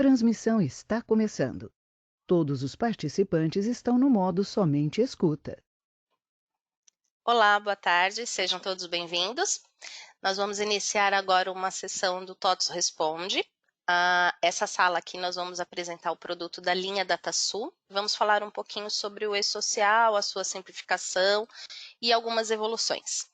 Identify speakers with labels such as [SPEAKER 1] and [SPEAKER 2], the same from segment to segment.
[SPEAKER 1] transmissão está começando. Todos os participantes estão no modo somente escuta.
[SPEAKER 2] Olá, boa tarde, sejam todos bem-vindos. Nós vamos iniciar agora uma sessão do TOTS Responde. Essa sala aqui nós vamos apresentar o produto da linha DataSul. Vamos falar um pouquinho sobre o e-social, a sua simplificação e algumas evoluções.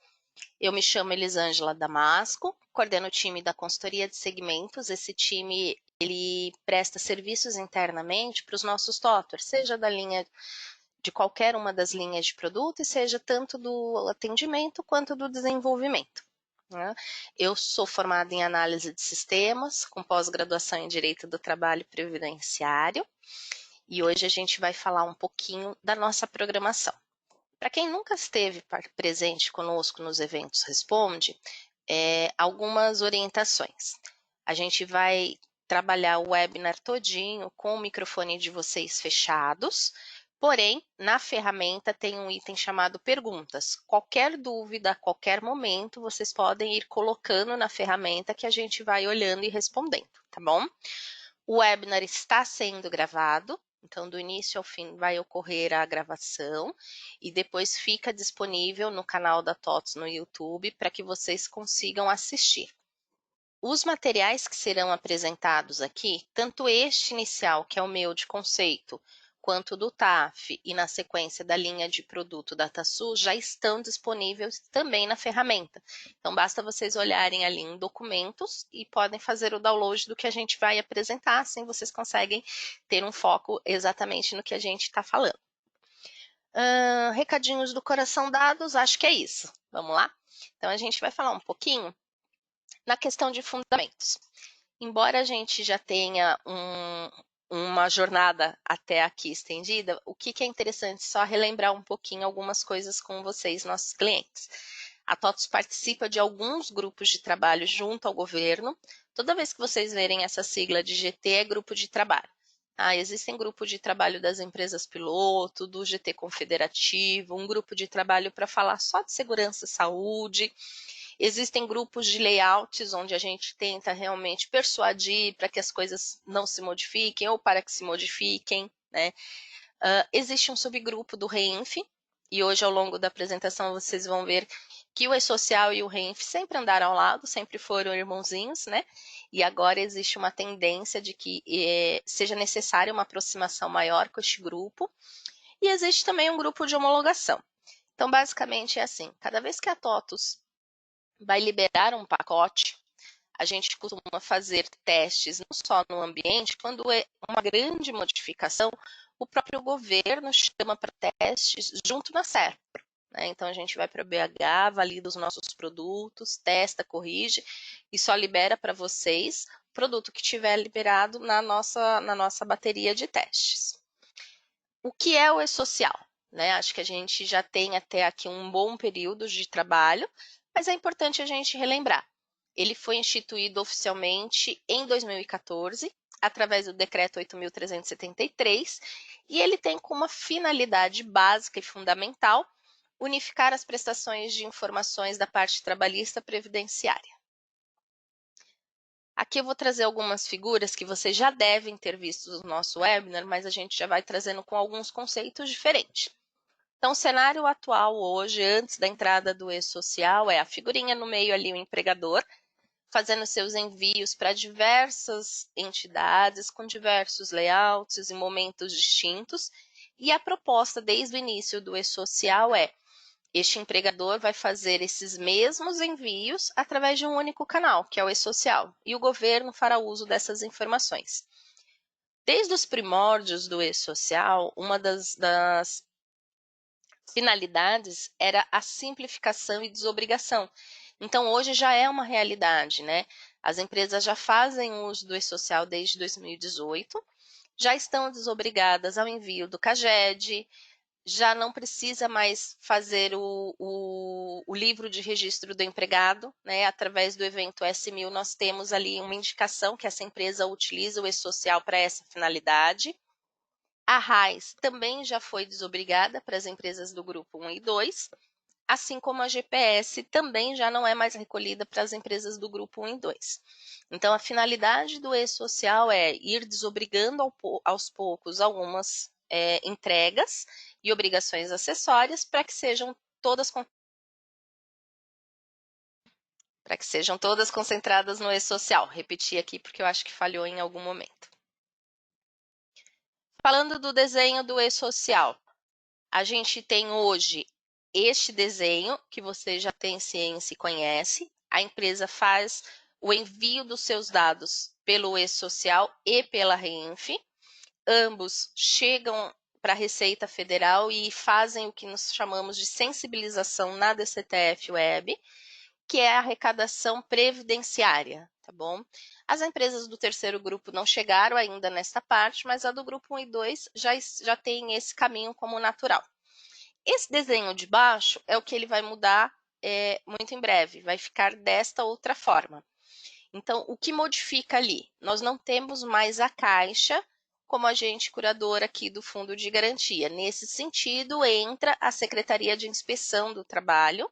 [SPEAKER 2] Eu me chamo Elisângela Damasco, coordeno o time da consultoria de segmentos. Esse time ele presta serviços internamente para os nossos TOTWers, seja da linha de qualquer uma das linhas de produto e seja tanto do atendimento quanto do desenvolvimento. Né? Eu sou formada em análise de sistemas, com pós-graduação em Direito do Trabalho Previdenciário, e hoje a gente vai falar um pouquinho da nossa programação. Para quem nunca esteve presente conosco nos eventos Responde, algumas orientações. A gente vai trabalhar o webinar todinho com o microfone de vocês fechados, porém, na ferramenta tem um item chamado perguntas. Qualquer dúvida, a qualquer momento, vocês podem ir colocando na ferramenta que a gente vai olhando e respondendo, tá bom? O webinar está sendo gravado, então do início ao fim vai ocorrer a gravação e depois fica disponível no canal da TOTS no YouTube para que vocês consigam assistir. Os materiais que serão apresentados aqui, tanto este inicial, que é o meu de conceito, quanto do TAF e na sequência da linha de produto DataSul, já estão disponíveis também na ferramenta. Então, basta vocês olharem ali em documentos e podem fazer o download do que a gente vai apresentar, assim vocês conseguem ter um foco exatamente no que a gente está falando. Recadinhos do coração dados, acho que é isso. Vamos lá? Então, a gente vai falar um pouquinho na questão de fundamentos. Embora a gente já tenha uma jornada até aqui estendida, o que é interessante só relembrar um pouquinho algumas coisas com vocês, nossos clientes. A TOTS participa de alguns grupos de trabalho junto ao governo. Toda vez que vocês verem essa sigla de GT, é grupo de trabalho. Existem grupos de trabalho das empresas piloto, do GT Confederativo, um grupo de trabalho para falar só de segurança e saúde. Existem grupos de layouts onde a gente tenta realmente persuadir para que as coisas não se modifiquem ou para que se modifiquem, né? Existe um subgrupo do REINF, e hoje ao longo da apresentação vocês vão ver que o E-Social e o REINF sempre andaram ao lado, sempre foram irmãozinhos, né? E agora existe uma tendência de que seja necessária uma aproximação maior com este grupo. E existe também um grupo de homologação. Então, basicamente é assim, cada vez que a TOTUS vai liberar um pacote, a gente costuma fazer testes não só no ambiente, quando é uma grande modificação, o próprio governo chama para testes junto na SERPRO. Né? Então, a gente vai para o BH, valida os nossos produtos, testa, corrige e só libera para vocês o produto que tiver liberado na nossa bateria de testes. O que é o E-Social? Né? Acho que a gente já tem até aqui um bom período de trabalho, mas é importante a gente relembrar. Ele foi instituído oficialmente em 2014, através do Decreto 8.373, e ele tem como finalidade básica e fundamental unificar as prestações de informações da parte trabalhista previdenciária. Aqui eu vou trazer algumas figuras que vocês já devem ter visto no nosso webinar, mas a gente já vai trazendo com alguns conceitos diferentes. Então, o cenário atual hoje, antes da entrada do E-Social, é a figurinha no meio ali, o empregador, fazendo seus envios para diversas entidades, com diversos layouts e momentos distintos. E a proposta desde o início do E-Social é: este empregador vai fazer esses mesmos envios através de um único canal, que é o E-Social, e o governo fará uso dessas informações. Desde os primórdios do E-Social, uma das finalidades era a simplificação e desobrigação. Então, hoje já é uma realidade, né? As empresas já fazem uso do E-Social desde 2018, já estão desobrigadas ao envio do CAGED, já não precisa mais fazer o livro de registro do empregado, né? Através do evento S1000, nós temos ali uma indicação que essa empresa utiliza o E-Social para essa finalidade. A RAIS também já foi desobrigada para as empresas do grupo 1 e 2. assim como a GPS também já não é mais recolhida para as empresas do grupo 1 e 2. Então, a finalidade do e-social é ir desobrigando aos poucos algumas entregas e obrigações acessórias para que sejam todas concentradas no e-social. Repetir aqui porque eu acho que falhou em algum momento. Falando do desenho do e-social, a gente tem hoje este desenho, que você já tem ciência e conhece. A empresa faz o envio dos seus dados pelo e-social e pela Reinf. Ambos chegam para a Receita Federal e fazem o que nós chamamos de sensibilização na DCTF Web, que é a arrecadação previdenciária, tá bom? As empresas do terceiro grupo não chegaram ainda nesta parte, mas a do grupo 1 e 2 já tem esse caminho como natural. Esse desenho de baixo é o que ele vai mudar muito em breve, vai ficar desta outra forma. Então, o que modifica ali? Nós não temos mais a Caixa como agente curador aqui do Fundo de Garantia. Nesse sentido, entra a Secretaria de Inspeção do Trabalho.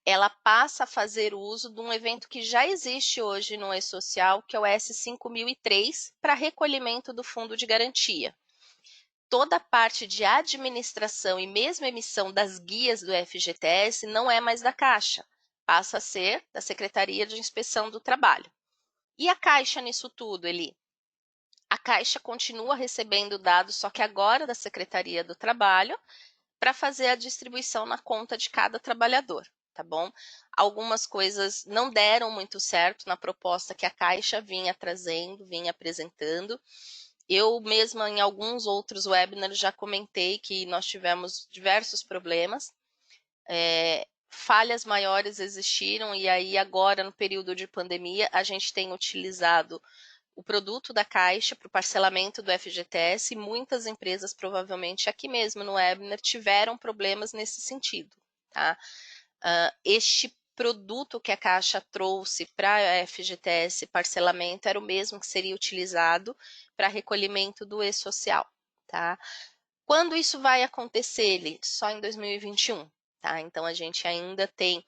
[SPEAKER 2] Ela passa a fazer uso de um evento que já existe hoje no e-social, que é o S5003, para recolhimento do Fundo de Garantia. Toda a parte de administração e mesmo emissão das guias do FGTS não é mais da Caixa, passa a ser da Secretaria de Inspeção do Trabalho. E a Caixa nisso tudo, Eli? A Caixa continua recebendo dados, só que agora da Secretaria do Trabalho, para fazer a distribuição na conta de cada trabalhador, tá bom? Algumas coisas não deram muito certo na proposta que a Caixa vinha trazendo, vinha apresentando. Eu mesma, em alguns outros webinars, já comentei que nós tivemos diversos problemas. Falhas maiores existiram e aí agora, no período de pandemia, a gente tem utilizado o produto da Caixa para o parcelamento do FGTS e muitas empresas, provavelmente aqui mesmo no webinar, tiveram problemas nesse sentido. Tá? Este produto que a Caixa trouxe para a FGTS parcelamento era o mesmo que seria utilizado para recolhimento do e-social. Tá? Quando isso vai acontecer, Eli? Só em 2021. Tá? Então, a gente ainda tem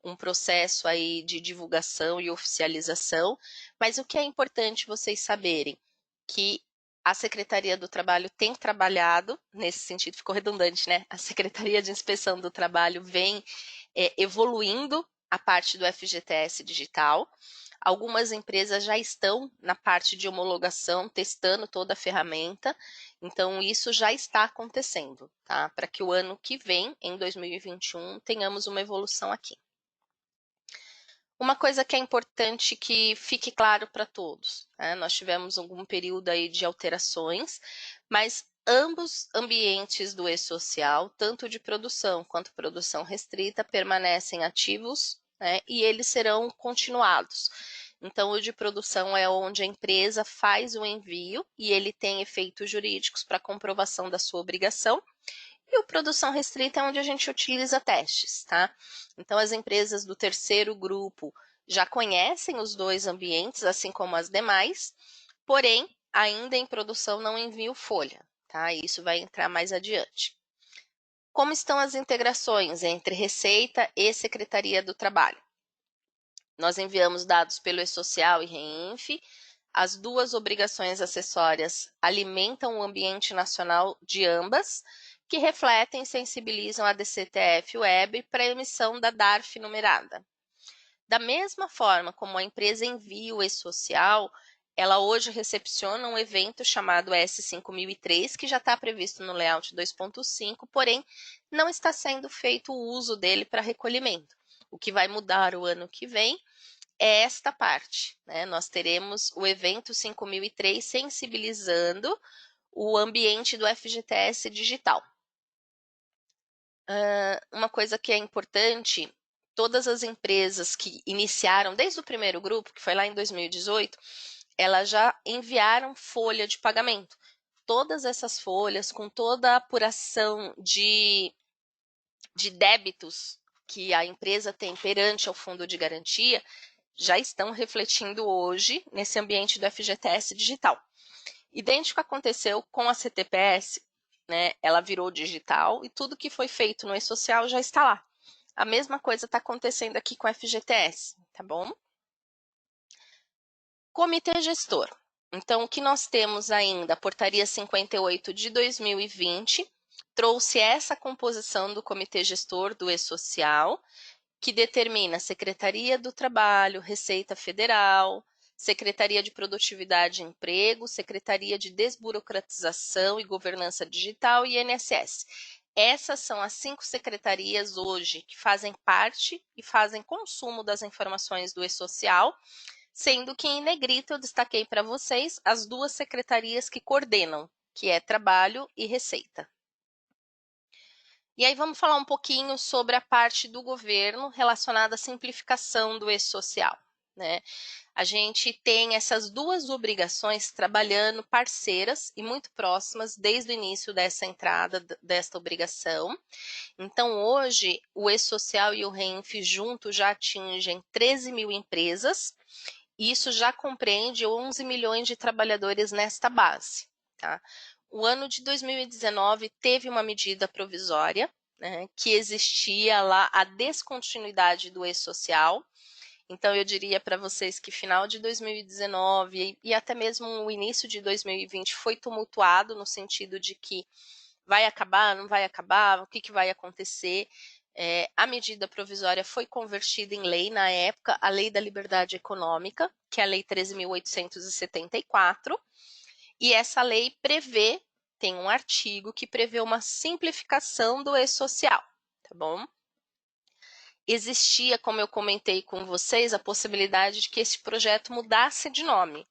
[SPEAKER 2] um processo aí de divulgação e oficialização, mas o que é importante vocês saberem, que a Secretaria do Trabalho tem trabalhado, nesse sentido ficou redundante, né? A Secretaria de Inspeção do Trabalho vem evoluindo a parte do FGTS digital. Algumas empresas já estão na parte de homologação, testando toda a ferramenta, então isso já está acontecendo, tá? Para que o ano que vem, em 2021, tenhamos uma evolução aqui. Uma coisa que é importante que fique claro para todos, né? Nós tivemos algum período aí de alterações, mas ambos ambientes do e-social, tanto de produção quanto produção restrita, permanecem ativos, né? E eles serão continuados. Então, o de produção é onde a empresa faz o envio e ele tem efeitos jurídicos para comprovação da sua obrigação. E o produção restrita é onde a gente utiliza testes, tá? Então, as empresas do terceiro grupo já conhecem os dois ambientes, assim como as demais, porém, ainda em produção não envio folha, tá? Isso vai entrar mais adiante. Como estão as integrações entre Receita e Secretaria do Trabalho? Nós enviamos dados pelo e-social e Reinf. As duas obrigações acessórias alimentam o ambiente nacional de ambas, que refletem e sensibilizam a DCTF Web para a emissão da DARF numerada. Da mesma forma como a empresa envia o e-social, ela hoje recepciona um evento chamado S5003, que já está previsto no layout 2.5, porém não está sendo feito o uso dele para recolhimento. O que vai mudar o ano que vem é esta parte, né? Nós teremos o evento 5003 sensibilizando o ambiente do FGTS digital. Uma coisa que é importante, todas as empresas que iniciaram desde o primeiro grupo, que foi lá em 2018, elas já enviaram folha de pagamento. Todas essas folhas, com toda a apuração de débitos que a empresa tem perante ao fundo de garantia, já estão refletindo hoje nesse ambiente do FGTS digital. Idêntico aconteceu com a CTPS, né? Ela virou digital e tudo que foi feito no e-social já está lá. A mesma coisa está acontecendo aqui com o FGTS, tá bom? Comitê gestor. Então, o que nós temos ainda, a Portaria 58 de 2020, trouxe essa composição do Comitê Gestor do E-Social, que determina Secretaria do Trabalho, Receita Federal, Secretaria de Produtividade e Emprego, Secretaria de Desburocratização e Governança Digital e INSS. Essas são as 5 secretarias hoje que fazem parte e fazem consumo das informações do E-Social, sendo que em negrito eu destaquei para vocês as 2 secretarias que coordenam, que é Trabalho e Receita. E aí vamos falar um pouquinho sobre a parte do governo relacionada à simplificação do E-Social, né? A gente tem essas 2 obrigações trabalhando parceiras e muito próximas desde o início dessa entrada desta obrigação. Então, hoje, o E-Social e o RENF juntos já atingem 13 mil empresas, e isso já compreende 11 milhões de trabalhadores nesta base, tá? O ano de 2019 teve uma medida provisória, né, que existia lá a descontinuidade do E-Social. Então, eu diria para vocês que final de 2019 e até mesmo o início de 2020 foi tumultuado no sentido de que vai acabar, não vai acabar, o que vai acontecer. A medida provisória foi convertida em lei na época, a Lei da Liberdade Econômica, que é a Lei 13.874, e essa lei tem um artigo que prevê uma simplificação do E-Social, tá bom? Existia, como eu comentei com vocês, a possibilidade de que esse projeto mudasse de nome,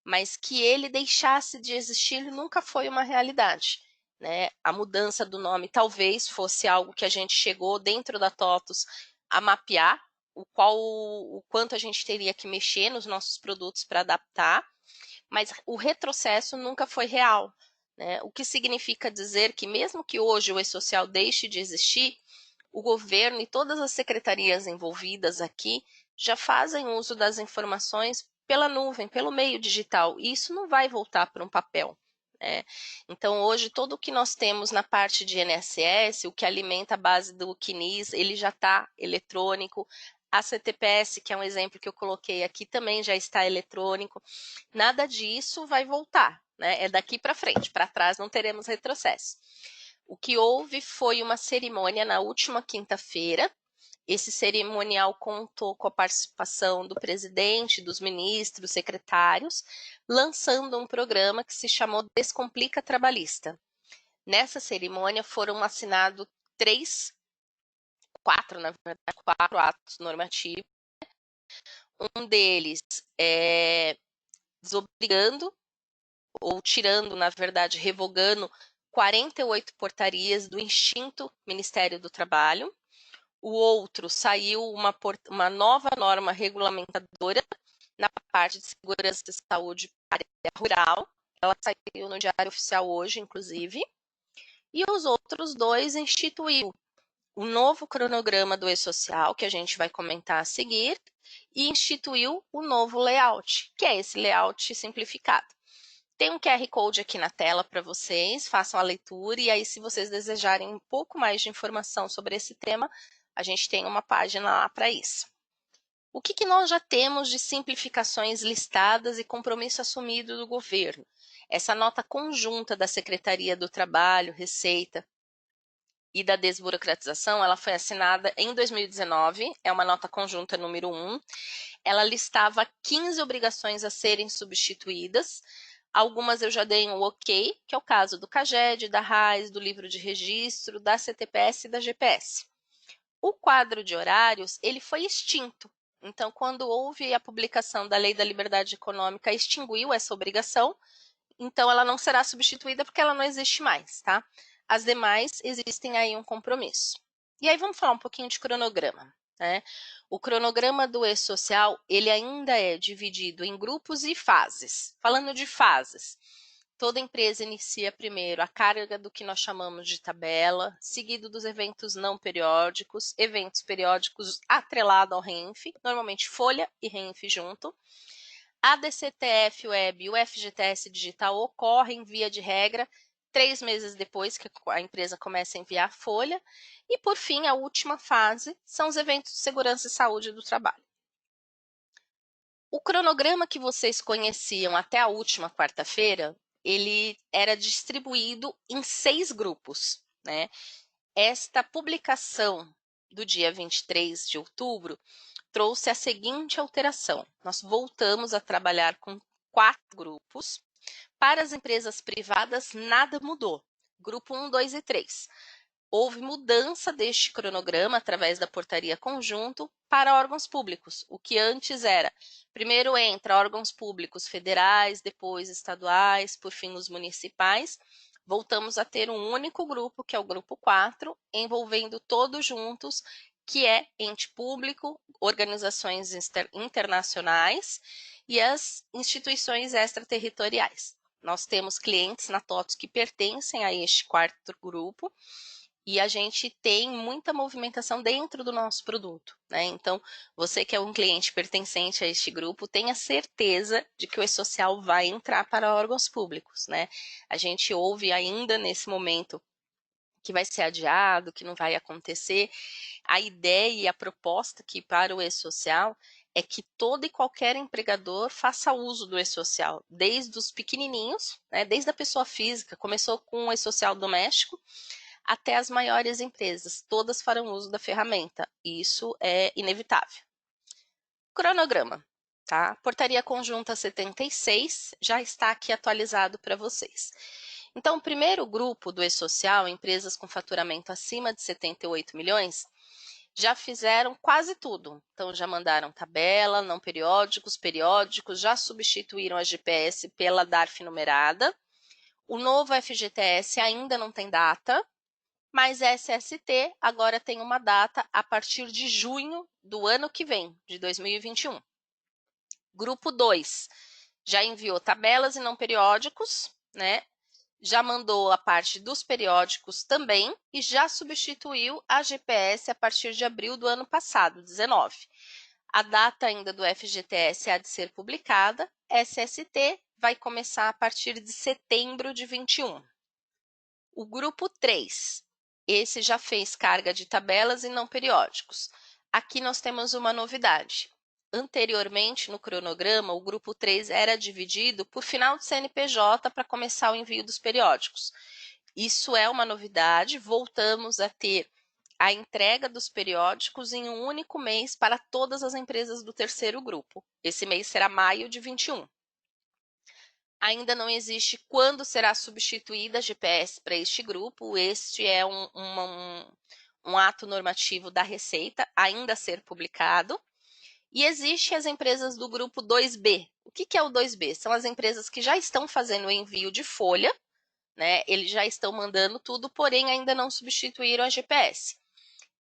[SPEAKER 2] mas que ele deixasse de existir nunca foi uma realidade, né? A mudança do nome talvez fosse algo que a gente chegou dentro da TOTUS a mapear, o quanto a gente teria que mexer nos nossos produtos para adaptar, mas o retrocesso nunca foi real, né? O que significa dizer que mesmo que hoje o E-Social deixe de existir, o governo e todas as secretarias envolvidas aqui já fazem uso das informações pela nuvem, pelo meio digital, e isso não vai voltar para um papel, né? Então, hoje, tudo o que nós temos na parte de INSS, o que alimenta a base do CNIS, ele já está eletrônico. A CTPS, que é um exemplo que eu coloquei aqui, também já está eletrônico. Nada disso vai voltar, né? É daqui para frente, para trás não teremos retrocesso. O que houve foi uma cerimônia na última quinta-feira. Esse cerimonial contou com a participação do presidente, dos ministros, secretários, lançando um programa que se chamou Descomplica Trabalhista. Nessa cerimônia foram assinados 4 atos normativos. Um deles é desobrigando, ou tirando, na verdade, revogando 48 portarias do extinto Ministério do Trabalho. O outro saiu uma nova norma regulamentadora na parte de segurança e saúde para a área rural. Ela saiu no Diário Oficial hoje, inclusive. E os outros 2 instituiu o novo cronograma do E-Social, que a gente vai comentar a seguir, e instituiu o novo layout, que é esse layout simplificado. Tem um QR Code aqui na tela para vocês, façam a leitura, e aí se vocês desejarem um pouco mais de informação sobre esse tema, a gente tem uma página lá para isso. O que nós já temos de simplificações listadas e compromisso assumido do governo? Essa nota conjunta da Secretaria do Trabalho, Receita e da Desburocratização, ela foi assinada em 2019, é uma nota conjunta número 1. Ela listava 15 obrigações a serem substituídas. Algumas eu já dei um ok, que é o caso do CAGED, da RAIS, do livro de registro, da CTPS e da GPS. O quadro de horários, ele foi extinto. Então, quando houve a publicação da Lei da Liberdade Econômica, extinguiu essa obrigação, então ela não será substituída porque ela não existe mais, tá? As demais, existem aí um compromisso. E aí vamos falar um pouquinho de cronograma, né? O cronograma do E-Social, ele ainda é dividido em grupos e fases. Falando de fases, toda empresa inicia primeiro a carga do que nós chamamos de tabela, seguido dos eventos não periódicos, eventos periódicos atrelado ao RENF, normalmente Folha e RENF junto. A DCTF Web e o FGTS Digital ocorrem, via de regra, 3 meses depois que a empresa começa a enviar a folha. E, por fim, a última fase são os eventos de segurança e saúde do trabalho. O cronograma que vocês conheciam até a última quarta-feira, ele era distribuído em 6 grupos, né? Esta publicação do dia 23 de outubro trouxe a seguinte alteração. Nós voltamos a trabalhar com 4 grupos. Para as empresas privadas, nada mudou. Grupo 1, 2 e 3. Houve mudança deste cronograma através da portaria conjunto para órgãos públicos. O que antes era, primeiro entra órgãos públicos federais, depois estaduais, por fim os municipais. Voltamos a ter um único grupo, que é o grupo 4, envolvendo todos juntos, que é ente público, organizações internacionais e as instituições extraterritoriais. Nós temos clientes na TOTS que pertencem a este quarto grupo, e a gente tem muita movimentação dentro do nosso produto, né? Então, você que é um cliente pertencente a este grupo, tenha certeza de que o e-social vai entrar para órgãos públicos, né? A gente ouve ainda nesse momento que vai ser adiado, que não vai acontecer. A ideia e a proposta aqui para o e-social é que todo e qualquer empregador faça uso do e-social, desde os pequenininhos, né, desde a pessoa física, começou com o e-social doméstico, até as maiores empresas, todas farão uso da ferramenta, e isso é inevitável. Cronograma, tá? Portaria Conjunta 76 já está aqui atualizado para vocês. Então, o primeiro grupo do e-social, empresas com faturamento acima de 78 milhões, já fizeram quase tudo. Então, já mandaram tabela, não periódicos, periódicos, já substituíram a GPS pela DARF numerada. O novo FGTS ainda não tem data, mas SST agora tem uma data a partir de junho do ano que vem, de 2021. Grupo 2 já enviou tabelas e não periódicos, né? Já mandou a parte dos periódicos também e já substituiu a GPS a partir de abril do ano passado, 19. A data ainda do FGTS há de ser publicada. SST vai começar a partir de setembro de 21. O grupo 3, esse já fez carga de tabelas e não periódicos. Aqui nós temos uma novidade. Anteriormente, no cronograma, o grupo 3 era dividido por final de CNPJ para começar o envio dos periódicos. Isso é uma novidade, voltamos a ter a entrega dos periódicos em um único mês para todas as empresas do terceiro grupo. Esse mês será maio de 21. Ainda não existe quando será substituída a GPS para este grupo. Este é um ato normativo da Receita, ainda a ser publicado. E existem as empresas do grupo 2B. O que é o 2B? São as empresas que já estão fazendo o envio de folha, né? Eles já estão mandando tudo, porém ainda não substituíram a GPS.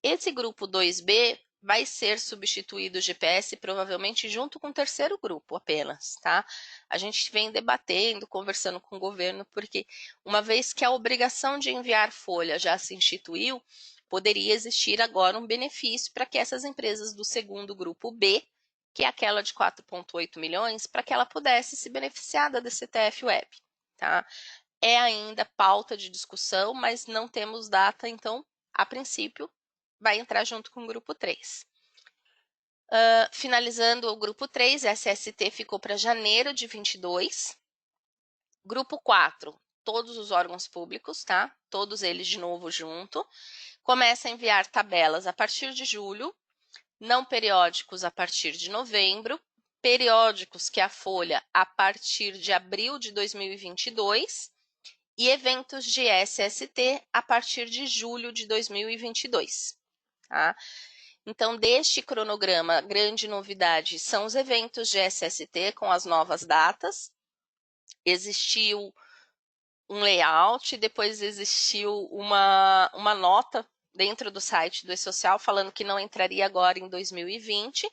[SPEAKER 2] Esse grupo 2B vai ser substituído o GPS provavelmente junto com o terceiro grupo apenas, tá? A gente vem debatendo, conversando com o governo, porque uma vez que a obrigação de enviar folha já se instituiu, poderia existir agora um benefício para que essas empresas do segundo grupo B, que é aquela de 4,8 milhões, para que ela pudesse se beneficiar da DCTF Web, tá? É ainda pauta de discussão, mas não temos data, então, a princípio, vai entrar junto com o grupo 3. Finalizando o grupo 3, SST ficou para janeiro de 22. Grupo 4, todos os órgãos públicos, tá? Todos eles de novo junto. Começa a enviar tabelas a partir de julho, não periódicos a partir de novembro, periódicos que é a folha a partir de abril de 2022 e eventos de SST a partir de julho de 2022. Tá? Então, deste cronograma, a grande novidade são os eventos de SST com as novas datas. Existiu um layout, depois existiu uma nota dentro do site do e-social falando que não entraria agora em 2020.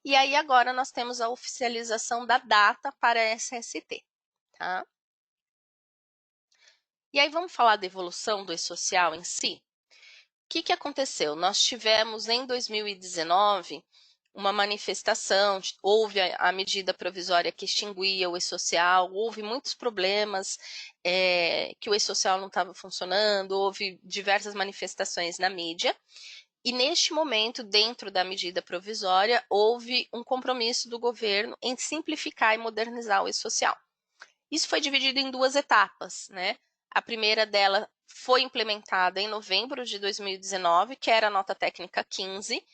[SPEAKER 2] E aí agora nós temos a oficialização da data para SST. Tá? E aí vamos falar da evolução do e-social em si? O que aconteceu? Nós tivemos em 2019 uma manifestação, houve a medida provisória que extinguia o e-social, houve muitos problemas, que o e-social não estava funcionando, houve diversas manifestações na mídia, e neste momento, dentro da medida provisória, houve um compromisso do governo em simplificar e modernizar o e-social. Isso foi dividido em 2 etapas, né? A primeira dela foi implementada em novembro de 2019, que era a nota técnica 15,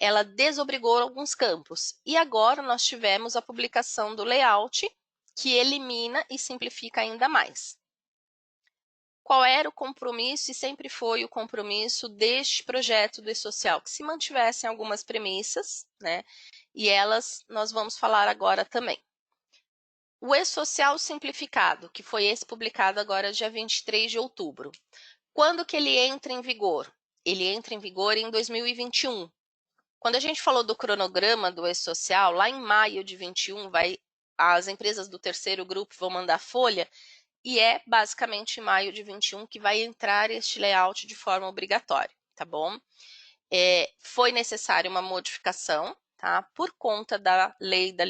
[SPEAKER 2] ela desobrigou alguns campos. E agora nós tivemos a publicação do layout, que elimina e simplifica ainda mais. Qual era o compromisso, e sempre foi o compromisso deste projeto do e-social? Que se mantivessem algumas premissas, né? E elas nós vamos falar agora também. O e-social simplificado, que foi esse publicado agora dia 23 de outubro. Quando que ele entra em vigor? Ele entra em vigor em 2021. Quando a gente falou do cronograma do e-social, lá em maio de 21, as empresas do terceiro grupo vão mandar folha, e é basicamente em maio de 21 que vai entrar este layout de forma obrigatória, tá bom? Foi necessária uma modificação, tá? Por conta da lei da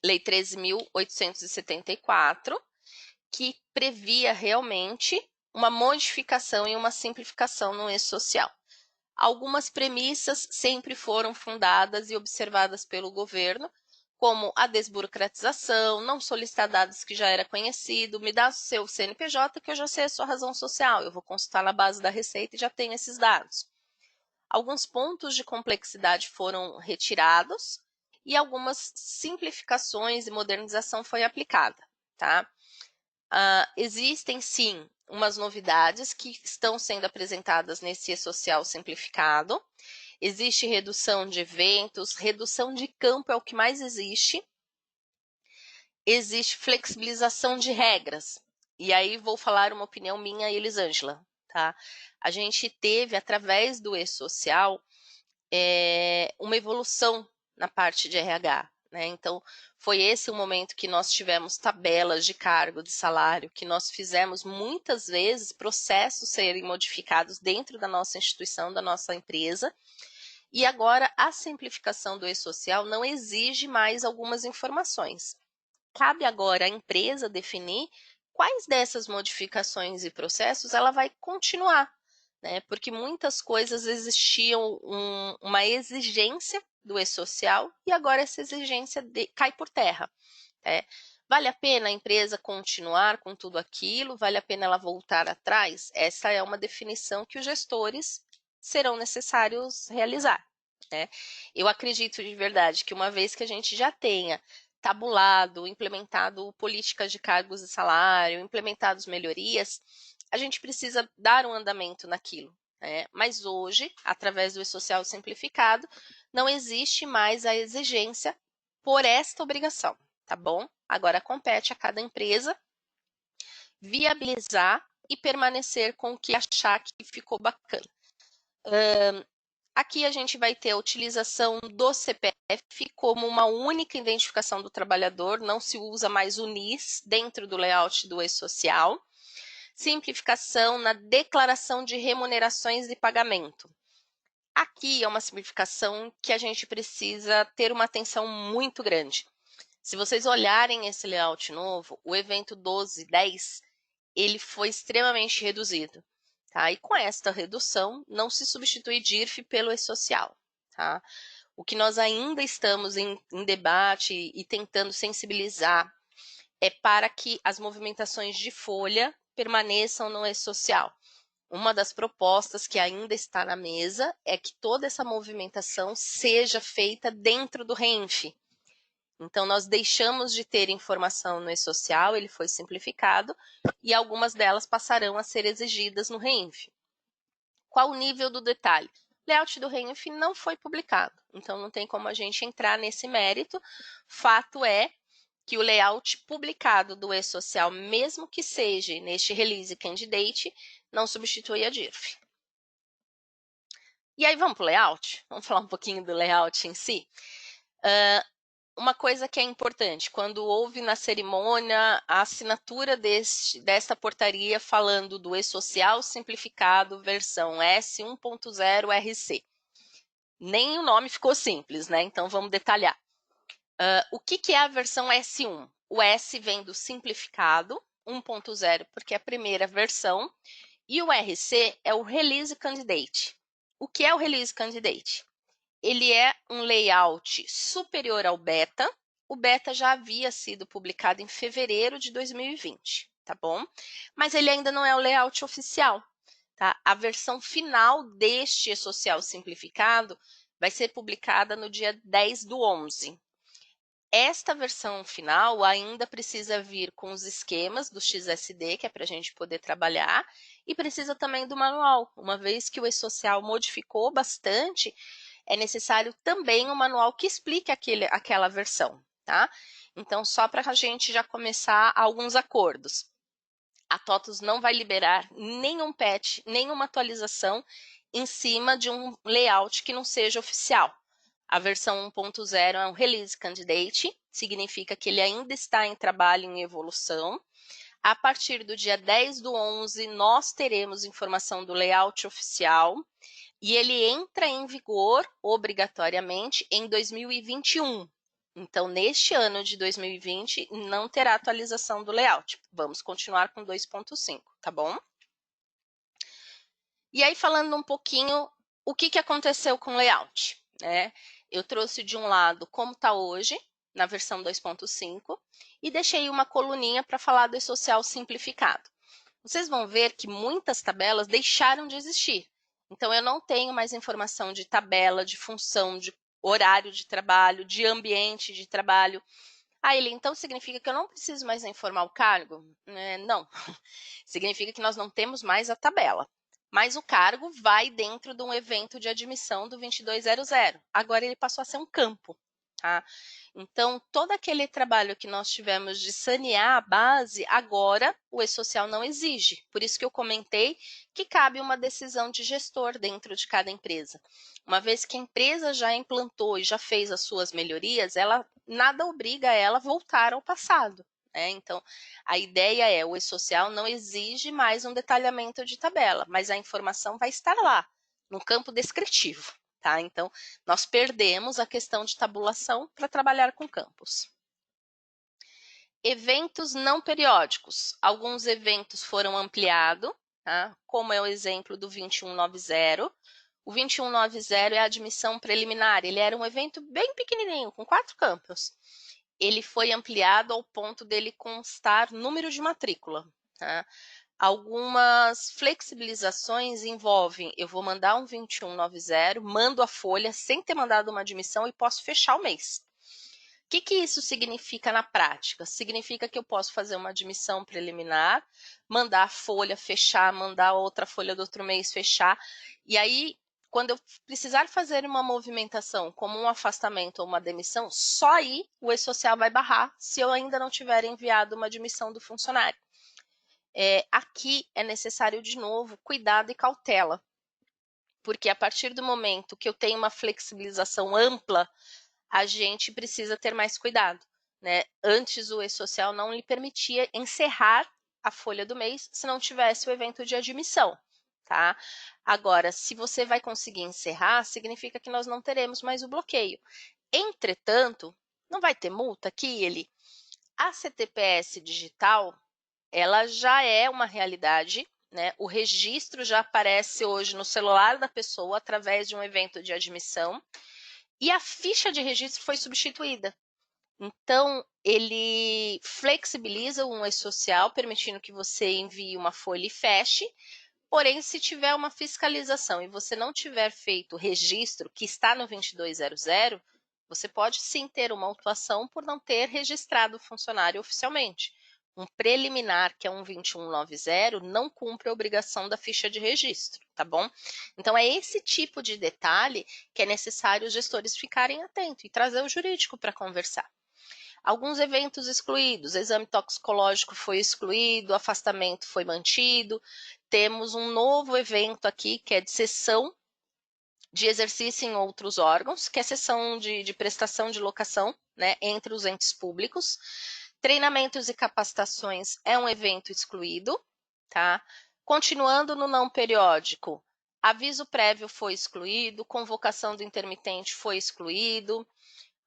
[SPEAKER 2] Lei 13.874, que previa realmente uma modificação e uma simplificação no e-social. Algumas premissas sempre foram fundadas e observadas pelo governo, como a desburocratização, não solicitar dados que já era conhecido, me dá o seu CNPJ que eu já sei a sua razão social, eu vou consultar na base da Receita e já tenho esses dados. Alguns pontos de complexidade foram retirados e algumas simplificações e modernização foi aplicada, tá? Existem sim umas novidades que estão sendo apresentadas nesse e-social simplificado. Existe redução de eventos, redução de campo é o que mais existe. Existe flexibilização de regras. E aí vou falar uma opinião minha e Elisângela, tá? A gente teve, através do e-social, uma evolução na parte de RH, né? Então, foi esse o momento que nós tivemos tabelas de cargo, de salário, que nós fizemos muitas vezes processos serem modificados dentro da nossa instituição, da nossa empresa, e agora a simplificação do e-social não exige mais algumas informações. Cabe agora à empresa definir quais dessas modificações e processos ela vai continuar, né? Porque muitas coisas existiam uma exigência do e-social e agora essa exigência cai por terra. Vale a pena a empresa continuar com tudo aquilo? Vale a pena ela voltar atrás? Essa é uma definição que os gestores serão necessários realizar, né? Eu acredito de verdade que uma vez que a gente já tenha tabulado, implementado políticas de cargos e salário, implementados melhorias, a gente precisa dar um andamento naquilo, né? Mas hoje, através do e-social simplificado, não existe mais a exigência por esta obrigação, tá bom? Agora compete a cada empresa viabilizar e permanecer com o que achar que ficou bacana. Aqui a gente vai ter a utilização do CPF como uma única identificação do trabalhador, não se usa mais o NIS dentro do layout do e-social. Simplificação na declaração de remunerações e pagamento. Aqui é uma simplificação que a gente precisa ter uma atenção muito grande. Se vocês olharem esse layout novo, o evento 1210, ele foi extremamente reduzido. Tá? E com esta redução, não se substitui DIRF pelo e-social. Tá? O que nós ainda estamos em debate e tentando sensibilizar é para que as movimentações de folha permaneçam no e-social. Uma das propostas que ainda está na mesa é que toda essa movimentação seja feita dentro do RENF. Então, nós deixamos de ter informação no e-social, ele foi simplificado, e algumas delas passarão a ser exigidas no RENF. Qual o nível do detalhe? O layout do RENF não foi publicado, então não tem como a gente entrar nesse mérito. Fato é que o layout publicado do e-social, mesmo que seja neste release candidate, não substitui a DIRF. E aí vamos para o layout? Vamos falar um pouquinho do layout em si? Uma coisa que é importante, quando houve na cerimônia a assinatura desta portaria falando do e-social simplificado versão S 1.0 RC. nem o nome ficou simples, né? Então vamos detalhar. O que é a versão S1? O S vem do simplificado 1.0, porque é a primeira versão, e o RC é o Release Candidate. O que é o Release Candidate? Ele é um layout superior ao beta. O beta já havia sido publicado em fevereiro de 2020, tá bom? Mas ele ainda não é o layout oficial, tá? A versão final deste e-social simplificado vai ser publicada no dia 10/11. Esta versão final ainda precisa vir com os esquemas do XSD, que é para a gente poder trabalhar, e precisa também do manual. Uma vez que o e-social modificou bastante, é necessário também um manual que explique aquela versão, tá? Então, só para a gente já começar alguns acordos. A TOTUS não vai liberar nenhum patch, nenhuma atualização em cima de um layout que não seja oficial. A versão 1.0 é um Release Candidate, significa que ele ainda está em trabalho, em evolução. A partir do dia 10/11, nós teremos informação do layout oficial e ele entra em vigor obrigatoriamente em 2021. Então, neste ano de 2020, não terá atualização do layout. Vamos continuar com 2.5, tá bom? E aí, falando um pouquinho, o que aconteceu com o layout, né? Eu trouxe de um lado como está hoje, na versão 2.5, e deixei uma coluninha para falar do e-social simplificado. Vocês vão ver que muitas tabelas deixaram de existir. Então, eu não tenho mais informação de tabela, de função, de horário de trabalho, de ambiente de trabalho. Ah, Eli, então significa que eu não preciso mais informar o cargo? Não. Significa que nós não temos mais a tabela. Mas o cargo vai dentro de um evento de admissão do 2200. Agora ele passou a ser um campo, tá? Então, todo aquele trabalho que nós tivemos de sanear a base, agora o e-social não exige. Por isso que eu comentei que cabe uma decisão de gestor dentro de cada empresa. Uma vez que a empresa já implantou e já fez as suas melhorias, nada obriga ela a voltar ao passado. Então, a ideia é, o e-social não exige mais um detalhamento de tabela, mas a informação vai estar lá, no campo descritivo, tá? Então, nós perdemos a questão de tabulação para trabalhar com campos. Eventos não periódicos. Alguns eventos foram ampliados, tá? Como é o exemplo do 2190. O 2190 é a admissão preliminar. Ele era um evento bem pequenininho, com 4 campos. Ele foi ampliado ao ponto dele constar número de matrícula, tá? Algumas flexibilizações envolvem, eu vou mandar um 2190, mando a folha sem ter mandado uma admissão e posso fechar o mês. O que isso significa na prática? Significa que eu posso fazer uma admissão preliminar, mandar a folha fechar, mandar outra folha do outro mês fechar, e aí, quando eu precisar fazer uma movimentação, como um afastamento ou uma demissão, só aí o e-social vai barrar, se eu ainda não tiver enviado uma admissão do funcionário. Aqui é necessário, de novo, cuidado e cautela, porque a partir do momento que eu tenho uma flexibilização ampla, a gente precisa ter mais cuidado, né? Antes o e-social não lhe permitia encerrar a folha do mês se não tivesse o evento de admissão, tá? Agora, se você vai conseguir encerrar, significa que nós não teremos mais o bloqueio. Entretanto, não vai ter multa aqui, a CTPS digital, ela já é uma realidade, né? O registro já aparece hoje no celular da pessoa através de um evento de admissão, e a ficha de registro foi substituída. Então, ele flexibiliza um e-social, permitindo que você envie uma folha e feche, porém, se tiver uma fiscalização e você não tiver feito o registro que está no 2200, você pode sim ter uma autuação por não ter registrado o funcionário oficialmente. Um preliminar, que é um 2190, não cumpre a obrigação da ficha de registro, tá bom? Então, é esse tipo de detalhe que é necessário os gestores ficarem atentos e trazer o jurídico para conversar. Alguns eventos excluídos, exame toxicológico foi excluído, afastamento foi mantido. Temos um novo evento aqui, que é de cessão de exercício em outros órgãos, que é cessão de prestação de locação, né, entre os entes públicos. Treinamentos e capacitações é um evento excluído, tá? Continuando no não periódico, Aviso prévio foi excluído, convocação do intermitente foi excluído,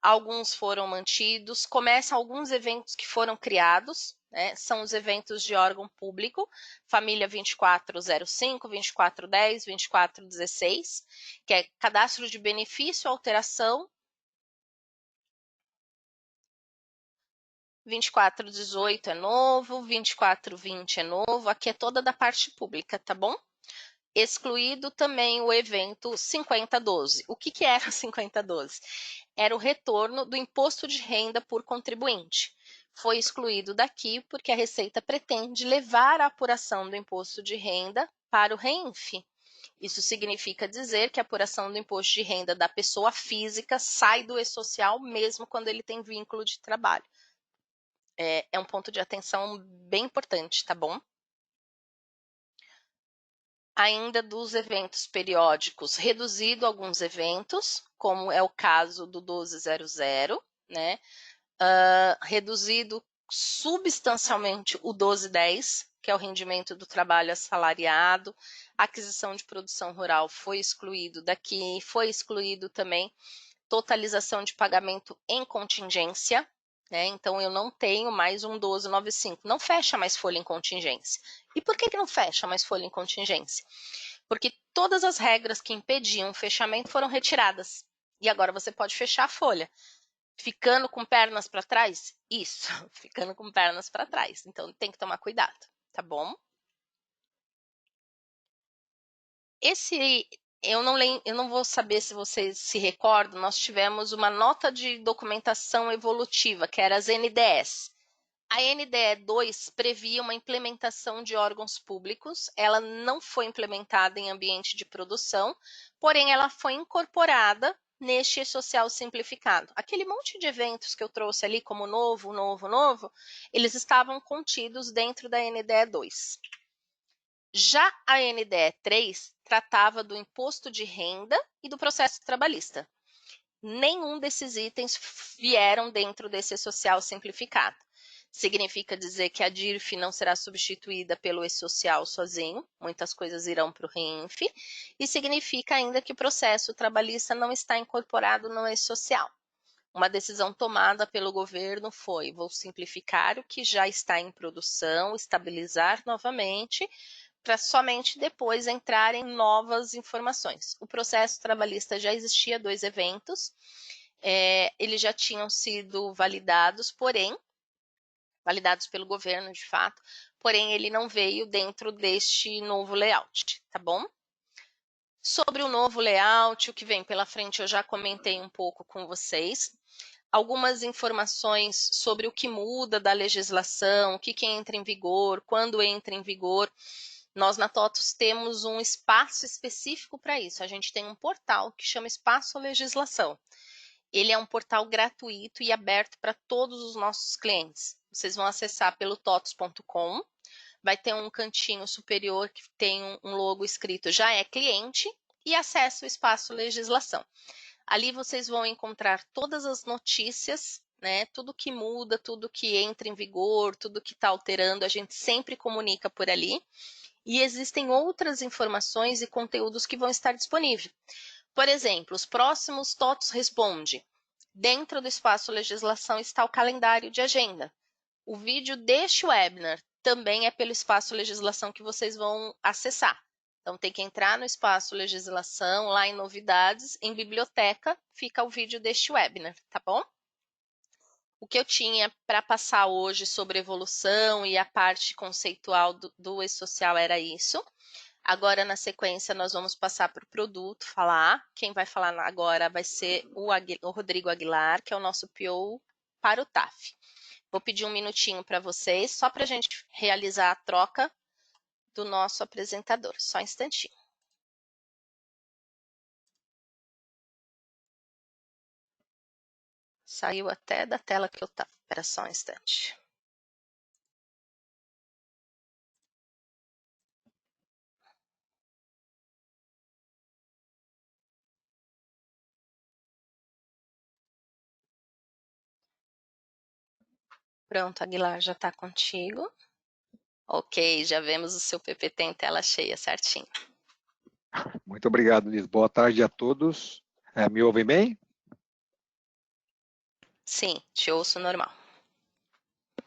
[SPEAKER 2] alguns foram mantidos, começam alguns eventos que foram criados, né? São os eventos de órgão público, família 2405, 2410, 2416, que é cadastro de benefício, alteração, 2418 é novo, 2420 é novo, aqui é toda da parte pública, tá bom? Excluído também o evento 5012. O que era 5012? Era o retorno do imposto de renda por contribuinte. Foi excluído daqui porque a Receita pretende levar a apuração do imposto de renda para o REINF. Isso significa dizer que a apuração do imposto de renda da pessoa física sai do e-social mesmo quando ele tem vínculo de trabalho. É um ponto de atenção bem importante, tá bom? Ainda dos eventos periódicos, reduzido alguns eventos, como é o caso do 1200, né? Reduzido substancialmente o 1210, que é o rendimento do trabalho assalariado, aquisição de produção rural foi excluído daqui, foi excluído também totalização de pagamento em contingência, né? Então eu não tenho mais um 1295, não fecha mais folha em contingência. E por que não fecha mais folha em contingência? Porque todas as regras que impediam o fechamento foram retiradas. E agora você pode fechar a folha. Ficando com pernas para trás? Isso, ficando com pernas para trás. Então tem que tomar cuidado, tá bom? Eu não vou saber se vocês se recordam, nós tivemos uma nota de documentação evolutiva, que era as NDEs. A NDE 2 previa uma implementação de órgãos públicos, ela não foi implementada em ambiente de produção, porém ela foi incorporada neste e-social simplificado. Aquele monte de eventos que eu trouxe ali como novo, eles estavam contidos dentro da NDE 2. Já a NDE 3 tratava do imposto de renda e do processo trabalhista. Nenhum desses itens vieram dentro desse social simplificado. Significa dizer que a DIRF não será substituída pelo e-social sozinho, muitas coisas irão para o REINF, e significa ainda que o processo trabalhista não está incorporado no e-social. Uma decisão tomada pelo governo foi: vou simplificar o que já está em produção, estabilizar novamente, para somente depois entrarem novas informações. O processo trabalhista já existia 2 eventos, eles já tinham sido validados, porém, validados pelo governo de fato, porém ele não veio dentro deste novo layout, tá bom? Sobre o novo layout, o que vem pela frente eu já comentei um pouco com vocês. Algumas informações sobre o que muda da legislação, o que entra em vigor, quando entra em vigor. Nós na TOTUS temos um espaço específico para isso. A gente tem um portal que chama Espaço Legislação. Ele é um portal gratuito e aberto para todos os nossos clientes. Vocês vão acessar pelo totus.com. Vai ter um cantinho superior que tem um logo escrito Já é cliente e acessa o Espaço Legislação. Ali vocês vão encontrar todas as notícias, né? Tudo que muda, tudo que entra em vigor, tudo que está alterando, a gente sempre comunica por ali. E existem outras informações e conteúdos que vão estar disponíveis. Por exemplo, os próximos TOTUS Responde. Dentro do Espaço Legislação está o calendário de agenda. O vídeo deste webinar também é pelo Espaço Legislação que vocês vão acessar. Então, tem que entrar no Espaço Legislação, lá em Novidades, em Biblioteca, fica o vídeo deste webinar, tá bom? O que eu tinha para passar hoje sobre evolução e a parte conceitual do e-social era isso. Agora, na sequência, nós vamos passar para o produto falar. Quem vai falar agora vai ser o Rodrigo Aguilar, que é o nosso PO para o TAF. Vou pedir um minutinho para vocês, só para a gente realizar a troca do nosso apresentador. Só um instantinho. Saiu até da tela que eu estava. Espera só um instante. Pronto, Aguilar, já está contigo. Ok, já vemos o seu PPT em tela cheia, certinho.
[SPEAKER 3] Muito obrigado, Liz. Boa tarde a todos. Me ouvem bem?
[SPEAKER 2] Sim, te ouço normal.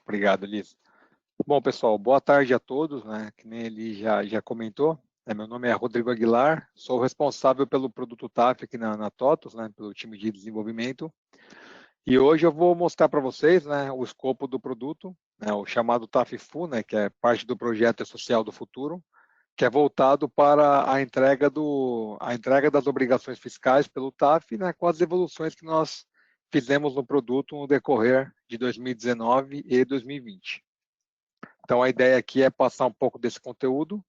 [SPEAKER 3] Obrigado, Liz. Bom, pessoal, boa tarde a todos, né? Que nem ele já comentou. Meu nome é Rodrigo Aguilar, sou responsável pelo produto TAF aqui na TOTUS, né? Pelo time de desenvolvimento. E hoje eu vou mostrar para vocês, né, o escopo do produto, né, o chamado TAF-FU, né, que é parte do projeto social do futuro, que é voltado para a entrega das obrigações fiscais pelo TAF, né, com as evoluções que nós fizemos no produto no decorrer de 2019 e 2020. Então, a ideia aqui é passar um pouco desse conteúdo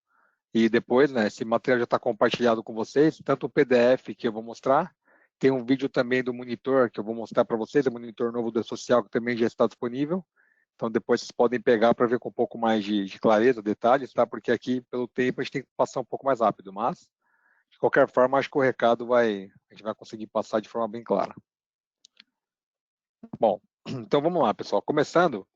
[SPEAKER 3] e depois, né, esse material já está compartilhado com vocês, tanto o PDF que eu vou mostrar, tem um vídeo também do monitor que eu vou mostrar para vocês, o monitor novo do social que também já está disponível. Então, depois vocês podem pegar para ver com um pouco mais de clareza, detalhes, tá? Porque aqui, pelo tempo, a gente tem que passar um pouco mais rápido, mas, de qualquer forma, acho que o recado a gente vai conseguir passar de forma bem clara. Bom, então vamos lá, pessoal. Começando,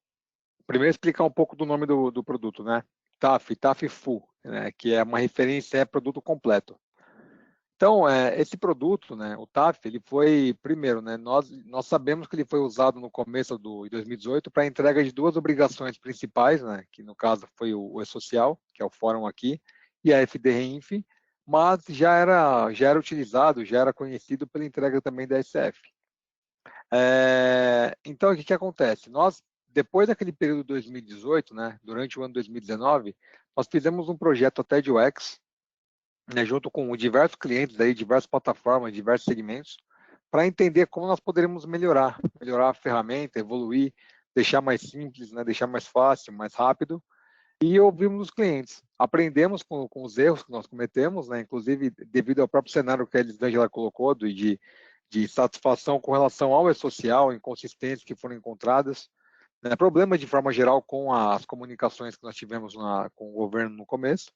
[SPEAKER 3] primeiro explicar um pouco do nome do produto, né? TAF Full, né? Que é uma referência, é produto completo. Então, esse produto, né, o TAF, ele foi, primeiro, né, nós sabemos que ele foi usado no começo de 2018 para a entrega de duas obrigações principais, né, que no caso foi o E-Social, que é o fórum aqui, e a FDRINF, mas já era utilizado, já era conhecido pela entrega também da SF. Então, o que acontece? Nós, depois daquele período de 2018, né, durante o ano 2019, nós fizemos um projeto até de UX, né, junto com diversos clientes, aí, diversas plataformas, diversos segmentos, para entender como nós poderíamos melhorar a ferramenta, evoluir, deixar mais simples, né, deixar mais fácil, mais rápido, e ouvimos os clientes. Aprendemos com os erros que nós cometemos, né, inclusive devido ao próprio cenário que a Elisângela colocou, de satisfação com relação ao e-social, inconsistências que foram encontradas, né, problemas de forma geral com as comunicações que nós tivemos com o governo no começo,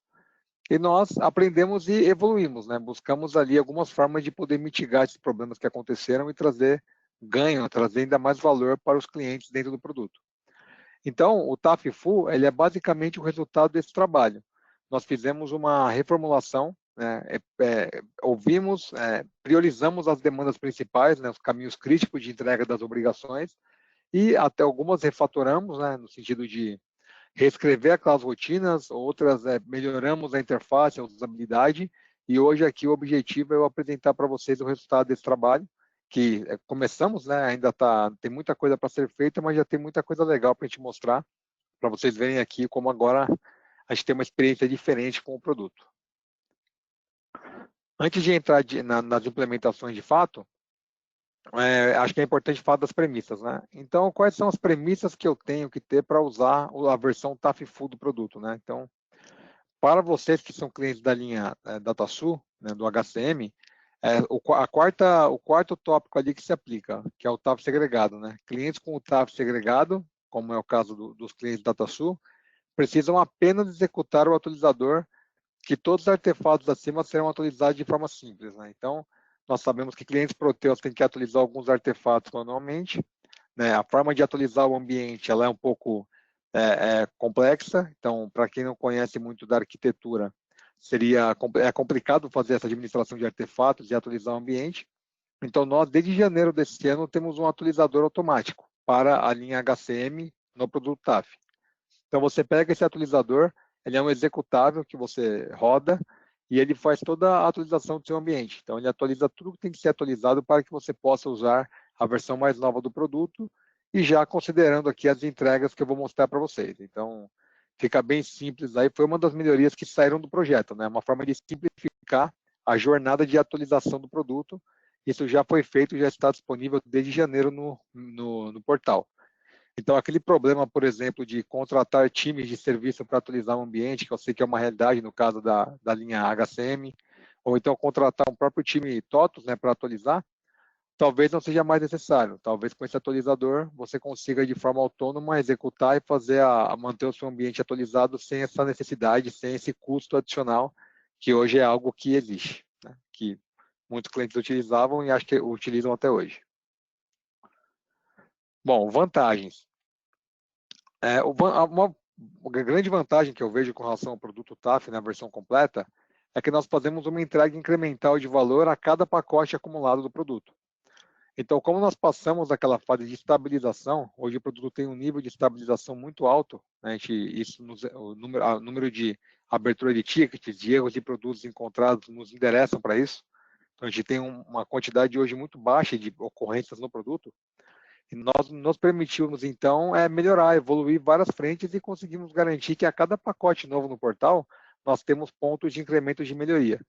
[SPEAKER 3] e nós aprendemos e evoluímos, né? Buscamos ali algumas formas de poder mitigar esses problemas que aconteceram e trazer ganho, trazer ainda mais valor para os clientes dentro do produto. Então, o TAF Full, ele é basicamente o resultado desse trabalho. Nós fizemos uma reformulação, né? Ouvimos, priorizamos as demandas principais, né? Os caminhos críticos de entrega das obrigações e até algumas refatoramos, né? No sentido de reescrever aquelas rotinas, outras melhoramos a interface, a usabilidade, e hoje aqui o objetivo é eu apresentar para vocês o resultado desse trabalho, que começamos, né, ainda tem muita coisa para ser feita, mas já tem muita coisa legal para a gente mostrar, para vocês verem aqui como agora a gente tem uma experiência diferente com o produto. Antes de entrar nas implementações de fato, acho que é importante falar das premissas, né? Então, quais são as premissas que eu tenho que ter para usar a versão TAF Full do produto, né? Então, para vocês que são clientes da linha DataSul, né, do HCM, o quarto tópico ali que se aplica, que é o TAF segregado, né? Clientes com o TAF segregado, como é o caso dos clientes DataSul, precisam apenas executar o atualizador, que todos os artefatos acima serão atualizados de forma simples, né? Então, nós sabemos que clientes Proteus têm que atualizar alguns artefatos manualmente, né? A forma de atualizar o ambiente ela é um pouco complexa, então, para quem não conhece muito da arquitetura, é complicado fazer essa administração de artefatos e atualizar o ambiente. Então, nós, desde janeiro desse ano, temos um atualizador automático para a linha HCM no produto TAF. Então, você pega esse atualizador, ele é um executável que você roda e ele faz toda a atualização do seu ambiente. Então, ele atualiza tudo que tem que ser atualizado para que você possa usar a versão mais nova do produto e já considerando aqui as entregas que eu vou mostrar para vocês. Então, fica bem simples aí. Foi uma das melhorias que saíram do projeto, né? Uma forma de simplificar a jornada de atualização do produto. Isso já foi feito, já está disponível desde janeiro no portal. Então, aquele problema, por exemplo, de contratar times de serviço para atualizar o ambiente, que eu sei que é uma realidade no caso da linha HCM, ou então contratar um próprio time TOTUS, né, para atualizar, talvez não seja mais necessário. Talvez com esse atualizador você consiga de forma autônoma executar e fazer manter o seu ambiente atualizado sem essa necessidade, sem esse custo adicional, que hoje é algo que existe, né, que muitos clientes utilizavam e acho que utilizam até hoje. Bom, vantagens. Uma grande vantagem que eu vejo com relação ao produto TAF na versão completa é que nós fazemos uma entrega incremental de valor a cada pacote acumulado do produto. Então, como nós passamos daquela fase de estabilização, hoje o produto tem um nível de estabilização muito alto, né? O número de abertura de tickets, de erros de produtos encontrados nos endereçam para isso. Então, a gente tem uma quantidade hoje muito baixa de ocorrências no produto. E nós nos permitimos, então, melhorar, evoluir várias frentes e conseguimos garantir que a cada pacote novo no portal, nós temos pontos de incremento de melhoria.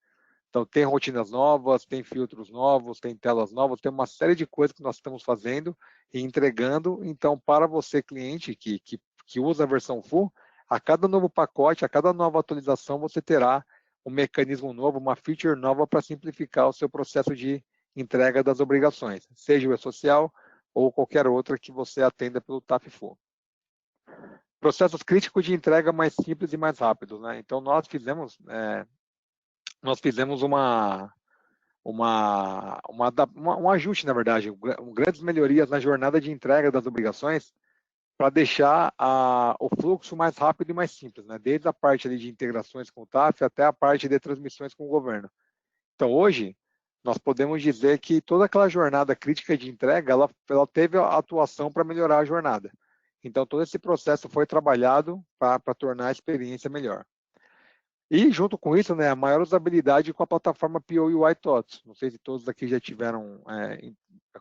[SPEAKER 3] Então, tem rotinas novas, tem filtros novos, tem telas novas, tem uma série de coisas que nós estamos fazendo e entregando. Então, para você, cliente, que usa a versão full, a cada novo pacote, a cada nova atualização, você terá um mecanismo novo, uma feature nova para simplificar o seu processo de entrega das obrigações, seja o e-social ou qualquer outra que você atenda pelo TAF Full. Processos críticos de entrega mais simples e mais rápidos, né? Então, nós fizemos um ajuste, na verdade, grandes melhorias na jornada de entrega das obrigações para deixar o fluxo mais rápido e mais simples, né? Desde a parte ali de integrações com o TAF até a parte de transmissões com o governo. Então, hoje, nós podemos dizer que toda aquela jornada crítica de entrega, ela teve a atuação para melhorar a jornada. Então, todo esse processo foi trabalhado para tornar a experiência melhor. E, junto com isso, né, a maior usabilidade com a plataforma POUI TOTS. Não sei se todos aqui já tiveram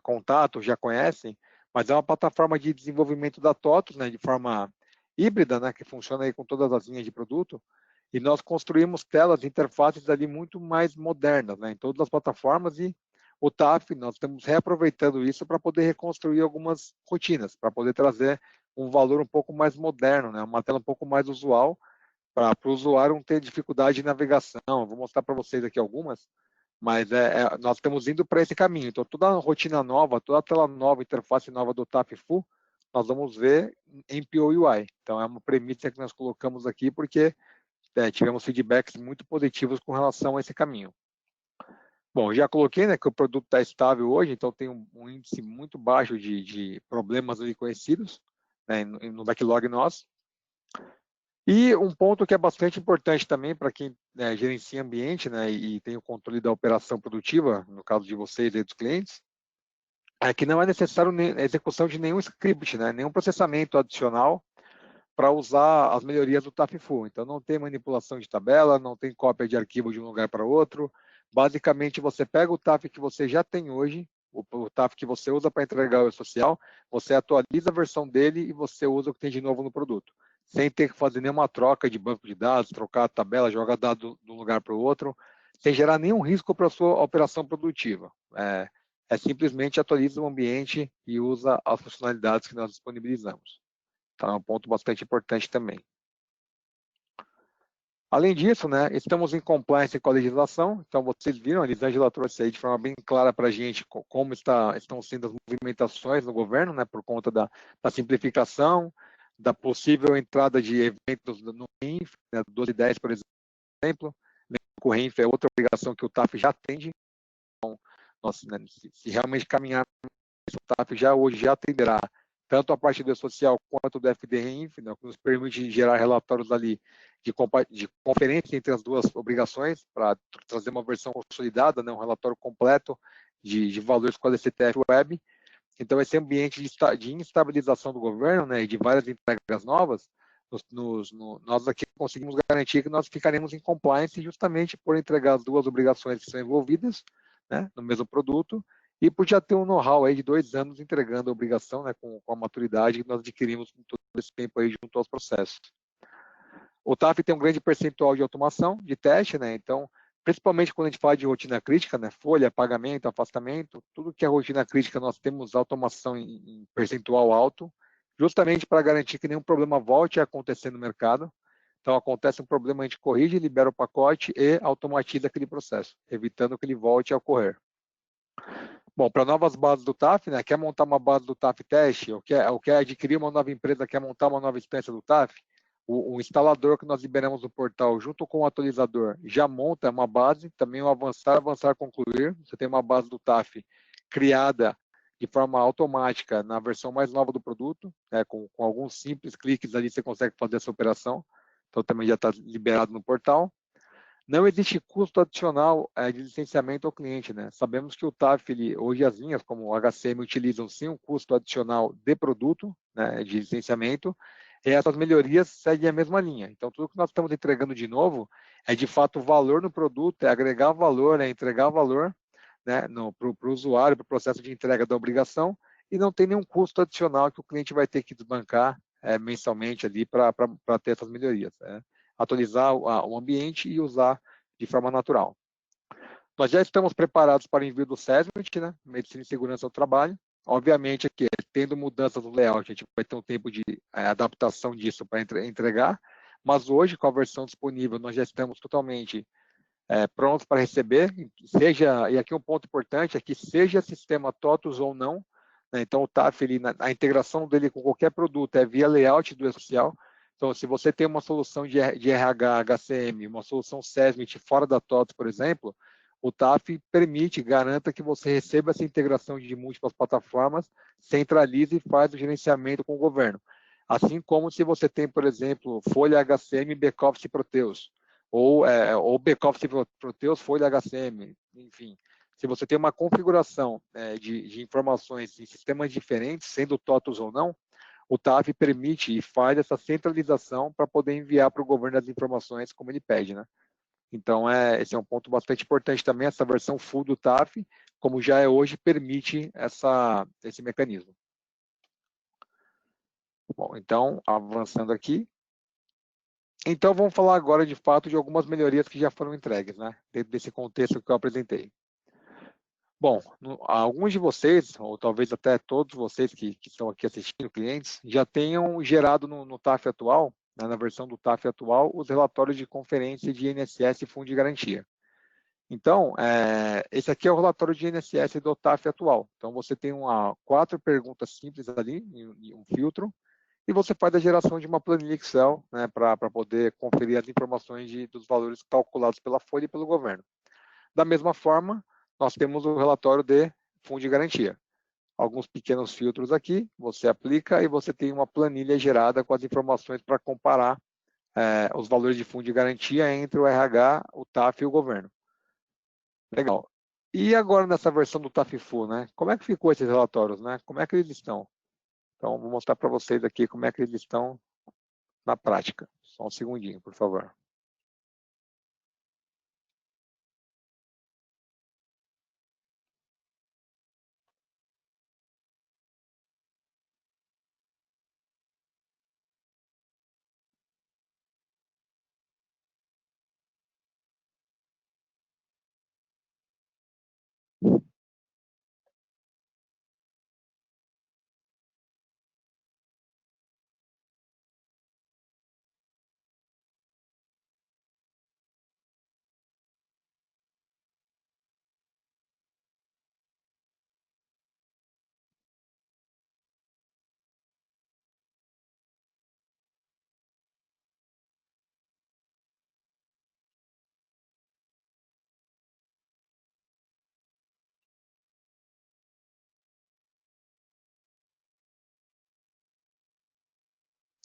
[SPEAKER 3] contato, já conhecem, mas é uma plataforma de desenvolvimento da TOTS, né, de forma híbrida, né, que funciona aí com todas as linhas de produto, e nós construímos telas, interfaces ali muito mais modernas, né, em todas as plataformas, e o TAF, nós estamos reaproveitando isso para poder reconstruir algumas rotinas, para poder trazer um valor um pouco mais moderno, né, uma tela um pouco mais usual, para o usuário não ter dificuldade de navegação. Vou mostrar para vocês aqui algumas, mas nós estamos indo para esse caminho. Então, toda a rotina nova, toda a tela nova, interface nova do TAF Full, nós vamos ver em POUI. Então, é uma premissa que nós colocamos aqui, porque tivemos feedbacks muito positivos com relação a esse caminho. Bom, já coloquei, né, que o produto está estável hoje, então tem um índice muito baixo de problemas ali conhecidos, né, no backlog nosso. E um ponto que é bastante importante também para quem gerencia ambiente, né, e tem o controle da operação produtiva, no caso de vocês e dos clientes, é que não é necessário a execução de nenhum script, né, nenhum processamento adicional para usar as melhorias do TAF Full. Então, não tem manipulação de tabela, não tem cópia de arquivo de um lugar para outro. Basicamente, você pega o TAF que você já tem hoje, o TAF que você usa para entregar o social, você atualiza a versão dele e você usa o que tem de novo no produto, sem ter que fazer nenhuma troca de banco de dados, trocar a tabela, jogar dados de um lugar para o outro, sem gerar nenhum risco para a sua operação produtiva. Simplesmente atualiza o ambiente e usa as funcionalidades que nós disponibilizamos. Então, é um ponto bastante importante também. Além disso, né, estamos em compliance com a legislação. Então, vocês viram, a Elisângela trouxe aí de forma bem clara para a gente como estão sendo as movimentações no governo, né, por conta da simplificação, da possível entrada de eventos no RINF, né, 1210, por exemplo. O RINF é outra obrigação que o TAF já atende. Então, né, se realmente caminhar, o TAF hoje já atenderá tanto a parte do social quanto do FD-RINF, né, que nos permite gerar relatórios ali de conferência entre as duas obrigações, para trazer uma versão consolidada, né, um relatório completo de valores com a DCTF Web. Então, esse ambiente de instabilização do governo, né, e de várias entregas novas, nós aqui conseguimos garantir que nós ficaremos em compliance justamente por entregar as duas obrigações que são envolvidas, né, no mesmo produto, e por já ter um know-how aí de 2 anos entregando a obrigação, né, com a maturidade que nós adquirimos com todo esse tempo aí junto aos processos. O TAF tem um grande percentual de automação, de teste, né, então, principalmente quando a gente fala de rotina crítica, né, folha, pagamento, afastamento, tudo que é rotina crítica nós temos automação em percentual alto, justamente para garantir que nenhum problema volte a acontecer no mercado. Então, acontece um problema, a gente corrige, libera o pacote e automatiza aquele processo, evitando que ele volte a ocorrer. Bom, para novas bases do TAF, né, quer montar uma base do TAF teste, ou quer adquirir uma nova empresa, quer montar uma nova instância do TAF, o instalador que nós liberamos no portal, junto com o atualizador, já monta uma base, também o avançar, concluir. Você tem uma base do TAF criada de forma automática na versão mais nova do produto, né, com alguns simples cliques ali você consegue fazer essa operação. Então, também já está liberado no portal. Não existe custo adicional de licenciamento ao cliente, né? Sabemos que o TAF, hoje as linhas como o HCM utilizam sim um custo adicional de produto, né, de licenciamento, e essas melhorias seguem a mesma linha. Então, tudo que nós estamos entregando de novo é, de fato, o valor no produto, é agregar valor, é entregar valor, né, para o usuário, para o processo de entrega da obrigação, e não tem nenhum custo adicional que o cliente vai ter que desbancar mensalmente ali para ter essas melhorias. Atualizar o ambiente e usar de forma natural. Nós já estamos preparados para o envio do SESMIT, né, Medicina e Segurança do Trabalho. Obviamente, aqui, tendo mudanças no layout, a gente vai ter um tempo de adaptação disso para entregar, mas hoje, com a versão disponível, nós já estamos totalmente prontos para receber, e aqui um ponto importante é que seja sistema TOTUS ou não, né, então o TAF, a integração dele com qualquer produto é via layout do E-Social. Então, se você tem uma solução de RH, HCM, uma solução SESMIT fora da TOTUS, por exemplo, o TAF permite, garanta que você receba essa integração de múltiplas plataformas, centralize e faz o gerenciamento com o governo. Assim como se você tem, por exemplo, Folha HCM, Backoffice e Proteus, ou Backoffice Proteus, Folha HCM, enfim. Se você tem uma configuração de informações em sistemas diferentes, sendo TOTUS ou não, o TAF permite e faz essa centralização para poder enviar para o governo as informações como ele pede, né? Então, esse é um ponto bastante importante também, essa versão full do TAF, como já é hoje, permite esse mecanismo. Bom, então, avançando aqui. Então, vamos falar agora, de fato, de algumas melhorias que já foram entregues, né? Dentro desse contexto que eu apresentei. Bom, alguns de vocês, ou talvez até todos vocês que estão aqui assistindo, clientes, já tenham gerado no TAF atual, né, na versão do TAF atual, os relatórios de conferência de INSS e Fundo de Garantia. Então, esse aqui é o relatório de INSS do TAF atual. Então, você tem 4 perguntas simples ali, em um filtro, e você faz a geração de uma planilha Excel, né, para poder conferir as informações dos valores calculados pela Folha e pelo governo. Da mesma forma, nós temos o relatório de fundo de garantia. Alguns pequenos filtros aqui, você aplica e você tem uma planilha gerada com as informações para comparar os valores de fundo de garantia entre o RH, o TAF e o governo. Legal. E agora nessa versão do TAF Full, né? Como é que ficou esses relatórios, né? Como é que eles estão? Então, vou mostrar para vocês aqui como é que eles estão na prática. Só um segundinho, por favor.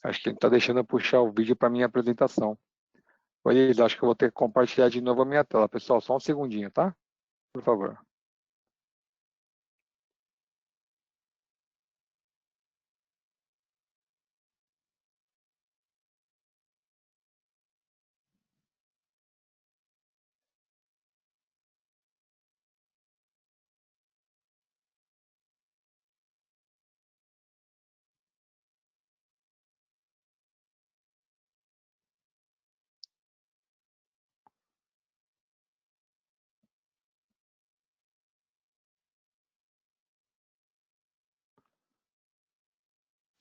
[SPEAKER 3] Acho que ele está deixando eu puxar o vídeo para minha apresentação. Oi, Elisa, acho que eu vou ter que compartilhar de novo a minha tela. Pessoal, só um segundinho, tá? Por favor.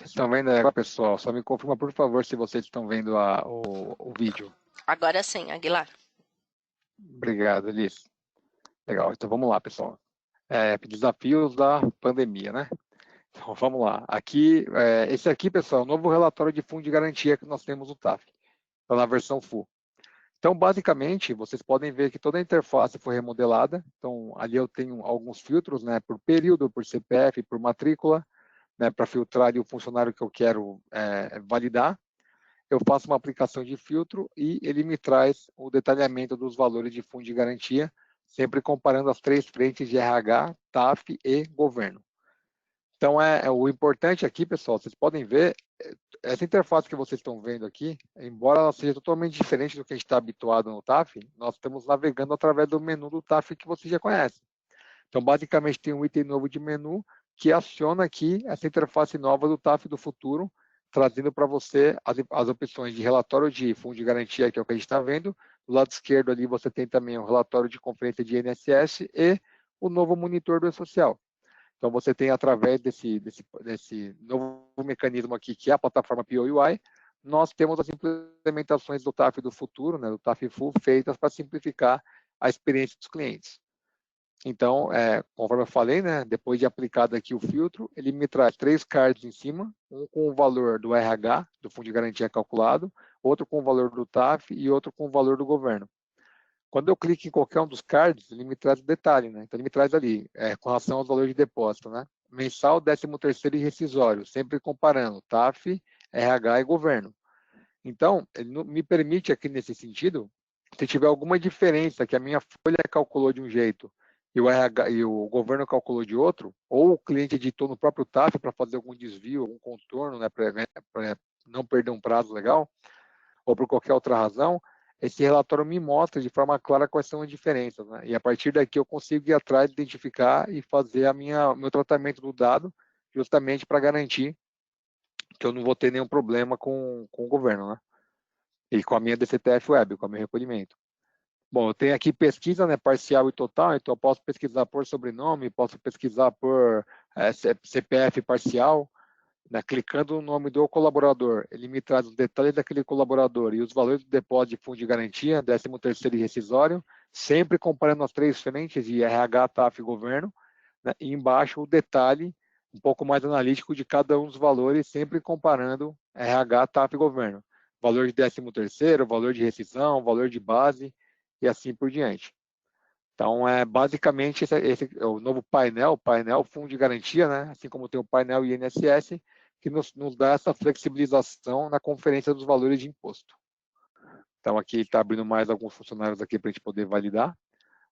[SPEAKER 3] Vocês estão vendo agora, pessoal? Só me confirma, por favor, se vocês estão vendo o vídeo.
[SPEAKER 2] Agora sim, Aguilar.
[SPEAKER 3] Obrigado, Elis. Legal, então vamos lá, pessoal. Desafios da pandemia, né? Então, vamos lá. Aqui, esse aqui, pessoal, é o novo relatório de fundo de garantia que nós temos no TAF. Está na versão full. Então, basicamente, vocês podem ver que toda a interface foi remodelada. Então, ali eu tenho alguns filtros, né, por período, por CPF, por matrícula, né, para filtrar ali o funcionário que eu quero validar. eu faço uma aplicação de filtro e ele me traz o detalhamento dos valores de fundo de garantia, sempre comparando as 3 frentes de RH, TAF e governo. Então, o importante aqui, pessoal, vocês podem ver, essa interface que vocês estão vendo aqui, embora ela seja totalmente diferente do que a gente está habituado no TAF, nós estamos navegando através do menu do TAF que você já conhece. Então, basicamente, tem um item novo de menu que aciona aqui essa interface nova do TAF do futuro, trazendo para você as opções de relatório de fundo de garantia, que é o que a gente está vendo. Do lado esquerdo ali você tem também o relatório de conferência de INSS e o novo monitor do E-Social. Então, você tem, através desse novo mecanismo aqui, que é a plataforma POUI, nós temos as implementações do TAF do futuro, né, do TAF Full, feitas para simplificar a experiência dos clientes. Então, conforme eu falei, né, depois de aplicado aqui o filtro, ele me traz 3 cards em cima, um com o valor do RH, do Fundo de Garantia calculado, outro com o valor do TAF e outro com o valor do governo. Quando eu clico em qualquer um dos cards, ele me traz o detalhe, né? Então, ele me traz ali, com relação aos valores de depósito, né? Mensal, 13º e rescisório, sempre comparando TAF, RH e governo. Então, ele me permite aqui nesse sentido, se tiver alguma diferença que a minha folha calculou de um jeito e o RH e o governo calculou de outro, ou o cliente editou no próprio TAF para fazer algum desvio, algum contorno, né, para não perder um prazo legal, ou por qualquer outra razão, esse relatório me mostra de forma clara quais são as diferenças, né? E a partir daqui eu consigo ir atrás, identificar e fazer meu tratamento do dado, justamente para garantir que eu não vou ter nenhum problema com o governo, né? E com a minha DCTF Web, com o meu recolhimento. Bom, eu tenho aqui pesquisa, né, parcial e total, então eu posso pesquisar por sobrenome, posso pesquisar por CPF parcial, né, clicando no nome do colaborador, ele me traz os detalhes daquele colaborador e os valores do depósito de fundo de garantia, 13º e rescisório, sempre comparando as 3 frentes de RH, TAF e governo, né, e embaixo o detalhe um pouco mais analítico de cada um dos valores, sempre comparando RH, TAF e governo. Valor de 13º, valor de rescisão, valor de base e assim por diante. Então, basicamente, esse é o novo painel fundo de garantia, né? Assim como tem o painel INSS, que nos dá essa flexibilização na conferência dos valores de imposto. Então, aqui está abrindo mais alguns funcionários aqui para a gente poder validar,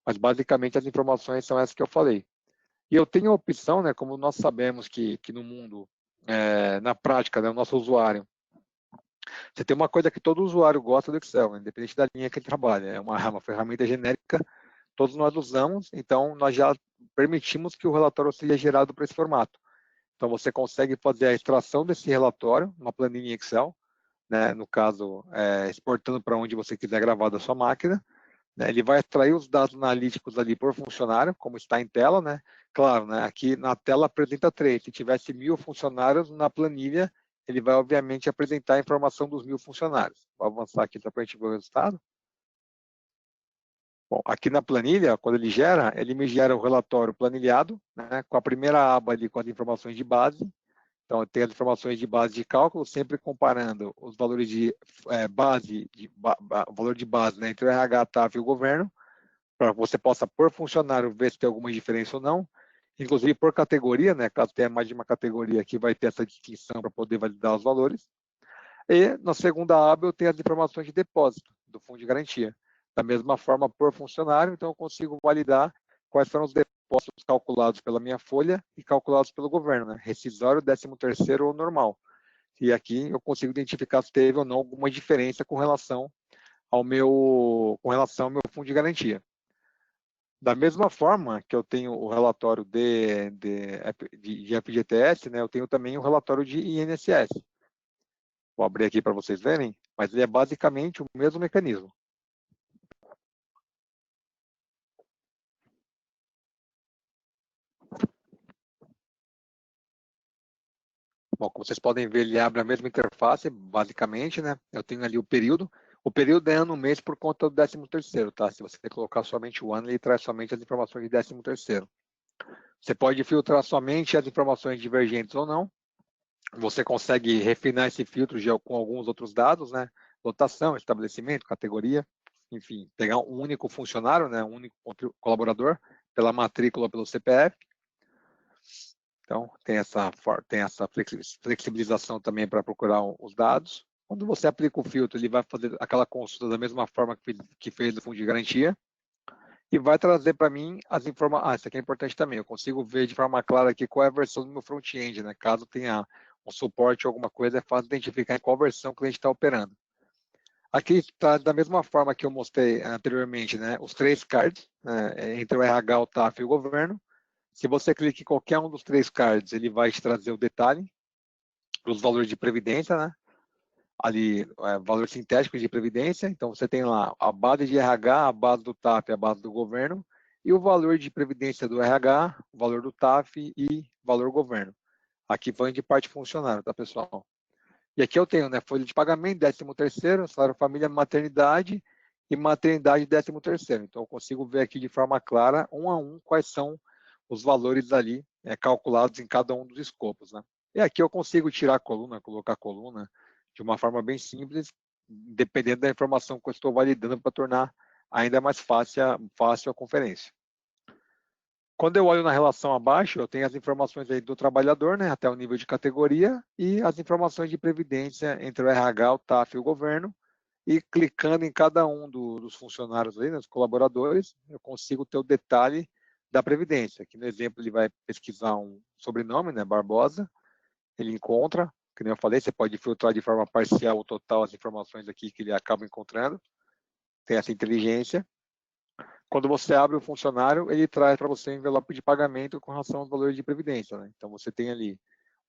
[SPEAKER 3] mas basicamente as informações são essas que eu falei. E eu tenho a opção, né, como nós sabemos que no mundo, na prática, né, o nosso usuário, você tem uma coisa que todo usuário gosta do Excel, né, independente da linha que ele trabalha, é uma ferramenta genérica, todos nós usamos, então nós já permitimos que o relatório seja gerado para esse formato. Então, você consegue fazer a extração desse relatório, uma planilha em Excel, né, no caso, exportando para onde você quiser gravar da sua máquina, né, ele vai extrair os dados analíticos ali por funcionário, como está em tela, né? Claro, né, aqui na tela apresenta 3, se tivesse 1000 funcionários, na planilha, ele vai, obviamente, apresentar a informação dos 1000 funcionários. Vou avançar aqui para a gente ver o resultado. Bom, aqui na planilha, quando ele me gera o relatório planilhado, né, com a primeira aba ali com as informações de base. Então, tem as informações de base de cálculo, sempre comparando os valores de valor de base, né, entre o RH, TAF e o governo, para que você possa, por funcionário, ver se tem alguma diferença ou não. Inclusive por categoria, né, caso tenha mais de uma categoria aqui, vai ter essa distinção para poder validar os valores. E na segunda aba eu tenho as informações de depósito do fundo de garantia. Da mesma forma, por funcionário, então eu consigo validar quais foram os depósitos calculados pela minha folha e calculados pelo governo, né? Rescisório, 13º ou normal. E aqui eu consigo identificar se teve ou não alguma diferença com relação ao meu fundo de garantia. Da mesma forma que eu tenho o relatório de FGTS, né, eu tenho também o relatório de INSS. Vou abrir aqui para vocês verem, mas ele é basicamente o mesmo mecanismo. Bom, como vocês podem ver, ele abre a mesma interface, basicamente, né? Eu tenho ali o período. O período é ano mês por conta do 13º, tá? Se você colocar somente o ano, ele traz somente as informações de 13º. Você pode filtrar somente as informações divergentes ou não. Você consegue refinar esse filtro com alguns outros dados, né? Lotação, estabelecimento, categoria, enfim, pegar um único funcionário, né? Um único colaborador, pela matrícula, pelo CPF. Então, tem essa flexibilização também para procurar os dados, Quando você aplica o filtro, ele vai fazer aquela consulta da mesma forma que fez o fundo de garantia e vai trazer para mim as informações. Isso aqui é importante também. Eu consigo ver de forma clara aqui qual é a versão do meu front-end, né? Caso tenha um suporte ou alguma coisa, é fácil identificar em qual versão o cliente está operando. Aqui está da mesma forma que eu mostrei anteriormente, né? Os 3 cards, né? Entre o RH, o TAF e o governo. Se você clica em qualquer um dos 3 cards, ele vai te trazer o detalhe dos valores de previdência, né? Ali, valor sintético de previdência. Então, você tem lá a base de RH, a base do TAF, a base do governo, e o valor de previdência do RH, o valor do TAF e valor governo. Aqui vai de parte funcionário, tá, pessoal? E aqui eu tenho, né, folha de pagamento, 13º, salário família, maternidade e maternidade 13º. Então, eu consigo ver aqui de forma clara, um a um, quais são os valores ali calculados em cada um dos escopos, né? E aqui eu consigo tirar a coluna, colocar a coluna de uma forma bem simples, dependendo da informação que eu estou validando para tornar ainda mais fácil a conferência. Quando eu olho na relação abaixo, eu tenho as informações aí do trabalhador, né, até o nível de categoria, e as informações de previdência entre o RH, o TAF e o governo. E clicando em cada um dos funcionários aí, né, dos colaboradores, eu consigo ter o detalhe da previdência. Aqui no exemplo ele vai pesquisar um sobrenome, né, Barbosa, ele encontra, que nem eu falei, você pode filtrar de forma parcial ou total as informações aqui que ele acaba encontrando, tem essa inteligência. Quando você abre o funcionário, ele traz para você um envelope de pagamento com relação aos valores de previdência, né? Então você tem ali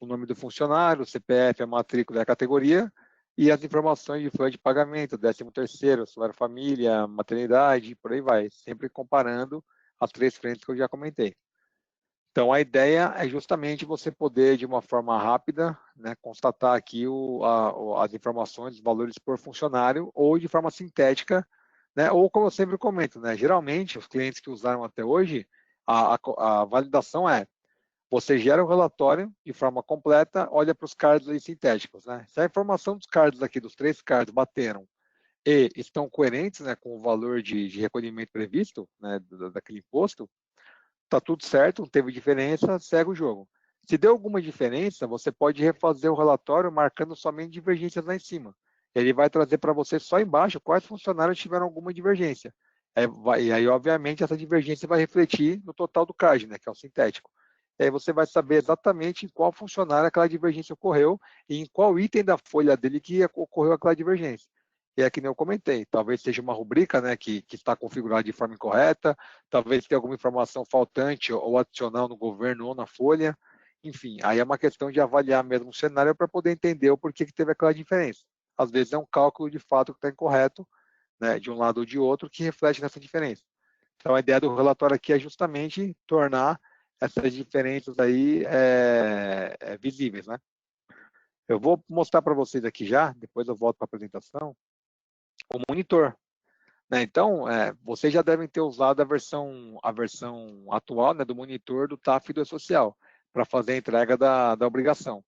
[SPEAKER 3] o nome do funcionário, o CPF, a matrícula e a categoria, e as informações de folha de pagamento, 13º, salário família, maternidade, por aí vai, sempre comparando as 3 frentes que eu já comentei. Então, a ideia é justamente você poder, de uma forma rápida, né, constatar aqui as informações, os valores por funcionário, ou de forma sintética, né, ou como eu sempre comento, né, geralmente, os clientes que usaram até hoje, a validação é, você gera o relatório de forma completa, olha para os cards aí sintéticos. Né? Se a informação dos cards aqui, dos 3 cards, bateram e estão coerentes, né, com o valor de recolhimento previsto, né, daquele imposto, está tudo certo, não teve diferença, segue o jogo. Se deu alguma diferença, você pode refazer o relatório marcando somente divergências lá em cima. Ele vai trazer para você só embaixo quais funcionários tiveram alguma divergência. E aí, obviamente, essa divergência vai refletir no total do CARD, né, que é o sintético. E aí você vai saber exatamente em qual funcionário aquela divergência ocorreu e em qual item da folha dele que ocorreu aquela divergência. E é que nem eu comentei, talvez seja uma rubrica, né, que está configurada de forma incorreta, talvez tenha alguma informação faltante ou adicional no governo ou na folha, enfim, aí é uma questão de avaliar mesmo o cenário para poder entender o porquê que teve aquela diferença. Às vezes é um cálculo de fato que está incorreto, né, de um lado ou de outro, que reflete nessa diferença. Então a ideia do relatório aqui é justamente tornar essas diferenças aí visíveis, né? Eu vou mostrar para vocês aqui já, depois eu volto para a apresentação, o monitor. Né? Então, vocês já devem ter usado a versão atual, né, do monitor do TAF e do E-Social para fazer a entrega da obrigação.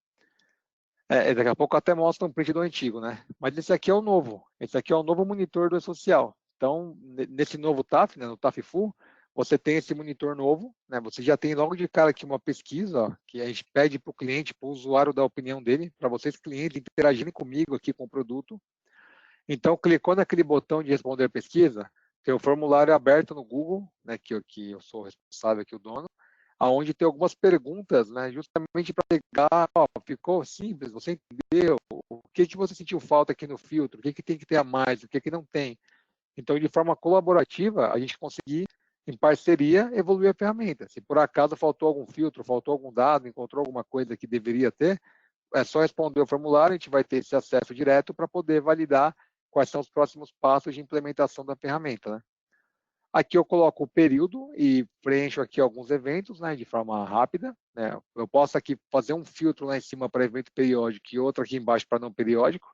[SPEAKER 3] Daqui a pouco eu até mostro um print do antigo, né? Mas esse aqui é o novo. Esse aqui é o novo monitor do E-Social. Então, nesse novo TAF, né, no TAF Full, você tem esse monitor novo, né? Você já tem logo de cara aqui uma pesquisa, ó, que a gente pede para o cliente, para o usuário dar a opinião dele, para vocês clientes interagirem comigo aqui com o produto. Então, clicou naquele botão de responder a pesquisa, tem o formulário aberto no Google, né, que eu sou responsável aqui, o dono, aonde tem algumas perguntas, né, justamente para pegar, ó, ficou simples, você entendeu, o que você sentiu falta aqui no filtro, o que tem que ter a mais, o que não tem. Então, de forma colaborativa, a gente conseguir, em parceria, evoluir a ferramenta. Se por acaso faltou algum filtro, faltou algum dado, encontrou alguma coisa que deveria ter, é só responder o formulário, a gente vai ter esse acesso direto para poder validar quais são os próximos passos de implementação da ferramenta. Né? Aqui eu coloco o período e preencho aqui alguns eventos, né, de forma rápida. Né? Eu posso aqui fazer um filtro lá em cima para evento periódico e outro aqui embaixo para não periódico.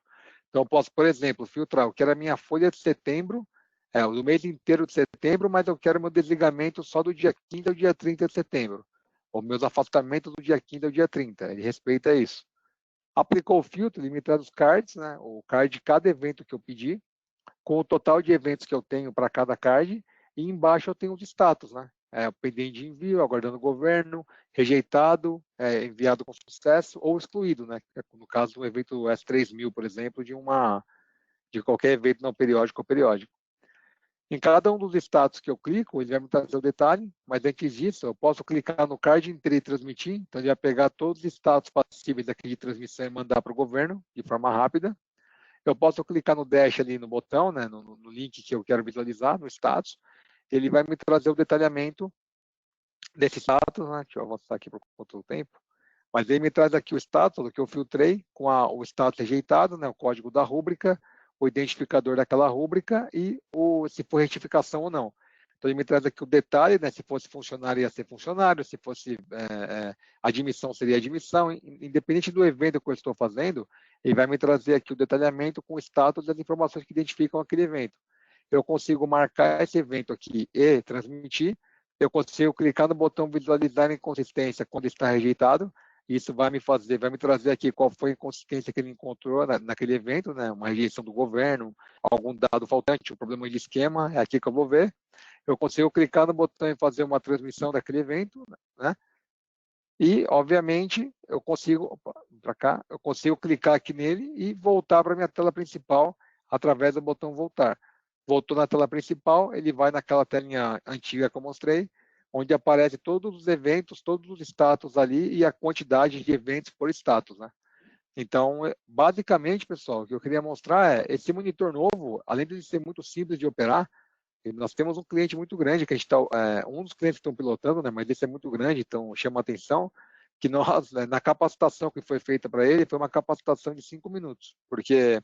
[SPEAKER 3] Então, eu posso, por exemplo, filtrar, eu quero a minha folha de setembro, do mês inteiro de setembro, mas eu quero meu desligamento só do dia 15 ao dia 30 de setembro. Ou meus afastamentos do dia 15 ao dia 30. Ele respeita isso. Aplicou o filtro, ele me traz os cards, né? O card de cada evento que eu pedi, com o total de eventos que eu tenho para cada card, e embaixo eu tenho os status, né? pendente de envio, aguardando o governo, rejeitado, enviado com sucesso ou excluído, né? No caso do evento S3000, por exemplo, de qualquer evento não periódico ou periódico. Em cada um dos status que eu clico, ele vai me trazer o detalhe, mas antes disso, eu posso clicar no card inteiro e transmitir, então ele vai pegar todos os status passíveis aqui de transmissão e mandar para o governo, de forma rápida. Eu posso clicar no dash ali no botão, né, no link que eu quero visualizar, no status, ele vai me trazer o detalhamento desse status, né, deixa eu avançar aqui por conta do tempo, mas ele me traz aqui o status do que eu filtrei, com o status rejeitado, né, o código da rúbrica, o identificador daquela rúbrica e se for retificação ou não. Então, ele me traz aqui o detalhe, né, se fosse funcionário, ia ser funcionário, se fosse admissão, seria admissão. Independente do evento que eu estou fazendo, ele vai me trazer aqui o detalhamento com o status das informações que identificam aquele evento. Eu consigo marcar esse evento aqui e transmitir. Eu consigo clicar no botão visualizar a inconsistência quando está rejeitado. Isso vai me trazer aqui qual foi a inconsistência que ele encontrou naquele evento, né? Uma rejeição do governo, algum dado faltante, um problema de esquema, é aqui que eu vou ver. Eu consigo clicar no botão e fazer uma transmissão daquele evento, né? E, obviamente, eu consigo clicar aqui nele e voltar para a minha tela principal através do botão voltar. Voltou na tela principal, ele vai naquela telinha antiga que eu mostrei, onde aparece todos os eventos, todos os status ali e a quantidade de eventos por status, né? Então, basicamente, pessoal, o que eu queria mostrar é esse monitor novo, além de ser muito simples de operar, nós temos um cliente muito grande, que a gente um dos clientes que estão pilotando, né, mas esse é muito grande, então chama a atenção, que nós, né, na capacitação que foi feita para ele, foi uma capacitação de 5 minutos, porque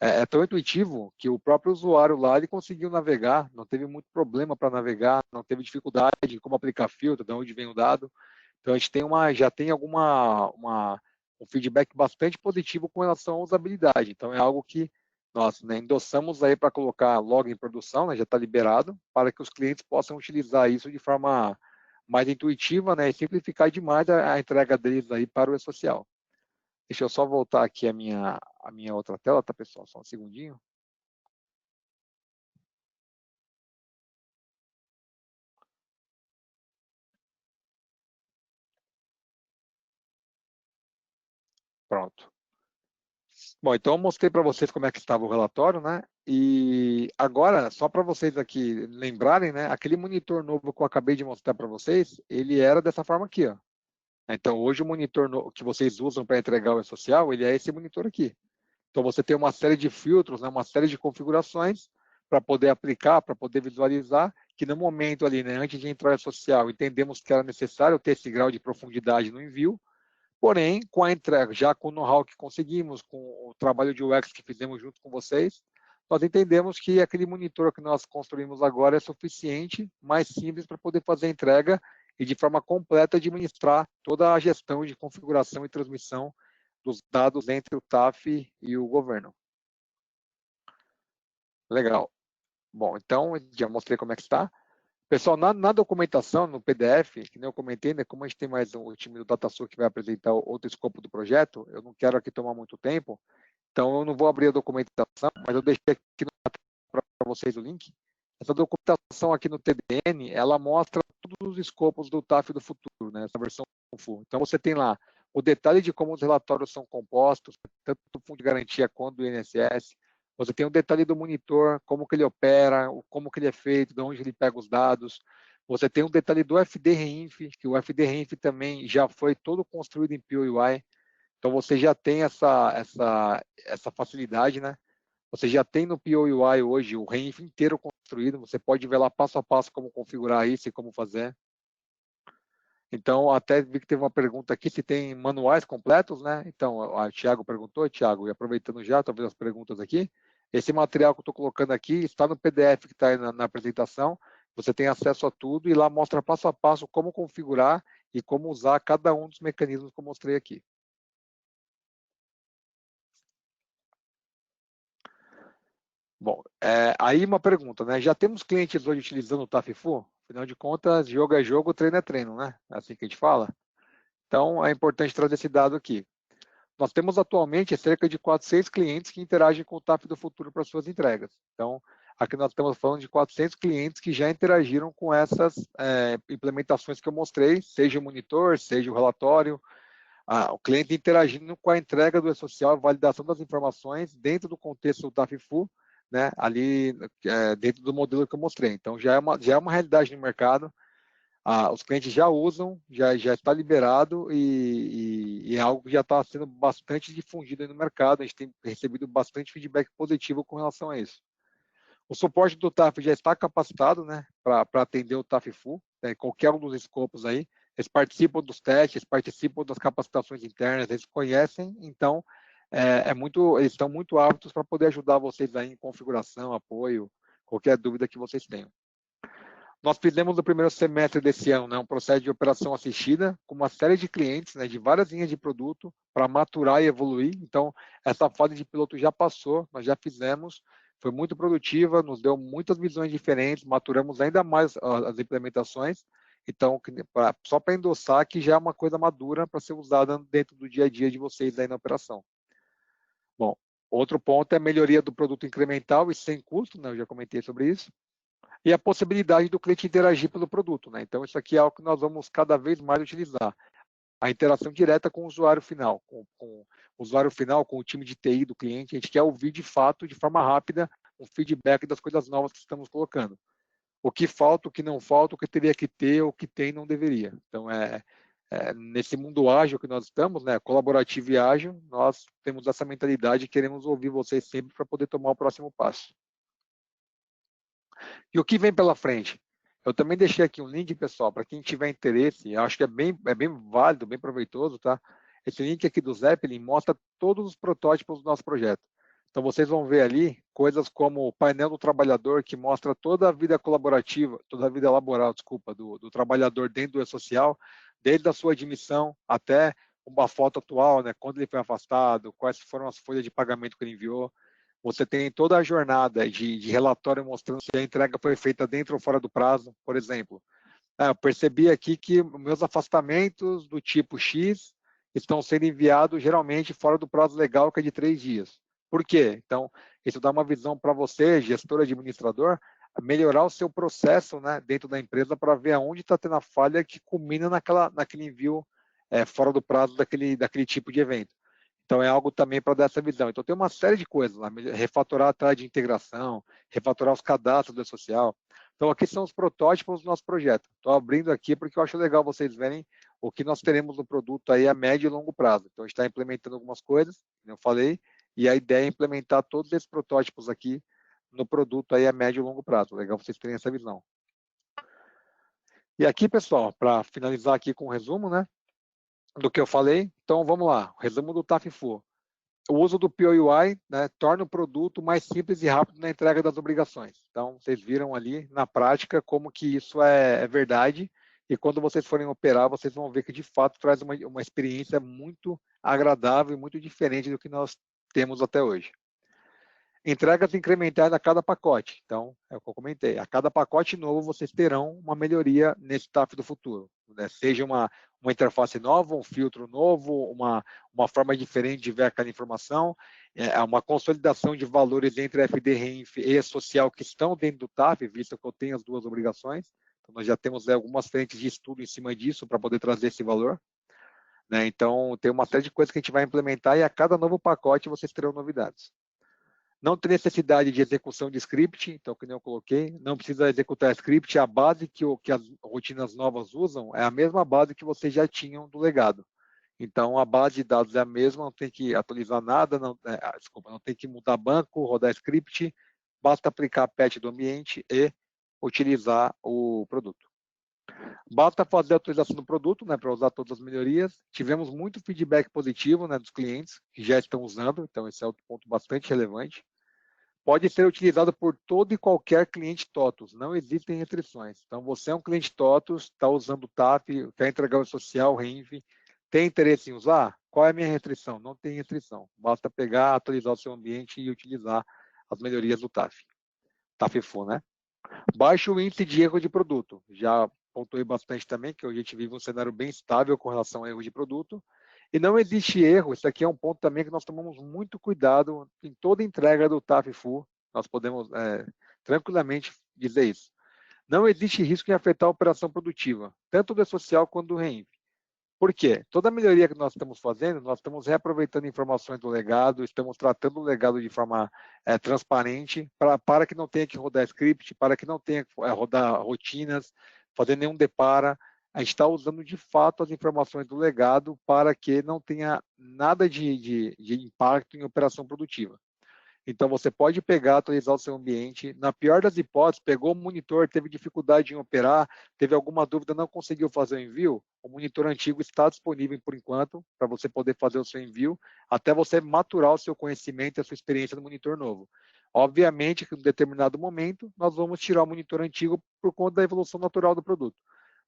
[SPEAKER 3] é tão intuitivo que o próprio usuário lá ele conseguiu navegar, não teve muito problema para navegar, não teve dificuldade em como aplicar filtro, de onde vem o dado. Então a gente já tem um feedback bastante positivo com relação à usabilidade. Então é algo que nós, né, endossamos aí para colocar logo em produção, né, já está liberado, para que os clientes possam utilizar isso de forma mais intuitiva, né, e simplificar demais a entrega deles aí para o e-social. Deixa eu só voltar aqui a minha outra tela, tá, pessoal? Só um segundinho. Pronto. Bom, então eu mostrei para vocês como é que estava o relatório, né? E agora, só para vocês aqui lembrarem, né? Aquele monitor novo que eu acabei de mostrar para vocês, ele era dessa forma aqui, ó. Então, hoje o monitor que vocês usam para entregar o e-social, ele é esse monitor aqui. Então, você tem uma série de filtros, né? Uma série de configurações para poder aplicar, para poder visualizar, que no momento ali, né? Antes de entrar o e-social, entendemos que era necessário ter esse grau de profundidade no envio. Porém, com a entrega, já com o know-how que conseguimos, com o trabalho de UX que fizemos junto com vocês, nós entendemos que aquele monitor que nós construímos agora é suficiente, mais simples para poder fazer a entrega e de forma completa administrar toda a gestão de configuração e transmissão dos dados entre o TAF e o governo. Legal. Bom, então, já mostrei como é que está. Pessoal, na documentação, no PDF, que nem eu comentei, né, como a gente tem mais o time do DataSul que vai apresentar outro escopo do projeto, eu não quero aqui tomar muito tempo, então eu não vou abrir a documentação, mas eu deixei aqui para vocês o link. Essa documentação aqui no TDN, ela mostra todos os escopos do TAF do futuro, né, essa versão full. Então você tem lá o detalhe de como os relatórios são compostos, tanto do Fundo de Garantia quanto do INSS. Você tem o detalhe do monitor, como que ele opera, como que ele é feito, de onde ele pega os dados. Você tem o detalhe do FD-REINF, que o FD-REINF também já foi todo construído em POUI. Então, você já tem essa facilidade, né? Você já tem no POUI hoje o REINF inteiro construído. Você pode ver lá passo a passo como configurar isso e como fazer. Então, até vi que teve uma pergunta aqui se tem manuais completos, né? Então, o Thiago perguntou, Thiago, e aproveitando já, talvez as perguntas aqui, esse material que eu estou colocando aqui está no PDF que está aí na apresentação, você tem acesso a tudo e lá mostra passo a passo como configurar e como usar cada um dos mecanismos que eu mostrei aqui. Bom, aí uma pergunta, né? Já temos clientes hoje utilizando o TAFIFU? Afinal de contas, jogo é jogo, treino é treino, né? É assim que a gente fala. Então, é importante trazer esse dado aqui. Nós temos atualmente cerca de 400 clientes que interagem com o TAF do futuro para suas entregas. Então, aqui nós estamos falando de 400 clientes que já interagiram com essas implementações que eu mostrei, seja o monitor, seja o relatório, o cliente interagindo com a entrega do e-social, validação das informações dentro do contexto do TAFFU, né, ali dentro do modelo que eu mostrei. Então, já é uma realidade no mercado, os clientes já usam, já está liberado e é algo que já está sendo bastante difundido aí no mercado, a gente tem recebido bastante feedback positivo com relação a isso. O suporte do TAF já está capacitado, né, para atender o TAFFU, qualquer um dos escopos aí. Eles participam dos testes, participam das capacitações internas, eles conhecem, então eles estão muito aptos para poder ajudar vocês aí em configuração, apoio, qualquer dúvida que vocês tenham. Nós fizemos no primeiro semestre desse ano, né, um processo de operação assistida com uma série de clientes, né, de várias linhas de produto para maturar e evoluir. Então, essa fase de piloto já passou, nós já fizemos, foi muito produtiva, nos deu muitas visões diferentes, maturamos ainda mais as implementações. Então, só para endossar que já é uma coisa madura para ser usada dentro do dia a dia de vocês aí na operação. Bom, outro ponto é a melhoria do produto incremental e sem custo, né, eu já comentei sobre isso. E a possibilidade do cliente interagir pelo produto, né? Então, isso aqui é algo que nós vamos cada vez mais utilizar. A interação direta com o usuário final, com o usuário final, com o time de TI do cliente, a gente quer ouvir de fato, de forma rápida, um feedback das coisas novas que estamos colocando. O que falta, o que não falta, o que teria que ter, o que tem não deveria. Então, nesse mundo ágil que nós estamos, né, colaborativo e ágil, nós temos essa mentalidade e queremos ouvir vocês sempre para poder tomar o próximo passo. E o que vem pela frente? Eu também deixei aqui um link, pessoal, para quem tiver interesse, eu acho que é bem válido, bem proveitoso, tá? Esse link aqui do Zeppelin mostra todos os protótipos do nosso projeto. Então, vocês vão ver ali coisas como o painel do trabalhador, que mostra toda a vida colaborativa, toda a vida laboral, desculpa, do trabalhador dentro do e-social, desde a sua admissão até uma foto atual, né? Quando ele foi afastado, quais foram as folhas de pagamento que ele enviou. Você tem toda a jornada de relatório mostrando se a entrega foi feita dentro ou fora do prazo, por exemplo. Eu percebi aqui que meus afastamentos do tipo X estão sendo enviados geralmente fora do prazo legal, que é de 3 dias. Por quê? Então, isso dá uma visão para você, gestor, administrador, melhorar o seu processo, né, dentro da empresa para ver aonde está tendo a falha que culmina naquele envio fora do prazo daquele tipo de evento. Então, é algo também para dar essa visão. Então, tem uma série de coisas lá, refatorar a taxa de integração, refatorar os cadastros do e-social. Então, aqui são os protótipos do nosso projeto. Estou abrindo aqui porque eu acho legal vocês verem o que nós teremos no produto aí a médio e longo prazo. Então, a gente está implementando algumas coisas, como eu falei, e a ideia é implementar todos esses protótipos aqui no produto aí a médio e longo prazo. Legal vocês terem essa visão. E aqui, pessoal, para finalizar aqui com o resumo, né, do que eu falei, então vamos lá, o resumo do TAFFU. O uso do POUI, né, torna o produto mais simples e rápido na entrega das obrigações. Então, vocês viram ali na prática como que isso é verdade, e quando vocês forem operar, vocês vão ver que de fato traz uma experiência muito agradável e muito diferente do que nós temos até hoje. Entregas incrementais a cada pacote. Então, é o que eu comentei. A cada pacote novo, vocês terão uma melhoria nesse TAF do futuro. Né? Seja uma interface nova, um filtro novo, uma forma diferente de ver aquela informação, uma consolidação de valores entre FD, RENF e social que estão dentro do TAF, visto que eu tenho as duas obrigações. Então, nós já temos algumas frentes de estudo em cima disso para poder trazer esse valor. Né? Então, tem uma série de coisas que a gente vai implementar e a cada novo pacote vocês terão novidades. Não tem necessidade de execução de script, então, que nem eu coloquei, não precisa executar script, a base que as rotinas novas usam é a mesma base que vocês já tinham do legado. Então, a base de dados é a mesma, não tem que atualizar nada, não tem que mudar banco, rodar script, basta aplicar a patch do ambiente e utilizar o produto. Basta fazer a atualização do produto, né, para usar todas as melhorias. Tivemos muito feedback positivo, né, dos clientes que já estão usando, então esse é outro ponto bastante relevante. Pode ser utilizado por todo e qualquer cliente TOTUS, não existem restrições. Então, você é um cliente TOTUS, está usando o TAF, quer entregar o social, RENV, tem interesse em usar? Qual é a minha restrição? Não tem restrição. Basta pegar, atualizar o seu ambiente e utilizar as melhorias do TAF. TAFFU, né? Baixo índice de erro de produto. Já pontuei bastante também, que a gente vive um cenário bem estável com relação a erro de produto. E não existe erro, isso aqui é um ponto também que nós tomamos muito cuidado em toda entrega do TAFFU. Nós podemos tranquilamente dizer isso. Não existe risco em afetar a operação produtiva, tanto do social quanto do REINF. Por quê? Toda melhoria que nós estamos fazendo, nós estamos reaproveitando informações do legado, estamos tratando o legado de forma transparente, para que não tenha que rodar script, para que não tenha que rodar rotinas, fazer nenhum depara. A gente está usando de fato as informações do legado para que não tenha nada de impacto em operação produtiva. Então, você pode pegar, atualizar o seu ambiente. Na pior das hipóteses, pegou o monitor, teve dificuldade em operar, teve alguma dúvida, não conseguiu fazer o envio, o monitor antigo está disponível por enquanto, para você poder fazer o seu envio, até você maturar o seu conhecimento e a sua experiência no monitor novo. Obviamente que em um determinado momento, nós vamos tirar o monitor antigo por conta da evolução natural do produto.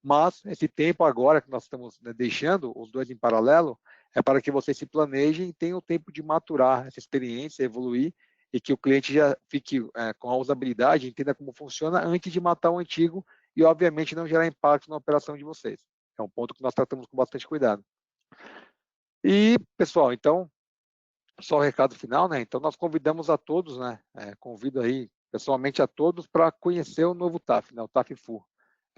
[SPEAKER 3] Mas esse tempo agora que nós estamos deixando, os dois em paralelo, é para que você se planeje e tenha o tempo de maturar essa experiência, evoluir, e que o cliente já fique com a usabilidade, entenda como funciona antes de matar o antigo e, obviamente, não gerar impacto na operação de vocês. É um ponto que nós tratamos com bastante cuidado. E, pessoal, então, só o recado final, né? Então, nós convidamos a todos, né? Convido aí pessoalmente a todos para conhecer o novo TAF, né? O TAF Full.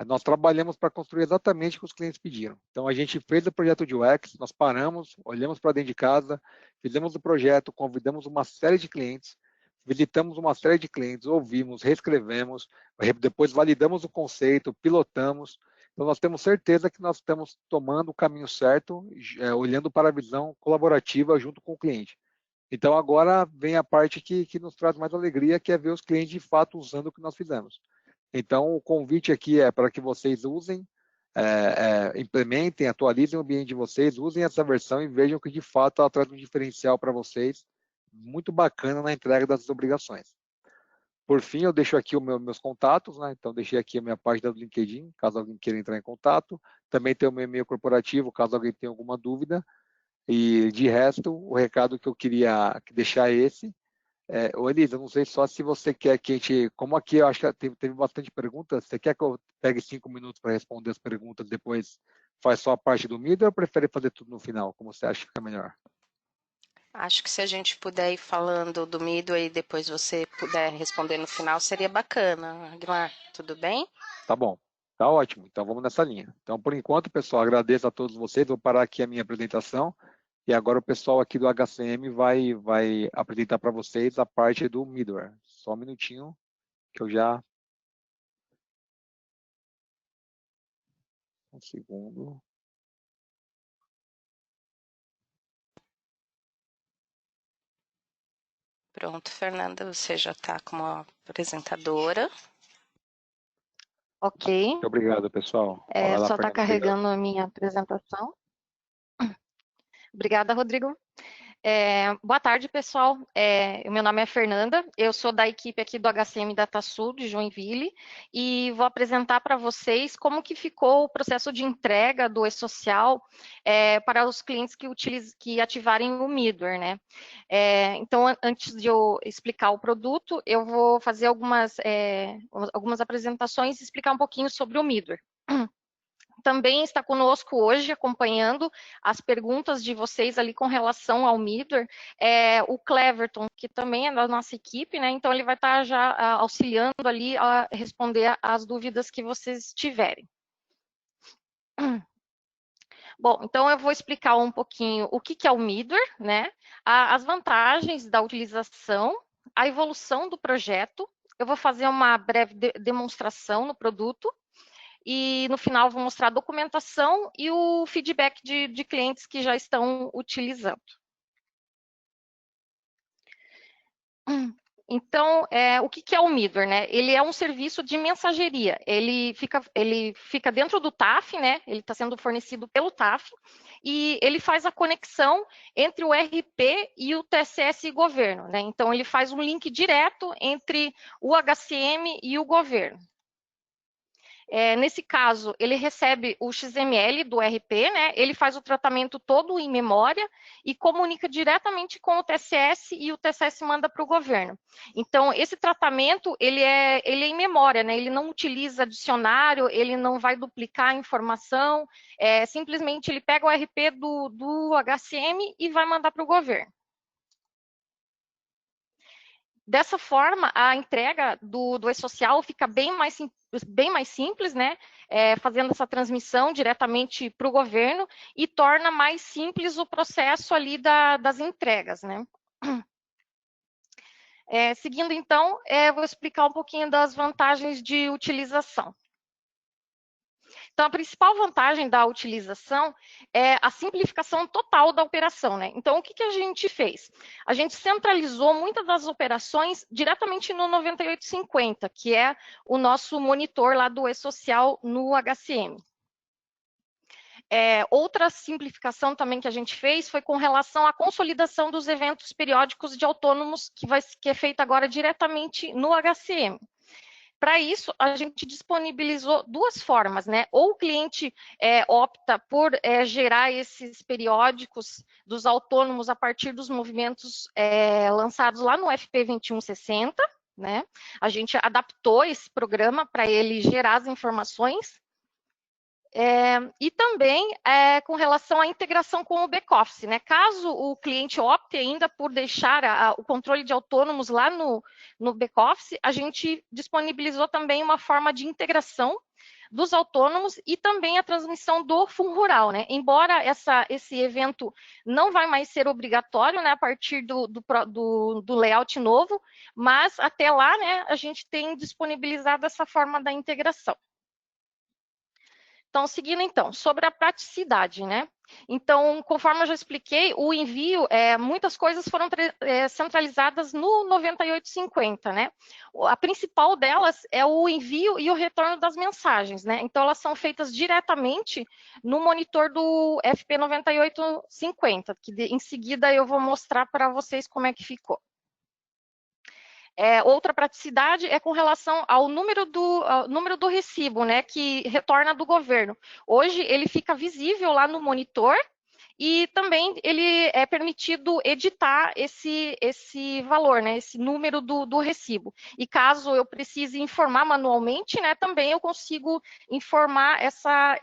[SPEAKER 3] Nós trabalhamos para construir exatamente o que os clientes pediram. Então, a gente fez o projeto de UX, nós paramos, olhamos para dentro de casa, fizemos o projeto, convidamos uma série de clientes, visitamos uma série de clientes, ouvimos, reescrevemos, depois validamos o conceito, pilotamos. Então, nós temos certeza que nós estamos tomando o caminho certo, olhando para a visão colaborativa junto com o cliente. Então, agora vem a parte que nos traz mais alegria, que é ver os clientes de fato usando o que nós fizemos. Então, o convite aqui é para que vocês usem, implementem, atualizem o ambiente de vocês, usem essa versão e vejam que, de fato, ela traz um diferencial para vocês muito bacana na entrega das obrigações. Por fim, eu deixo aqui os meus contatos, né? Então, deixei aqui a minha página do LinkedIn, caso alguém queira entrar em contato. Também tem o meu e-mail corporativo, caso alguém tenha alguma dúvida. E, de resto, o recado que eu queria deixar é esse. Ô Elisa, não sei só se você quer que a gente, como aqui eu acho que teve bastante perguntas, você quer que eu pegue 5 minutos para responder as perguntas, depois faz só a parte do mídia ou prefere fazer tudo no final? Como você acha que fica melhor?
[SPEAKER 2] Acho que se a gente puder ir falando do Midway e depois você puder responder no final, seria bacana. Aguilar, tudo bem?
[SPEAKER 3] Tá bom, tá ótimo. Então vamos nessa linha. Então, por enquanto, pessoal, agradeço a todos vocês. Vou parar aqui a minha apresentação. E agora o pessoal aqui do HCM vai apresentar para vocês a parte do middleware. Só um minutinho que eu já... Um segundo.
[SPEAKER 2] Pronto, Fernanda, você já está como apresentadora.
[SPEAKER 4] Ok.
[SPEAKER 3] Muito obrigado, pessoal. Vai lá,
[SPEAKER 4] Só está
[SPEAKER 3] Fernando. Obrigado.
[SPEAKER 4] carregando a minha apresentação. Obrigada, Rodrigo. Boa tarde, pessoal. O meu nome é Fernanda, eu sou da equipe aqui do HCM DataSul de Joinville e vou apresentar para vocês como que ficou o processo de entrega do e-social para os clientes que ativarem o middleware, né? Então, antes de eu explicar o produto, eu vou fazer algumas apresentações e explicar um pouquinho sobre o middleware. Também está conosco hoje, acompanhando as perguntas de vocês ali com relação ao middleware, o Cleverton, que também é da nossa equipe, né? Então, ele vai estar já auxiliando ali a responder as dúvidas que vocês tiverem. Bom, então eu vou explicar um pouquinho o que é o middleware, né? As vantagens da utilização, a evolução do projeto. Eu vou fazer uma breve demonstração no produto. E no final vou mostrar a documentação e o feedback de clientes que já estão utilizando. Então, o que é o middleware, né? Ele é um serviço de mensageria. Ele fica dentro do TAF, né? Ele está sendo fornecido pelo TAF e ele faz a conexão entre o RP e o TSS e governo, né? Então, ele faz um link direto entre o HCM e o governo. Nesse caso, ele recebe o XML do RP, né? Ele faz o tratamento todo em memória e comunica diretamente com o TSS e o TSS manda para o governo. Então, esse tratamento, ele é em memória, né? Ele não utiliza dicionário, ele não vai duplicar a informação, simplesmente ele pega o RP do HCM e vai mandar para o governo. Dessa forma, a entrega do e-social fica bem mais simples, né? Fazendo essa transmissão diretamente para o governo e torna mais simples o processo ali das entregas, né? Seguindo, então, vou explicar um pouquinho das vantagens de utilização. Então, a principal vantagem da utilização é a simplificação total da operação, né? Então, o que a gente fez? A gente centralizou muitas das operações diretamente no 9850, que é o nosso monitor lá do e-social no HCM. Outra simplificação também que a gente fez foi com relação à consolidação dos eventos periódicos de autônomos, que é feita agora diretamente no HCM. Para isso, a gente disponibilizou duas formas, né? Ou o cliente opta por gerar esses periódicos dos autônomos a partir dos movimentos lançados lá no FP 2160, né? A gente adaptou esse programa para ele gerar as informações. E também com relação à integração com o back-office, né? Caso o cliente opte ainda por deixar o controle de autônomos lá no back-office, a gente disponibilizou também uma forma de integração dos autônomos e também a transmissão do fundo rural, né? Embora esse evento não vai mais ser obrigatório, né, a partir do layout novo, mas até lá, né, a gente tem disponibilizado essa forma da integração. Então, seguindo então, sobre a praticidade, né? Então, conforme eu já expliquei, o envio, muitas coisas foram centralizadas no 9850, né? A principal delas é o envio e o retorno das mensagens, né? Então, elas são feitas diretamente no monitor do FP 9850, que em seguida eu vou mostrar para vocês como é que ficou. Outra praticidade é com relação ao número do recibo, né, que retorna do governo. Hoje, ele fica visível lá no monitor e também ele é permitido editar esse valor, né, esse número do recibo. E caso eu precise informar manualmente, né, também eu consigo informar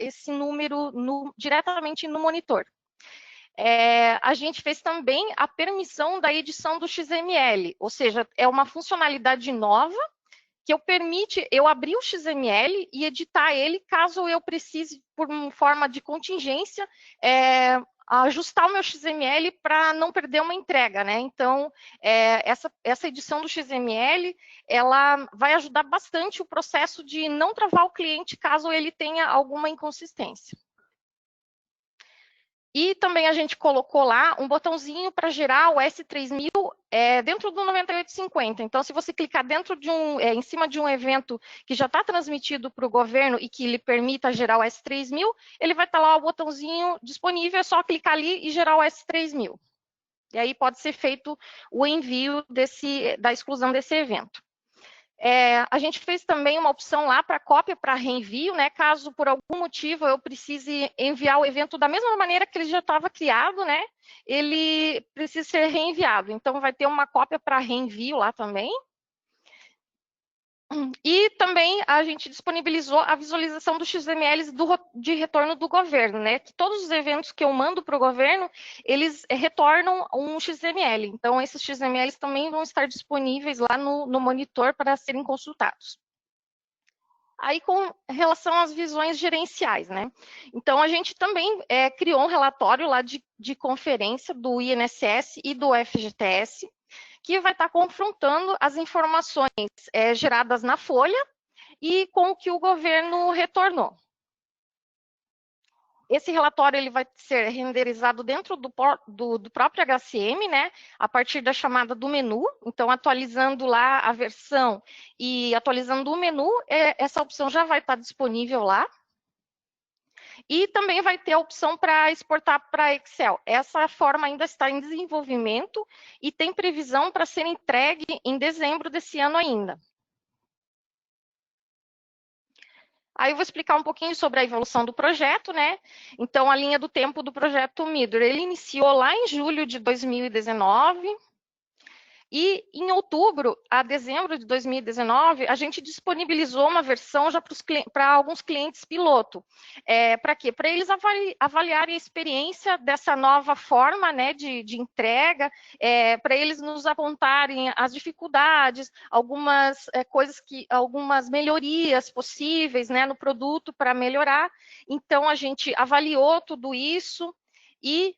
[SPEAKER 4] esse número diretamente no monitor. A gente fez também a permissão da edição do XML, ou seja, é uma funcionalidade nova que permite eu abrir o XML e editar ele caso eu precise, por uma forma de contingência, ajustar o meu XML para não perder uma entrega, né? Então, essa edição do XML, ela vai ajudar bastante o processo de não travar o cliente caso ele tenha alguma inconsistência. E também a gente colocou lá um botãozinho para gerar o S3000 dentro do 9850. Então, se você clicar dentro em cima de um evento que já está transmitido para o governo e que lhe permita gerar o S3000, ele vai estar lá o botãozinho disponível, é só clicar ali e gerar o S3000. E aí pode ser feito o envio da exclusão desse evento. A gente fez também uma opção lá para cópia para reenvio, né? Caso por algum motivo eu precise enviar o evento da mesma maneira que ele já estava criado, né? Ele precisa ser reenviado. Então, vai ter uma cópia para reenvio lá também. E também a gente disponibilizou a visualização dos XMLs de retorno do governo, né? Que todos os eventos que eu mando para o governo, eles retornam um XML. Então, esses XMLs também vão estar disponíveis lá no monitor para serem consultados. Aí, com relação às visões gerenciais, né? Então, a gente também criou um relatório lá de conferência do INSS e do FGTS, que vai estar confrontando as informações geradas na folha e com o que o governo retornou. Esse relatório ele vai ser renderizado dentro do próprio HCM, né, a partir da chamada do menu. Então, atualizando lá a versão e atualizando o menu, essa opção já vai estar disponível lá. E também vai ter a opção para exportar para Excel. Essa forma ainda está em desenvolvimento e tem previsão para ser entregue em dezembro desse ano ainda. Aí eu vou explicar um pouquinho sobre a evolução do projeto, né? Então, a linha do tempo do projeto Midor, ele iniciou lá em julho de 2019. E em outubro a dezembro de 2019, a gente disponibilizou uma versão já para alguns clientes piloto. Para quê? Para eles avaliarem a experiência dessa nova forma, né, de entrega, para eles nos apontarem as dificuldades, algumas algumas melhorias possíveis, né, no produto para melhorar. Então, a gente avaliou tudo isso e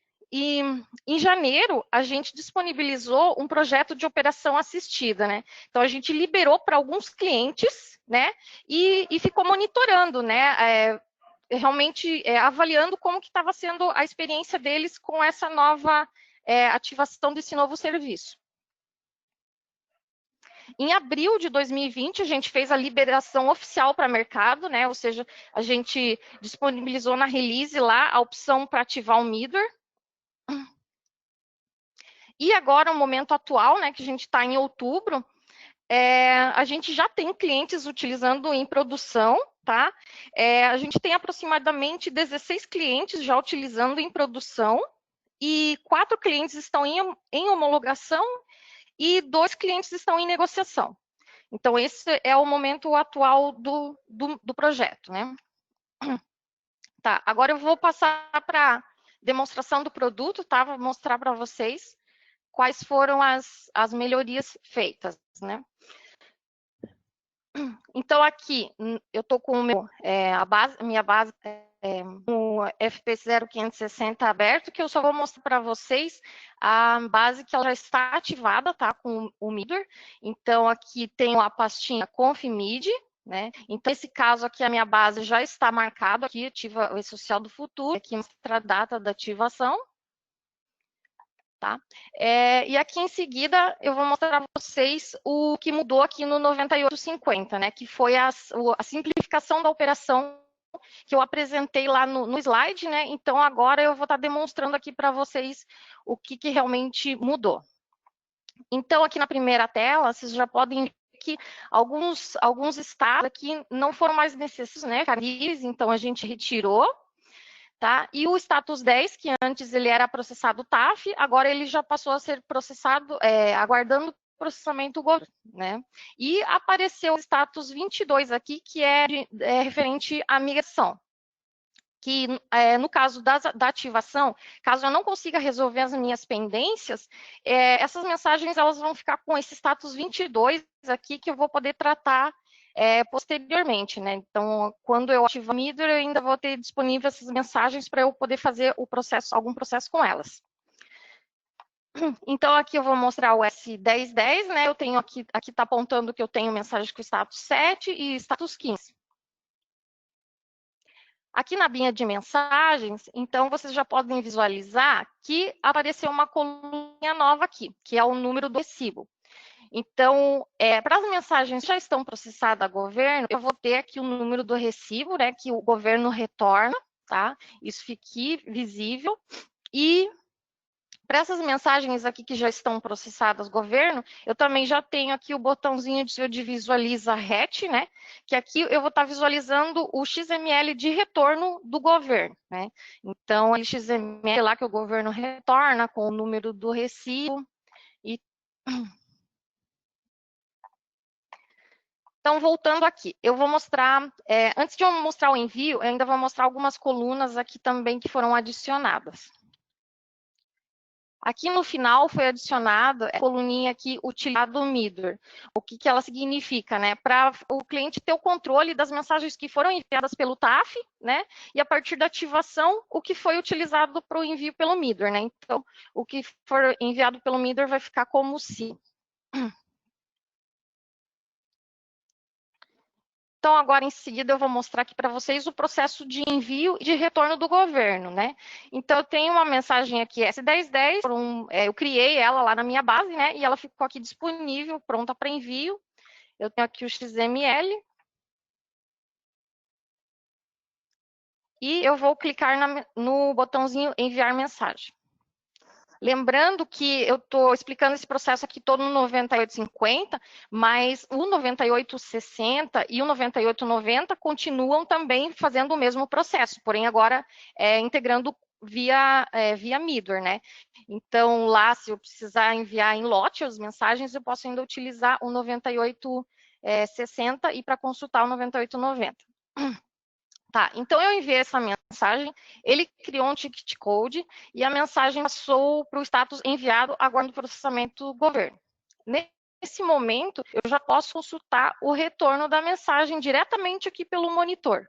[SPEAKER 4] em janeiro, a gente disponibilizou um projeto de operação assistida, né? Então, a gente liberou para alguns clientes, né? E ficou monitorando, né? Realmente avaliando como que estava sendo a experiência deles com essa nova ativação desse novo serviço. Em abril de 2020, a gente fez a liberação oficial para mercado, né? Ou seja, a gente disponibilizou na release lá a opção para ativar o Midware. E agora, no momento atual, né, que a gente está em outubro, a gente já tem clientes utilizando em produção, tá? A gente tem aproximadamente 16 clientes já utilizando em produção e 4 clientes estão em homologação e 2 clientes estão em negociação. Então, esse é o momento atual do projeto, né? Tá, agora eu vou passar para demonstração do produto, tá? Vou mostrar para vocês quais foram as melhorias feitas, né? Então, aqui, eu estou com o meu, minha base no FP0560 aberto, que eu só vou mostrar para vocês a base que ela já está ativada, tá? Com o Midware. Então, aqui tem a pastinha ConfMid, né? Então, nesse caso aqui, a minha base já está marcada aqui, ativa o social do futuro, aqui mostra a data da ativação. Tá? E aqui em seguida eu vou mostrar para vocês o que mudou aqui no 9850, né? Que foi a simplificação da operação que eu apresentei lá no slide, né? Então agora eu vou estar demonstrando aqui para vocês o que realmente mudou. Então aqui na primeira tela vocês já podem ver que alguns estados aqui não foram mais necessários, né? Então a gente retirou. Tá? E o status 10, que antes ele era processado TAF, agora ele já passou a ser processado, aguardando processamento governo, né? E apareceu o status 22 aqui, que é referente à migração. Que no caso da ativação, caso eu não consiga resolver as minhas pendências, essas mensagens elas vão ficar com esse status 22 aqui, que eu vou poder tratar posteriormente, né? Então, quando eu ativo a Midware, eu ainda vou ter disponível essas mensagens para eu poder fazer algum processo com elas. Então, aqui eu vou mostrar o S1010, né? Eu tenho aqui está apontando que eu tenho mensagem com status 7 e status 15. Aqui na binha de mensagens, então, vocês já podem visualizar que apareceu uma coluna nova aqui, que é o número do recibo. Então, para as mensagens que já estão processadas a governo, eu vou ter aqui o número do recibo, né, que o governo retorna, tá? Isso fique visível. E para essas mensagens aqui que já estão processadas governo, eu também já tenho aqui o botãozinho de visualiza RET, né? Que aqui eu vou estar visualizando o XML de retorno do governo, né? Então, o XML lá que o governo retorna com o número do recibo e... Então, voltando aqui, eu vou mostrar, antes de eu mostrar o envio, eu ainda vou mostrar algumas colunas aqui também que foram adicionadas. Aqui no final foi adicionado a coluninha aqui, utilizado do Midware. O que ela significa, né? Para o cliente ter o controle das mensagens que foram enviadas pelo TAF, né? E a partir da ativação, o que foi utilizado para o envio pelo Midware, né? Então, o que for enviado pelo Midware vai ficar como se... Então, agora em seguida, eu vou mostrar aqui para vocês o processo de envio e de retorno do governo, né? Então, eu tenho uma mensagem aqui, S1010, eu criei ela lá na minha base, né? E ela ficou aqui disponível, pronta para envio. Eu tenho aqui o XML. E eu vou clicar no botãozinho enviar mensagem. Lembrando que eu estou explicando esse processo aqui todo no 9850, mas o 9860 e o 9890 continuam também fazendo o mesmo processo, porém agora integrando via middleware, né? Então, lá, se eu precisar enviar em lote as mensagens, eu posso ainda utilizar o 9860 e para consultar o 9890. Tá, então eu enviei essa mensagem, ele criou um ticket code e a mensagem passou para o status enviado, aguardo o processamento do governo. Nesse momento, eu já posso consultar o retorno da mensagem diretamente aqui pelo monitor.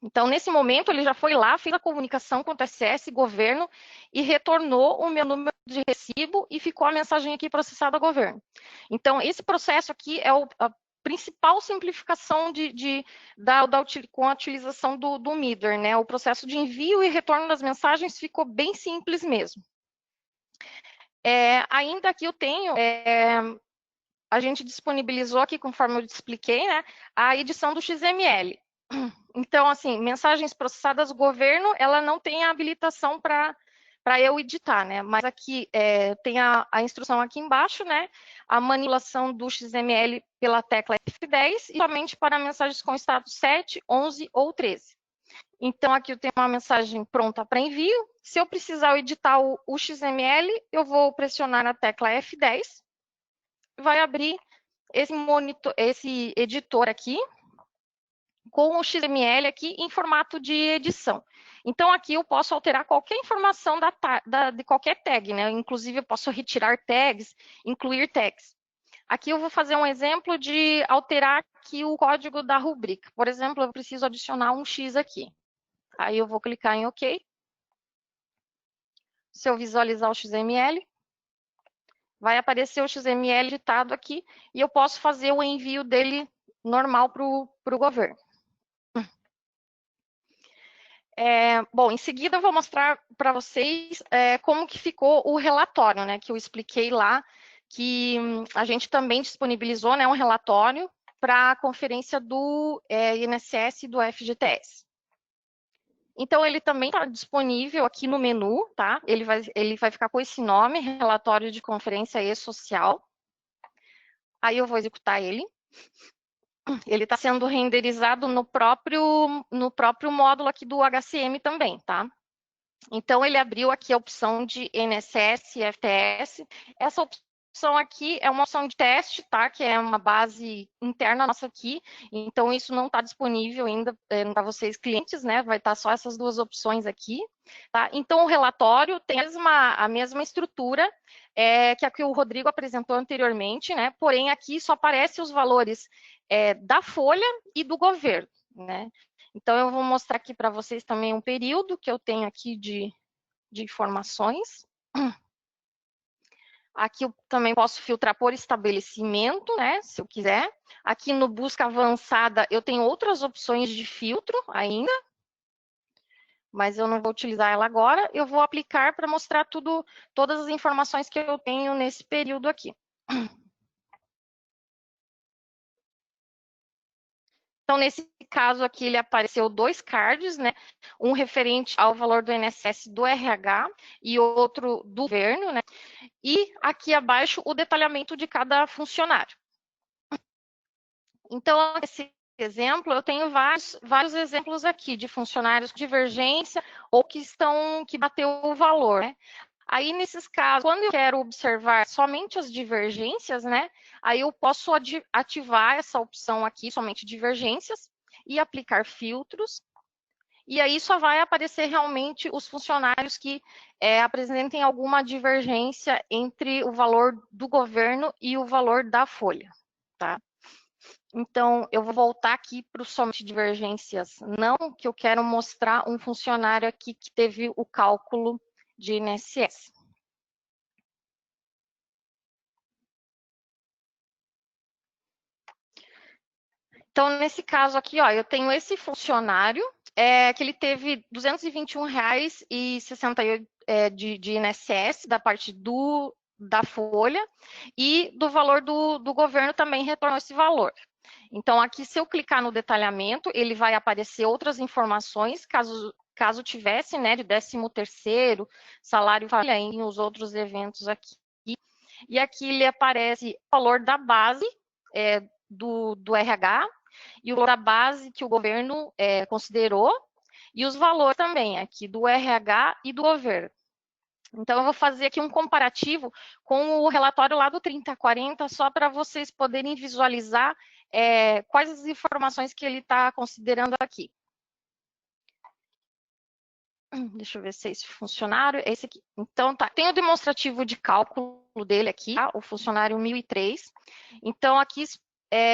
[SPEAKER 4] Então, nesse momento, ele já foi lá, fez a comunicação com o TSS, governo, e retornou o meu número de recibo e ficou a mensagem aqui processada ao governo. Então, esse processo aqui é a principal simplificação com a utilização do Middleware, né? O processo de envio e retorno das mensagens ficou bem simples mesmo. Ainda aqui eu tenho, a gente disponibilizou aqui, conforme eu expliquei, né, a edição do XML. Então, assim, mensagens processadas do governo, ela não tem a habilitação para eu editar, né? Mas aqui tem a instrução aqui embaixo, né? A manipulação do XML pela tecla F10 e somente para mensagens com status 7, 11 ou 13. Então, aqui eu tenho uma mensagem pronta para envio. Se eu precisar editar o XML, eu vou pressionar a tecla F10. Vai abrir esse editor aqui, com o XML aqui em formato de edição. Então, aqui eu posso alterar qualquer informação de qualquer tag, né? Inclusive, eu posso retirar tags, incluir tags. Aqui eu vou fazer um exemplo de alterar aqui o código da rubrica. Por exemplo, eu preciso adicionar um X aqui. Aí eu vou clicar em OK. Se eu visualizar o XML, vai aparecer o XML editado aqui e eu posso fazer o envio dele normal para o governo. Bom, em seguida eu vou mostrar para vocês como que ficou o relatório, né, que eu expliquei lá, que a gente também disponibilizou, né, um relatório para a conferência do INSS e do FGTS. Então, ele também está disponível aqui no menu, tá? Ele vai ficar com esse nome, Relatório de Conferência E-Social. Aí eu vou executar ele. Ele está sendo renderizado no próprio módulo aqui do HCM também, tá? Então, ele abriu aqui a opção de INSS e FTS. Essa opção aqui é uma opção de teste, tá? Que é uma base interna nossa aqui. Então, isso não está disponível ainda para vocês clientes, né? Vai estar só essas duas opções aqui, tá? Então, o relatório tem a mesma estrutura que a que o Rodrigo apresentou anteriormente, né? Porém, aqui só aparecem os valores da folha e do governo, né? Então, eu vou mostrar aqui para vocês também um período que eu tenho aqui de informações. Aqui eu também posso filtrar por estabelecimento, né, se eu quiser. Aqui no busca avançada eu tenho outras opções de filtro ainda, mas eu não vou utilizar ela agora. Eu vou aplicar para mostrar todas as informações que eu tenho nesse período aqui. Então, nesse caso aqui, ele apareceu 2 cards, né? Um referente ao valor do INSS do RH e outro do governo, né? E aqui abaixo o detalhamento de cada funcionário. Então, nesse exemplo, eu tenho vários exemplos aqui de funcionários com divergência ou que bateu o valor, né? Aí, nesses casos, quando eu quero observar somente as divergências, né? Aí eu posso ativar essa opção aqui, somente divergências, e aplicar filtros. E aí só vai aparecer realmente os funcionários que apresentem alguma divergência entre o valor do governo e o valor da folha, tá? Então, eu vou voltar aqui para o somente divergências não, que eu quero mostrar um funcionário aqui que teve o cálculo de INSS. Então, nesse caso aqui, ó, eu tenho esse funcionário que ele teve R$ 221,68 de INSS da parte da folha e do valor do governo também retornou esse valor. Então, aqui, se eu clicar no detalhamento, ele vai aparecer outras informações, caso tivesse, né, de 13º, salário família, em os outros eventos aqui. E aqui ele aparece o valor da base do RH e o valor da base que o governo considerou e os valores também aqui do RH e do governo. Então, eu vou fazer aqui um comparativo com o relatório lá do 3040, só para vocês poderem visualizar quais as informações que ele está considerando aqui. Deixa eu ver se é esse funcionário, esse aqui. Então, tá, tem o demonstrativo de cálculo dele aqui, tá? O funcionário 1003. Então, aqui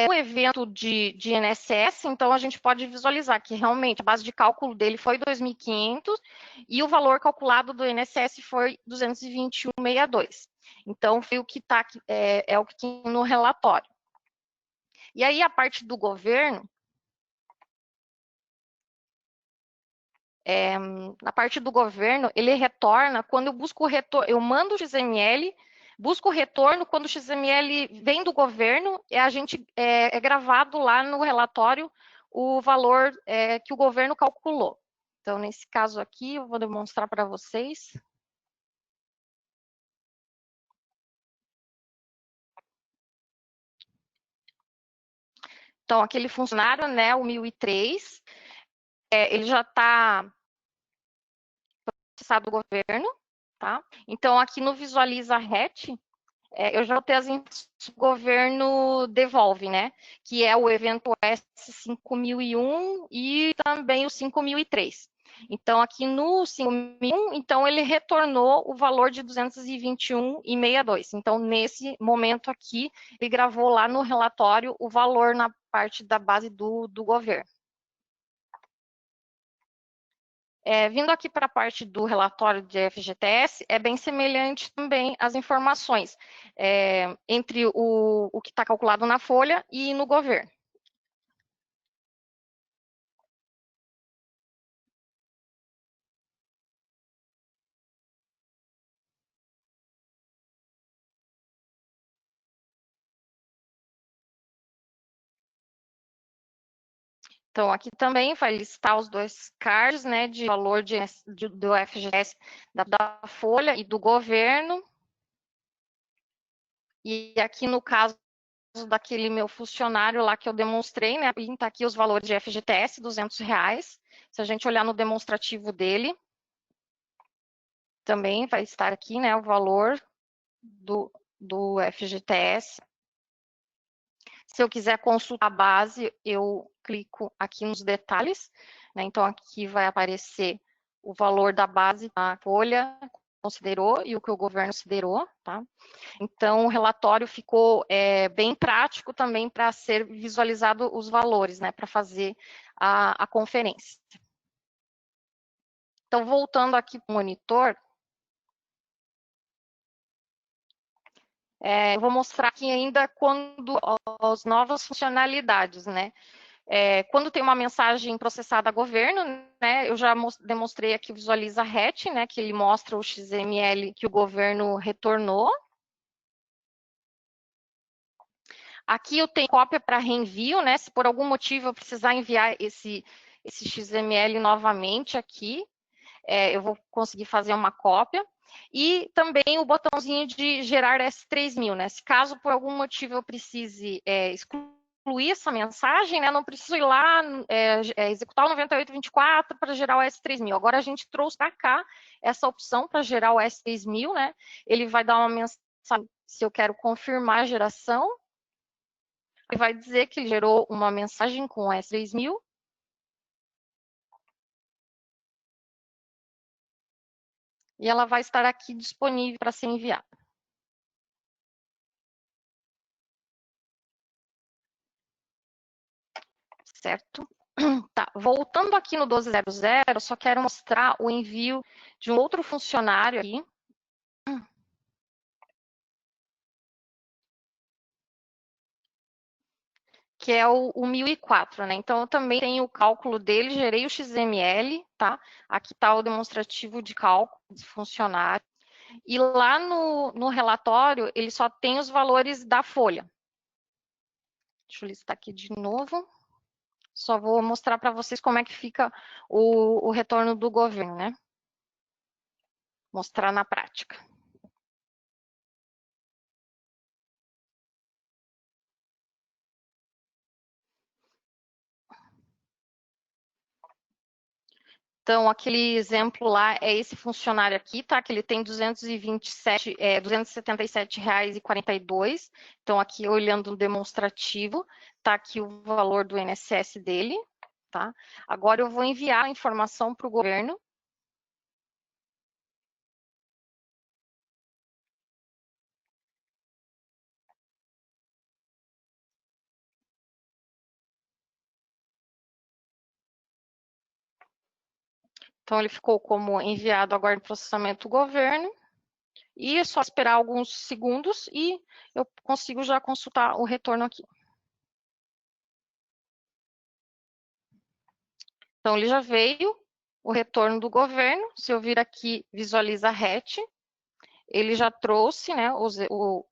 [SPEAKER 4] o evento de INSS, então a gente pode visualizar que realmente a base de cálculo dele foi 2.500 e o valor calculado do INSS foi 221,62. Então, foi o que está o que tem no relatório. E aí, a parte do governo, na parte do governo, ele retorna quando eu busco o retorno, eu mando o XML, busco o retorno, quando o XML vem do governo, é gravado lá no relatório o valor que o governo calculou. Então, nesse caso aqui, eu vou demonstrar para vocês. Então, aquele funcionário, né, o 1003, ele já está processado do governo, tá? Então, aqui no Visualiza RET, eu já tenho as informações que o governo devolve, né? Que é o evento S5001 e também o 5003. Então, aqui no 5001, então ele retornou o valor de 221,62. Então, nesse momento aqui, ele gravou lá no relatório o valor na parte da base do governo. Vindo aqui para a parte do relatório de FGTS, é bem semelhante também as informações entre o que está calculado na folha e no governo. Então, aqui também vai listar os dois cards, né, de valor do FGTS da folha e do governo. E aqui no caso daquele meu funcionário lá que eu demonstrei, né, está aqui os valores de FGTS, R$200. Se a gente olhar no demonstrativo dele, também vai estar aqui, né, o valor do FGTS. Se eu quiser consultar a base, eu clico aqui nos detalhes, né? Então, aqui vai aparecer o valor da base, a folha considerou e o que o governo considerou, tá? Então, o relatório ficou bem prático também para ser visualizado os valores, né? Para fazer a conferência. Então, voltando aqui para o monitor, eu vou mostrar aqui ainda quando as novas funcionalidades, né? Quando tem uma mensagem processada a governo, né? Eu já demonstrei aqui o Visualiza RET, né? Que ele mostra o XML que o governo retornou. Aqui eu tenho cópia para reenvio, né? Se por algum motivo eu precisar enviar esse XML novamente aqui, eu vou conseguir fazer uma cópia. E também o botãozinho de gerar S3000, né? Se caso por algum motivo eu precise excluir essa mensagem, né? Não preciso ir lá executar o 9824 para gerar o S3000. Agora a gente trouxe para cá essa opção para gerar o S3000, né? Ele vai dar uma mensagem se eu quero confirmar a geração. Ele vai dizer que ele gerou uma mensagem com o S3000. E ela vai estar aqui disponível para ser enviada. Certo? Tá, voltando aqui no 1200, eu só quero mostrar o envio de um outro funcionário aqui. Que é o 1004, né? Então, eu também tenho o cálculo dele, gerei o XML, tá? Aqui está o demonstrativo de cálculo de funcionário. E lá no relatório, ele só tem os valores da folha. Deixa eu listar aqui de novo. Só vou mostrar para vocês como é que fica o retorno do governo, né? Mostrar na prática. Então, aquele exemplo lá é esse funcionário aqui, tá? Que ele tem R$ 277,42. Então, aqui olhando no demonstrativo, tá aqui o valor do INSS dele, tá? Agora eu vou enviar a informação para o governo. Então, ele ficou como enviado agora em processamento do governo. E é só esperar alguns segundos e eu consigo já consultar o retorno aqui. Então, ele já veio, o retorno do governo. Se eu vir aqui, visualiza RET, ele já trouxe, né,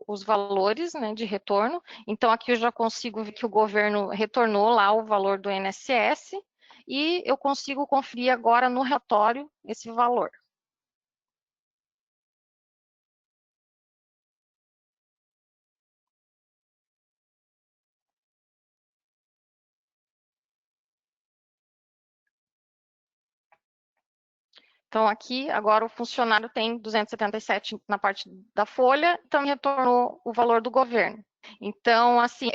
[SPEAKER 4] os valores, né, de retorno. Então, aqui eu já consigo ver que o governo retornou lá o valor do INSS e eu consigo conferir agora no relatório esse valor. Então, aqui, agora o funcionário tem 277 na parte da folha, então retornou o valor do governo. Então, assim,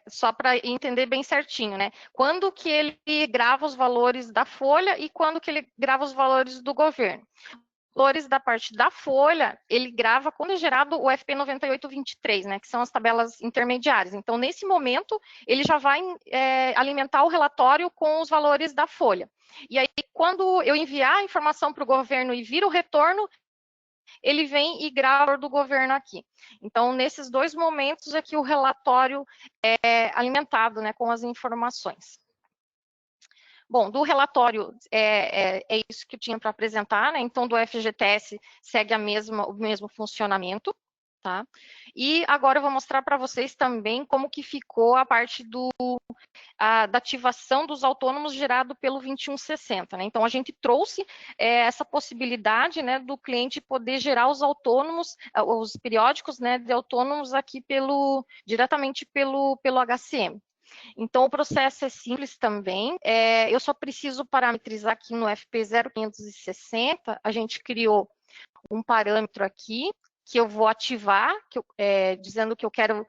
[SPEAKER 4] só para entender bem certinho, né? Quando que ele grava os valores da folha e quando que ele grava os valores do governo? Valores da parte da folha, ele grava quando é gerado o FP 9823, né, que são as tabelas intermediárias. Então, nesse momento, ele já vai alimentar o relatório com os valores da folha. E aí, quando eu enviar a informação para o governo e vir o retorno, ele vem e grava do governo aqui. Então, nesses dois momentos é que o relatório é alimentado, né, com as informações. Bom, do relatório é isso que eu tinha para apresentar, né? Então, do FGTS segue o mesmo funcionamento, tá? E agora eu vou mostrar para vocês também como que ficou a parte da ativação dos autônomos gerado pelo 2160, né? Então, a gente trouxe essa possibilidade, né, do cliente poder gerar os autônomos, os periódicos, né, de autônomos aqui diretamente pelo HCM. Então, o processo é simples também. Eu só preciso parametrizar aqui no FP 0560. A gente criou um parâmetro aqui que eu vou ativar, dizendo que eu quero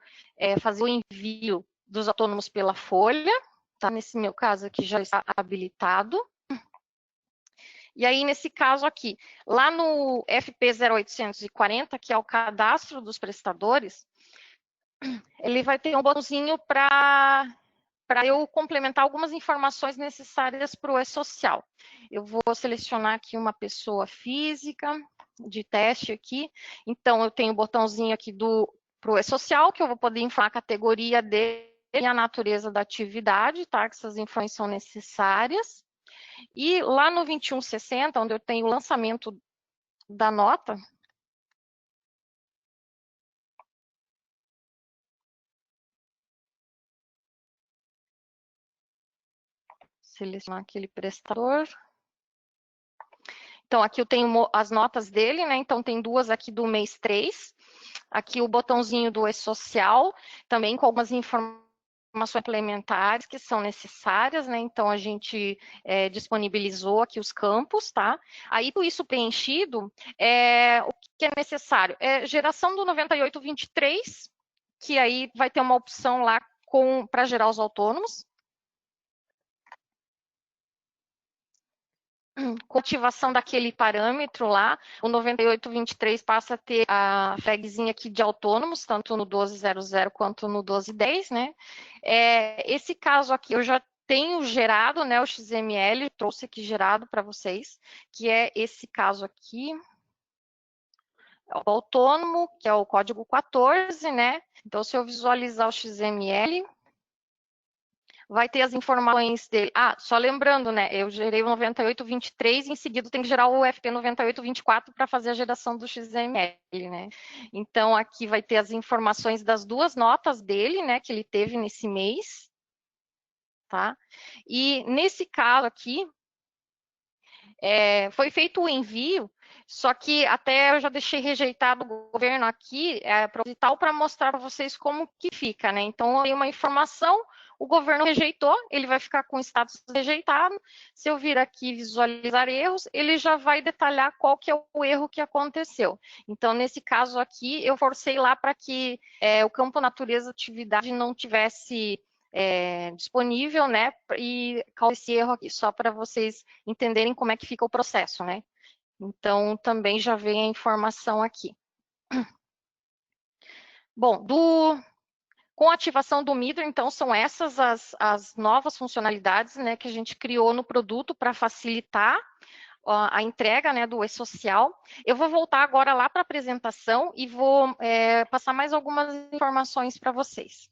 [SPEAKER 4] fazer o envio dos autônomos pela folha. Tá? Nesse meu caso aqui já está habilitado. E aí, nesse caso aqui, lá no FP 0840, que é o cadastro dos prestadores, ele vai ter um botãozinho para eu complementar algumas informações necessárias para o E-Social. Eu vou selecionar aqui uma pessoa física de teste aqui. Então, eu tenho o botãozinho aqui para o E-Social, que eu vou poder informar a categoria dele e a natureza da atividade, tá? Que essas informações são necessárias. E lá no 2160, onde eu tenho o lançamento da nota, selecionar aquele prestador. Então, aqui eu tenho as notas dele, né? Então, tem duas aqui do mês 3. Aqui o botãozinho do E-Social, também com algumas informações complementares que são necessárias, né? Então, a gente disponibilizou aqui os campos, tá? Aí, com isso preenchido, o que é necessário? Geração do 9823, que aí vai ter uma opção lá para gerar os autônomos. Com ativação daquele parâmetro lá, o 9823 passa a ter a flagzinha aqui de autônomos, tanto no 1200 quanto no 1210, né? Esse caso aqui eu já tenho gerado, né, o XML, trouxe aqui gerado para vocês, que é esse caso aqui, o autônomo, que é o código 14, né? Então, se eu visualizar o XML, vai ter as informações dele. Só lembrando, né? Eu gerei o 9823 e em seguida tem que gerar o FP 9824 para fazer a geração do XML, né? Então, aqui vai ter as informações das duas notas dele, né? Que ele teve nesse mês, tá? E nesse caso aqui, foi feito o envio, só que até eu já deixei rejeitado o governo aqui, proposital, para mostrar para vocês como que fica, né? Então, eu dei uma informação, o governo rejeitou, ele vai ficar com status rejeitado. Se eu vir aqui visualizar erros, ele já vai detalhar qual que é o erro que aconteceu. Então, nesse caso aqui, eu forcei lá para que o campo natureza atividade não tivesse disponível, né? E causou esse erro aqui, só para vocês entenderem como é que fica o processo, né? Então, também já vem a informação aqui. Bom, com a ativação do Midor, então, são essas as novas funcionalidades, né, que a gente criou no produto para facilitar a entrega, né, do e-social. Eu vou voltar agora lá para a apresentação e vou passar mais algumas informações para vocês.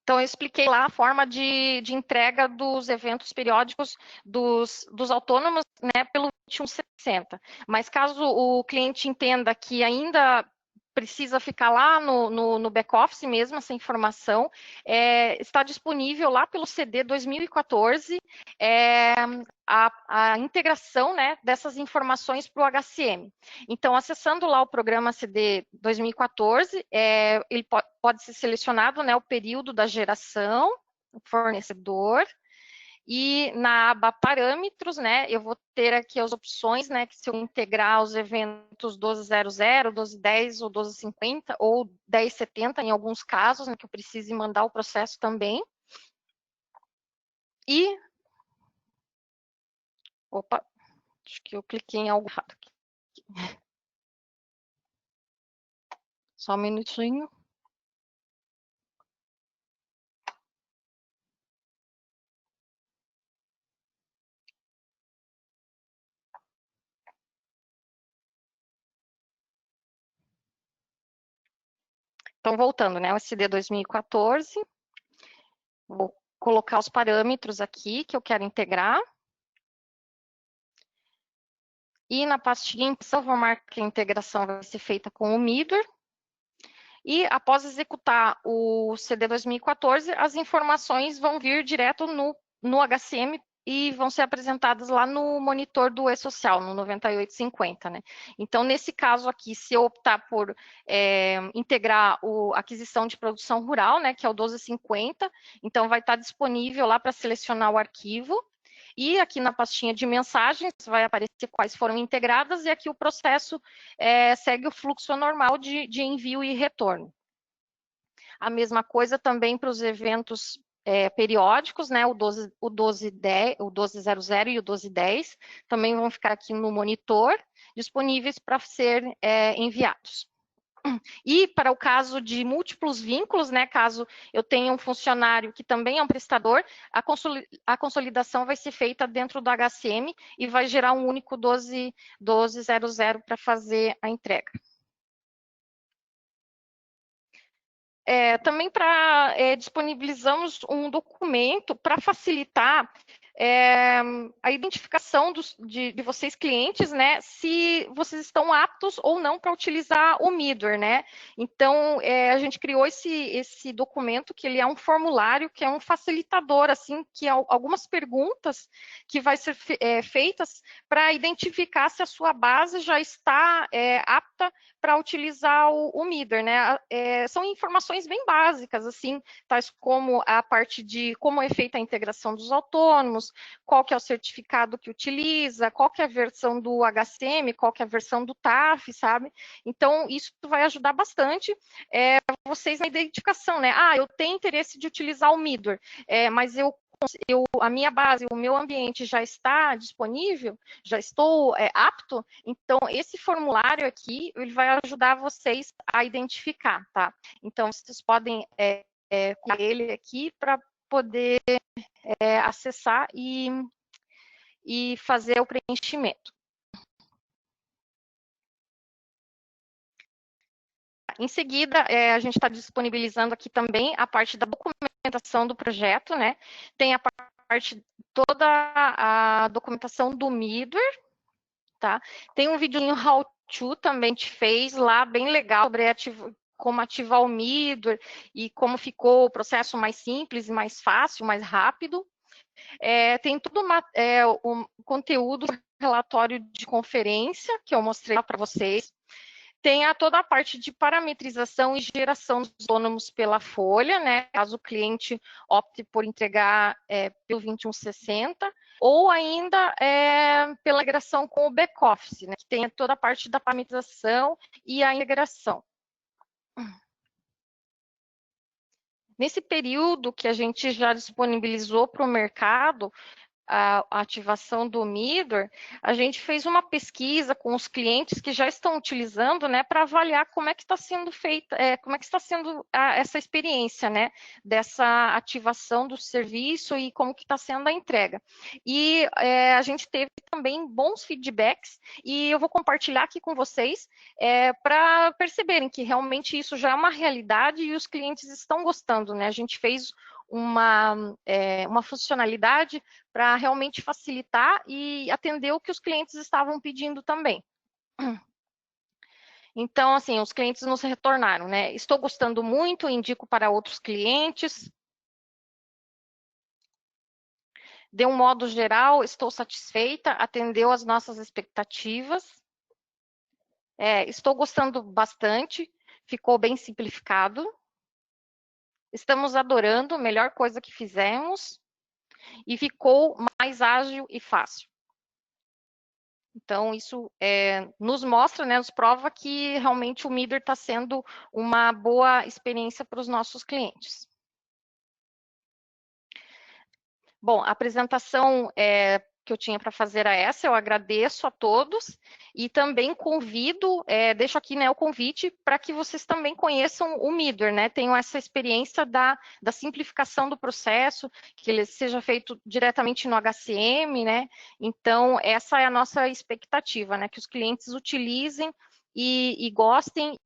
[SPEAKER 4] Então, eu expliquei lá a forma de entrega dos eventos periódicos dos autônomos, né, pelo 2160. Mas caso o cliente entenda que ainda precisa ficar lá no back-office mesmo, essa informação, está disponível lá pelo CD 2014, a integração, né, dessas informações para o HCM. Então, acessando lá o programa CD 2014, ele pode ser selecionado, né, o período da geração, o fornecedor, e na aba parâmetros, né, eu vou ter aqui as opções, né, que se eu integrar os eventos 1200, 1210 ou 1250 ou 1070 em alguns casos, né, que eu precise mandar o processo também. E opa, acho que eu cliquei em algo errado aqui. Só um minutinho. Então, voltando, né, o SD 2014, vou colocar os parâmetros aqui que eu quero integrar. E na pastinha, eu vou marcar que a integração vai ser feita com o Midor. E após executar o CD 2014, as informações vão vir direto no HCM e vão ser apresentadas lá no monitor do e-social, no 9850, né? Então, nesse caso aqui, se eu optar por integrar a aquisição de produção rural, né, que é o 1250, então vai estar disponível lá para selecionar o arquivo. E aqui na pastinha de mensagens vai aparecer quais foram integradas e aqui o processo segue o fluxo normal de envio e retorno. A mesma coisa também para os eventos periódicos, né? O 1210, o 1200 e o 1210 também vão ficar aqui no monitor, disponíveis para ser enviados. E para o caso de múltiplos vínculos, né, caso eu tenha um funcionário que também é um prestador, a consolidação vai ser feita dentro do HCM e vai gerar um único 1200 para fazer a entrega. Também disponibilizamos um documento para facilitar a identificação de vocês clientes, né, se vocês estão aptos ou não para utilizar o Midor, né? Então, a gente criou esse documento, que ele é um formulário, que é um facilitador, assim, que algumas perguntas que vai ser feitas para identificar se a sua base já está apta para utilizar o Midor, né? São informações bem básicas, assim, tais como a parte de como é feita a integração dos autônomos, qual que é o certificado que utiliza, qual que é a versão do HCM, qual que é a versão do TAF, sabe? Então, isso vai ajudar bastante vocês na identificação, né? Eu tenho interesse de utilizar o Midor, mas a minha base, o meu ambiente já está disponível, já estou apto, então esse formulário aqui, ele vai ajudar vocês a identificar, tá? Então, vocês podem colocar ele aqui para poder acessar e fazer o preenchimento. Em seguida, a gente está disponibilizando aqui também a parte da documentação do projeto, né? Tem a parte, toda a documentação do Midor, tá? Tem um videozinho how to também que fez lá, bem legal, sobre como ativar o Midor e como ficou o processo mais simples, mais fácil, mais rápido. Tem todo um conteúdo, relatório de conferência que eu mostrei para vocês. Tem toda a parte de parametrização e geração dos autônomos pela folha, né? Caso o cliente opte por entregar pelo 2160, ou ainda pela integração com o back-office, né? Que tem toda a parte da parametrização e a integração. Nesse período que a gente já disponibilizou para o mercado, a ativação do Midor, a gente fez uma pesquisa com os clientes que já estão utilizando, né, para avaliar como é que está sendo feita, como é que está sendo essa experiência, né, dessa ativação do serviço e como que está sendo a entrega. E a gente teve também bons feedbacks e eu vou compartilhar aqui com vocês para perceberem que realmente isso já é uma realidade e os clientes estão gostando, né? A gente fez uma funcionalidade para realmente facilitar e atender o que os clientes estavam pedindo também. Então, assim, os clientes nos retornaram, né? Estou gostando muito, indico para outros clientes. De um modo geral, estou satisfeita, atendeu às nossas expectativas. Estou gostando bastante, ficou bem simplificado. Estamos adorando, melhor coisa que fizemos. E ficou mais ágil e fácil. Então, isso nos mostra, né, nos prova que realmente o Midor está sendo uma boa experiência para os nossos clientes. Bom, a apresentação que eu tinha para fazer era essa, eu agradeço a todos e também convido, deixo aqui, né, o convite para que vocês também conheçam o Midor, né, tenham essa experiência da simplificação do processo, que ele seja feito diretamente no HCM, né, então essa é a nossa expectativa, né, que os clientes utilizem e gostem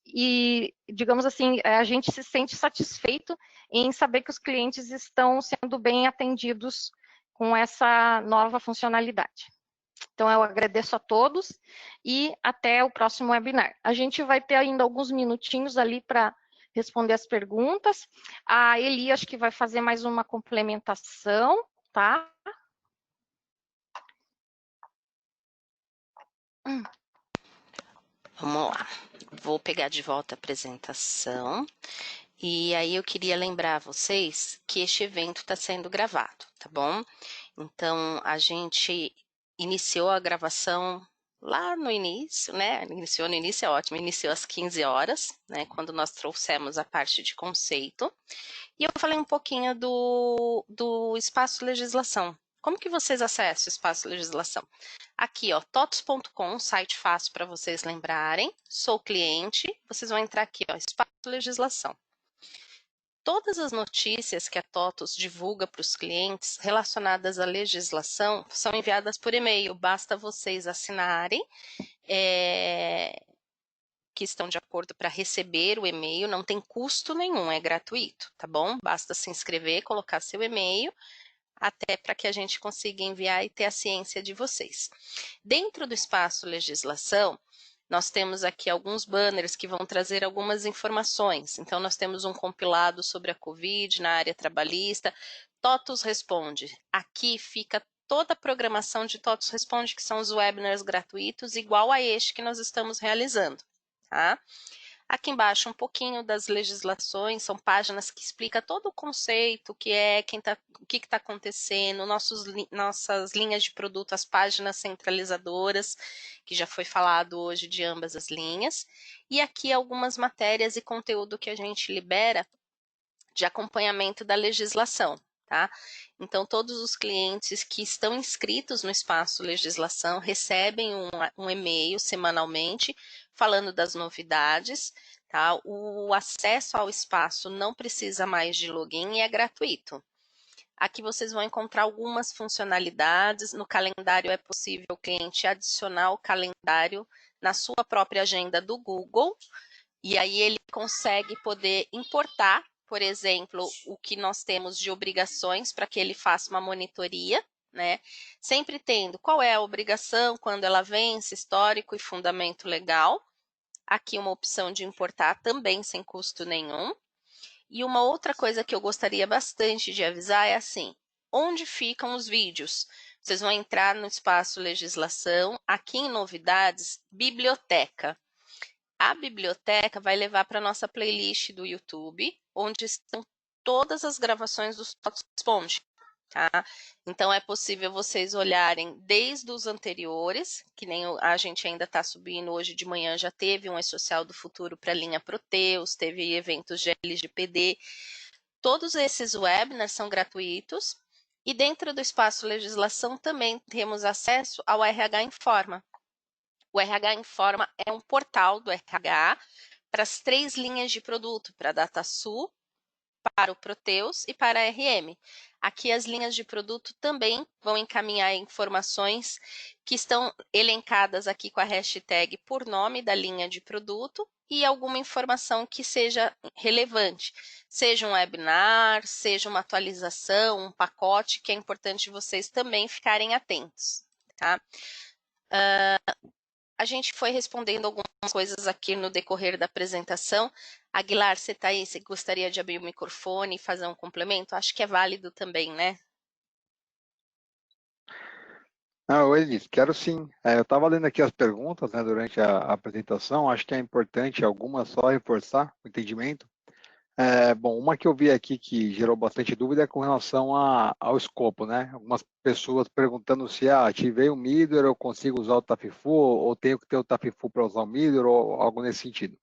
[SPEAKER 4] e, digamos assim, a gente se sente satisfeito em saber que os clientes estão sendo bem atendidos com essa nova funcionalidade. Então, eu agradeço a todos e até o próximo webinar. A gente vai ter ainda alguns minutinhos ali para responder as perguntas. A Eli, acho que vai fazer mais uma complementação, tá?
[SPEAKER 2] Vamos lá. Vou pegar de volta a apresentação. E aí eu queria lembrar vocês que este evento está sendo gravado, tá bom? Então, a gente iniciou a gravação lá no início, né? Iniciou no início, é ótimo, iniciou às 15 horas, né? Quando nós trouxemos a parte de conceito. E eu falei um pouquinho do espaço legislação. Como que vocês acessam o espaço legislação? Aqui, ó, totos.com, site fácil para vocês lembrarem. Sou cliente, vocês vão entrar aqui, ó, espaço legislação. Todas as notícias que a TOTUS divulga para os clientes relacionadas à legislação são enviadas por e-mail. Basta vocês assinarem que estão de acordo para receber o e-mail. Não tem custo nenhum, é gratuito, tá bom? Basta se inscrever, colocar seu e-mail, até para que a gente consiga enviar e ter a ciência de vocês. Dentro do espaço legislação, nós temos aqui alguns banners que vão trazer algumas informações. Então, nós temos um compilado sobre a Covid na área trabalhista. TOTUS Responde. Aqui fica toda a programação de TOTUS Responde, que são os webinars gratuitos, igual a este que nós estamos realizando. Tá? Aqui embaixo, um pouquinho das legislações, são páginas que explicam todo o conceito, o que está acontecendo, nossas linhas de produto, as páginas centralizadoras, que já foi falado hoje de ambas as linhas, e aqui algumas matérias e conteúdo que a gente libera de acompanhamento da legislação. Tá? Então, todos os clientes que estão inscritos no Espaço Legislação recebem um e-mail semanalmente falando das novidades. Tá? O acesso ao espaço não precisa mais de login e é gratuito. Aqui vocês vão encontrar algumas funcionalidades. No calendário é possível o cliente adicionar o calendário na sua própria agenda do Google, e aí ele consegue poder importar, por exemplo, o que nós temos de obrigações para que ele faça uma monitoria, né? Sempre tendo qual é a obrigação, quando ela vence, histórico e fundamento legal. Aqui uma opção de importar também sem custo nenhum. E uma outra coisa que eu gostaria bastante de avisar é assim, onde ficam os vídeos? Vocês vão entrar no espaço legislação, aqui em novidades, biblioteca. A biblioteca vai levar para a nossa playlist do YouTube, onde estão todas as gravações dos TOTOS Responde. Tá? Então é possível vocês olharem desde os anteriores, que nem a gente ainda está subindo, hoje de manhã já teve um E-Social do Futuro para a linha Proteus, teve eventos de LGPD. Todos esses webinars são gratuitos e dentro do espaço legislação também temos acesso ao RH Informa. O RH Informa é um portal do RH para as 3 linhas de produto, para a DataSul, para o Proteus e para a RM. Aqui as linhas de produto também vão encaminhar informações que estão elencadas aqui com a hashtag por nome da linha de produto e alguma informação que seja relevante, seja um webinar, seja uma atualização, um pacote, que é importante vocês também ficarem atentos, tá? A gente foi respondendo algumas coisas aqui no decorrer da apresentação. Aguilar, você está aí? Você gostaria de abrir o microfone e fazer um complemento? Acho que é válido também, né?
[SPEAKER 3] Oi, Elis, quero sim. Eu estava lendo aqui as perguntas, né, durante a apresentação. Acho que é importante algumas só reforçar o entendimento. Bom, uma que eu vi aqui que gerou bastante dúvida é com relação ao escopo, né? Algumas pessoas perguntando se ativei o Middleware, eu consigo usar o Tafifu, ou tenho que ter o Tafifu para usar o Middleware, ou algo nesse sentido.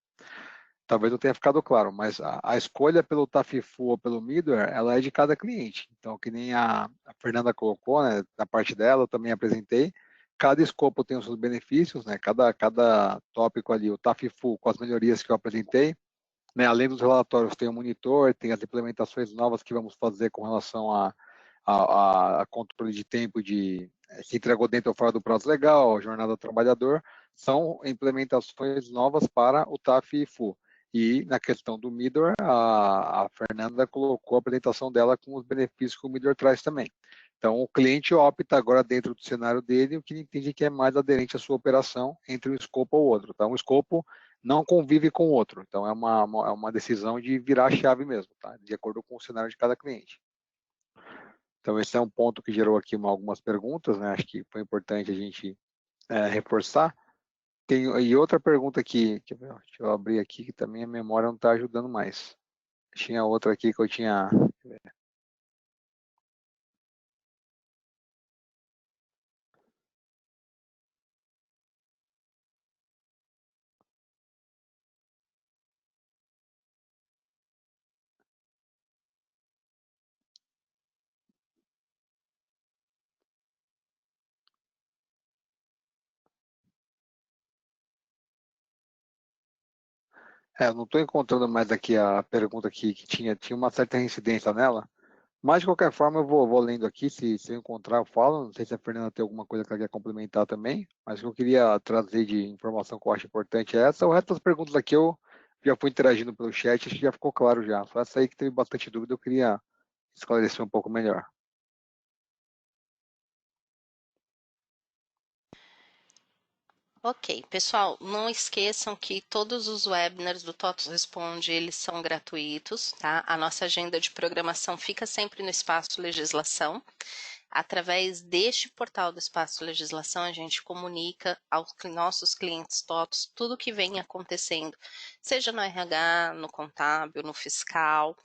[SPEAKER 3] Talvez não tenha ficado claro, mas a escolha pelo Tafifu ou pelo Middleware, ela é de cada cliente. Então, que nem a Fernanda colocou, né, na parte dela, eu também apresentei, cada escopo tem os seus benefícios, né? Cada tópico ali, o Tafifu, com as melhorias que eu apresentei, né, além dos relatórios, tem o monitor, tem as implementações novas que vamos fazer com relação a controle de tempo de se entregou dentro ou fora do prazo legal, jornada do trabalhador, são implementações novas para o TAF e FU. E na questão do Middleware, a Fernanda colocou a apresentação dela com os benefícios que o Middleware traz também. Então, o cliente opta agora dentro do cenário dele o que ele entende que é mais aderente à sua operação entre um escopo ou outro. Então, o escopo não convive com o outro. Então, é uma decisão de virar a chave mesmo, tá? De acordo com o cenário de cada cliente. Então, esse é um ponto que gerou aqui algumas perguntas, né? Acho que foi importante a gente reforçar. E outra pergunta aqui, deixa eu abrir aqui, que também a memória não está ajudando mais. Tinha outra aqui que eu tinha... eu não estou encontrando mais aqui a pergunta aqui, que tinha uma certa reincidência nela, mas de qualquer forma eu vou lendo aqui, se eu encontrar eu falo, não sei se a Fernanda tem alguma coisa que ela quer complementar também, mas o que eu queria trazer de informação que eu acho importante é essa, o resto das perguntas aqui eu já fui interagindo pelo chat, acho que já ficou claro já, só essa aí que teve bastante dúvida, eu queria esclarecer um pouco melhor.
[SPEAKER 2] Ok, pessoal, não esqueçam que todos os webinars do TOTOS Responde, eles são gratuitos, tá? A nossa agenda de programação fica sempre no Espaço Legislação. Através deste portal do Espaço Legislação, a gente comunica aos nossos clientes TOTOS tudo o que vem acontecendo, seja no RH, no contábil, no fiscal.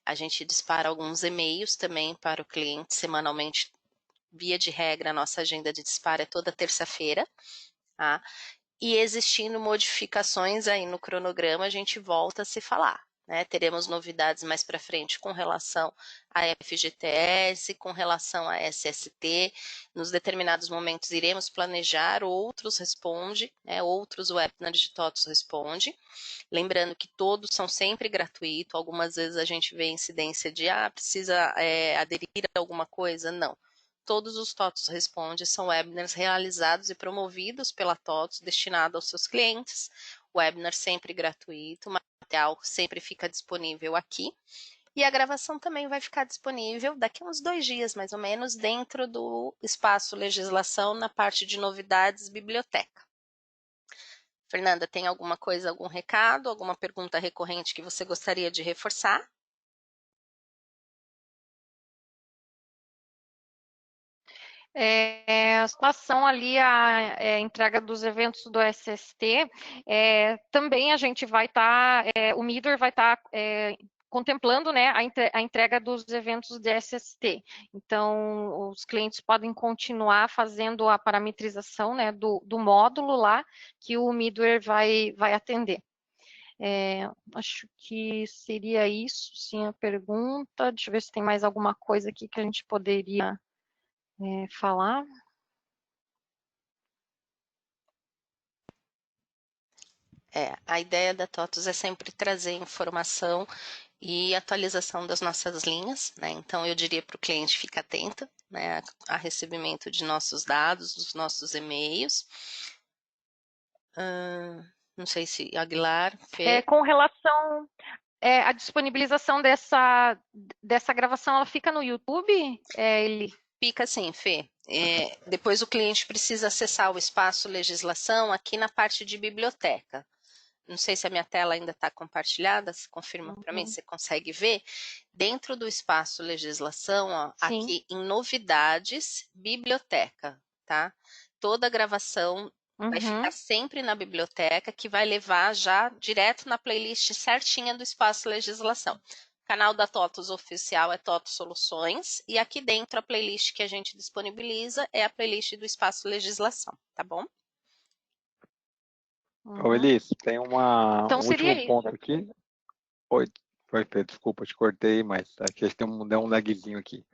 [SPEAKER 2] A gente dispara alguns e-mails também para o cliente semanalmente. Via de regra, a nossa agenda de disparo é toda terça-feira. Tá? E existindo modificações aí no cronograma, a gente volta a se falar. Né? Teremos novidades mais para frente com relação a FGTS, com relação a SST. Nos determinados momentos iremos planejar outros Responde, né? Outros webinars de TOTOS Responde. Lembrando que todos são sempre gratuitos. Algumas vezes a gente vê incidência de precisa aderir a alguma coisa. Não. Todos os TOTOS Responde são webinars realizados e promovidos pela TOTOS, destinado aos seus clientes. Webinar sempre gratuito, o material sempre fica disponível aqui. E a gravação também vai ficar disponível daqui a uns 2 dias, mais ou menos, dentro do Espaço Legislação, na parte de novidades, biblioteca. Fernanda, tem alguma coisa, algum recado, alguma pergunta recorrente que você gostaria de reforçar?
[SPEAKER 4] A situação ali, a entrega dos eventos do SST, também a gente vai estar, o Midor vai estar contemplando, né, a entrega dos eventos de SST. Então, os clientes podem continuar fazendo a parametrização, né, do módulo lá que o Midor vai atender. Acho que seria isso, sim, a pergunta. Deixa eu ver se tem mais alguma coisa aqui que a gente poderia falar.
[SPEAKER 2] A ideia da TOTUS é sempre trazer informação e atualização das nossas linhas, né? Então, eu diria para o cliente ficar atento, né, a recebimento de nossos dados, dos nossos e-mails. Não sei se Aguilar, Fê.
[SPEAKER 4] Com relação à disponibilização dessa gravação, ela fica no YouTube, Eli?
[SPEAKER 2] Fica assim, Fê. Depois o cliente precisa acessar o espaço legislação aqui na parte de biblioteca. Não sei se a minha tela ainda está compartilhada, se confirma para mim, você consegue ver. Dentro do espaço legislação, ó, aqui em novidades, biblioteca, tá? Toda a gravação vai ficar sempre na biblioteca, que vai levar já direto na playlist certinha do espaço legislação. O canal da TOTUS oficial é TOTUS Soluções, e aqui dentro a playlist que a gente disponibiliza é a playlist do espaço legislação, tá bom?
[SPEAKER 3] Ô, Elis, tem
[SPEAKER 4] Então,
[SPEAKER 3] um último
[SPEAKER 4] seria
[SPEAKER 3] ponto
[SPEAKER 4] isso.
[SPEAKER 3] aqui. Oi, Pedro, desculpa, te cortei, mas aqui deu um lagzinho aqui.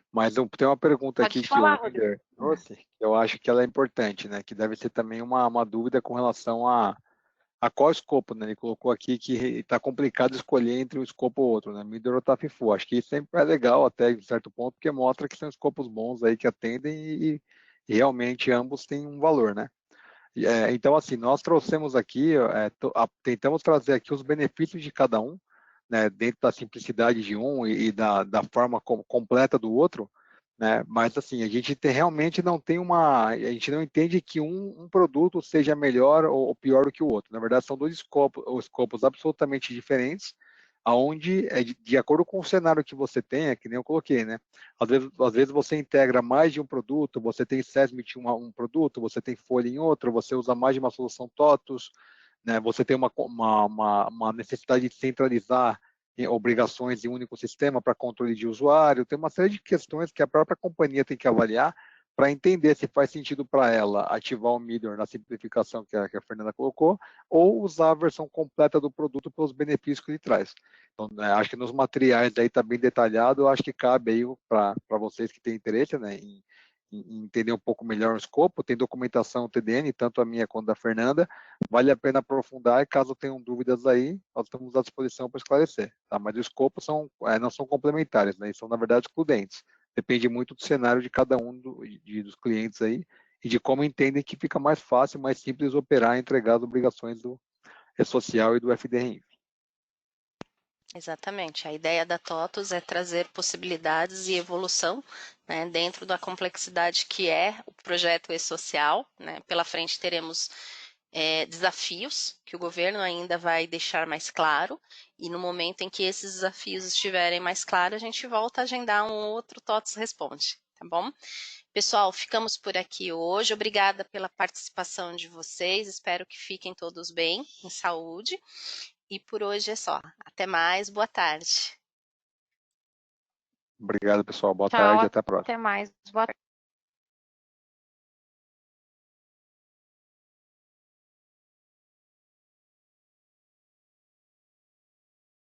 [SPEAKER 3] Mas tem uma pergunta
[SPEAKER 4] Pode
[SPEAKER 3] aqui que
[SPEAKER 4] falar,
[SPEAKER 3] o
[SPEAKER 4] Rodrigo.
[SPEAKER 3] líder trouxe, que eu acho que ela é importante, né? Que deve ser também uma dúvida com relação a qual escopo, né? Ele colocou aqui que está complicado escolher entre um escopo ou outro, né? Middle ou TAFIFU. Acho que isso sempre é legal até certo ponto, porque mostra que são escopos bons aí que atendem e realmente ambos têm um valor, né? Então, assim, nós trouxemos aqui, tentamos trazer aqui os benefícios de cada um, né, dentro da simplicidade de um e da forma completa do outro, né, mas, assim, a gente realmente não tem a gente não entende que um produto seja melhor ou pior do que o outro. Na verdade, são dois escopos absolutamente diferentes, aonde, de acordo com o cenário que você tem, que nem eu coloquei, né? Às vezes você integra mais de um produto, você tem SESMIT em um produto, você tem Folha em outro, você usa mais de uma solução TOTUS, né? Você tem uma necessidade de centralizar obrigações em um único sistema para controle de usuário, tem uma série de questões que a própria companhia tem que avaliar para entender se faz sentido para ela ativar o Midor na simplificação que a Fernanda colocou, ou usar a versão completa do produto pelos benefícios que ele traz. Então, né, acho que nos materiais aí está bem detalhado, acho que cabe aí para vocês que têm interesse, né, em entender um pouco melhor o escopo, tem documentação TDN, tanto a minha quanto a da Fernanda, vale a pena aprofundar e caso tenham dúvidas aí, nós estamos à disposição para esclarecer, tá? Mas os escopos não são complementares, né, são na verdade excludentes, depende muito do cenário de cada um dos clientes aí e de como entendem que fica mais fácil, mais simples operar e entregar as obrigações do E-Social e do FDRI.
[SPEAKER 2] Exatamente. A ideia da TOTUS é trazer possibilidades e evolução, né, dentro da complexidade que é o projeto E-Social, né? Pela frente teremos desafios que o governo ainda vai deixar mais claro, e no momento em que esses desafios estiverem mais claros, a gente volta a agendar um outro TOTUS Responde, tá bom? Pessoal, ficamos por aqui hoje. Obrigada pela participação de vocês. Espero que fiquem todos bem, em saúde. E por hoje é só. Até mais, boa tarde.
[SPEAKER 3] Obrigado, pessoal. Boa
[SPEAKER 4] Tchau,
[SPEAKER 3] tarde, até a próxima.
[SPEAKER 4] até mais. Boa tarde.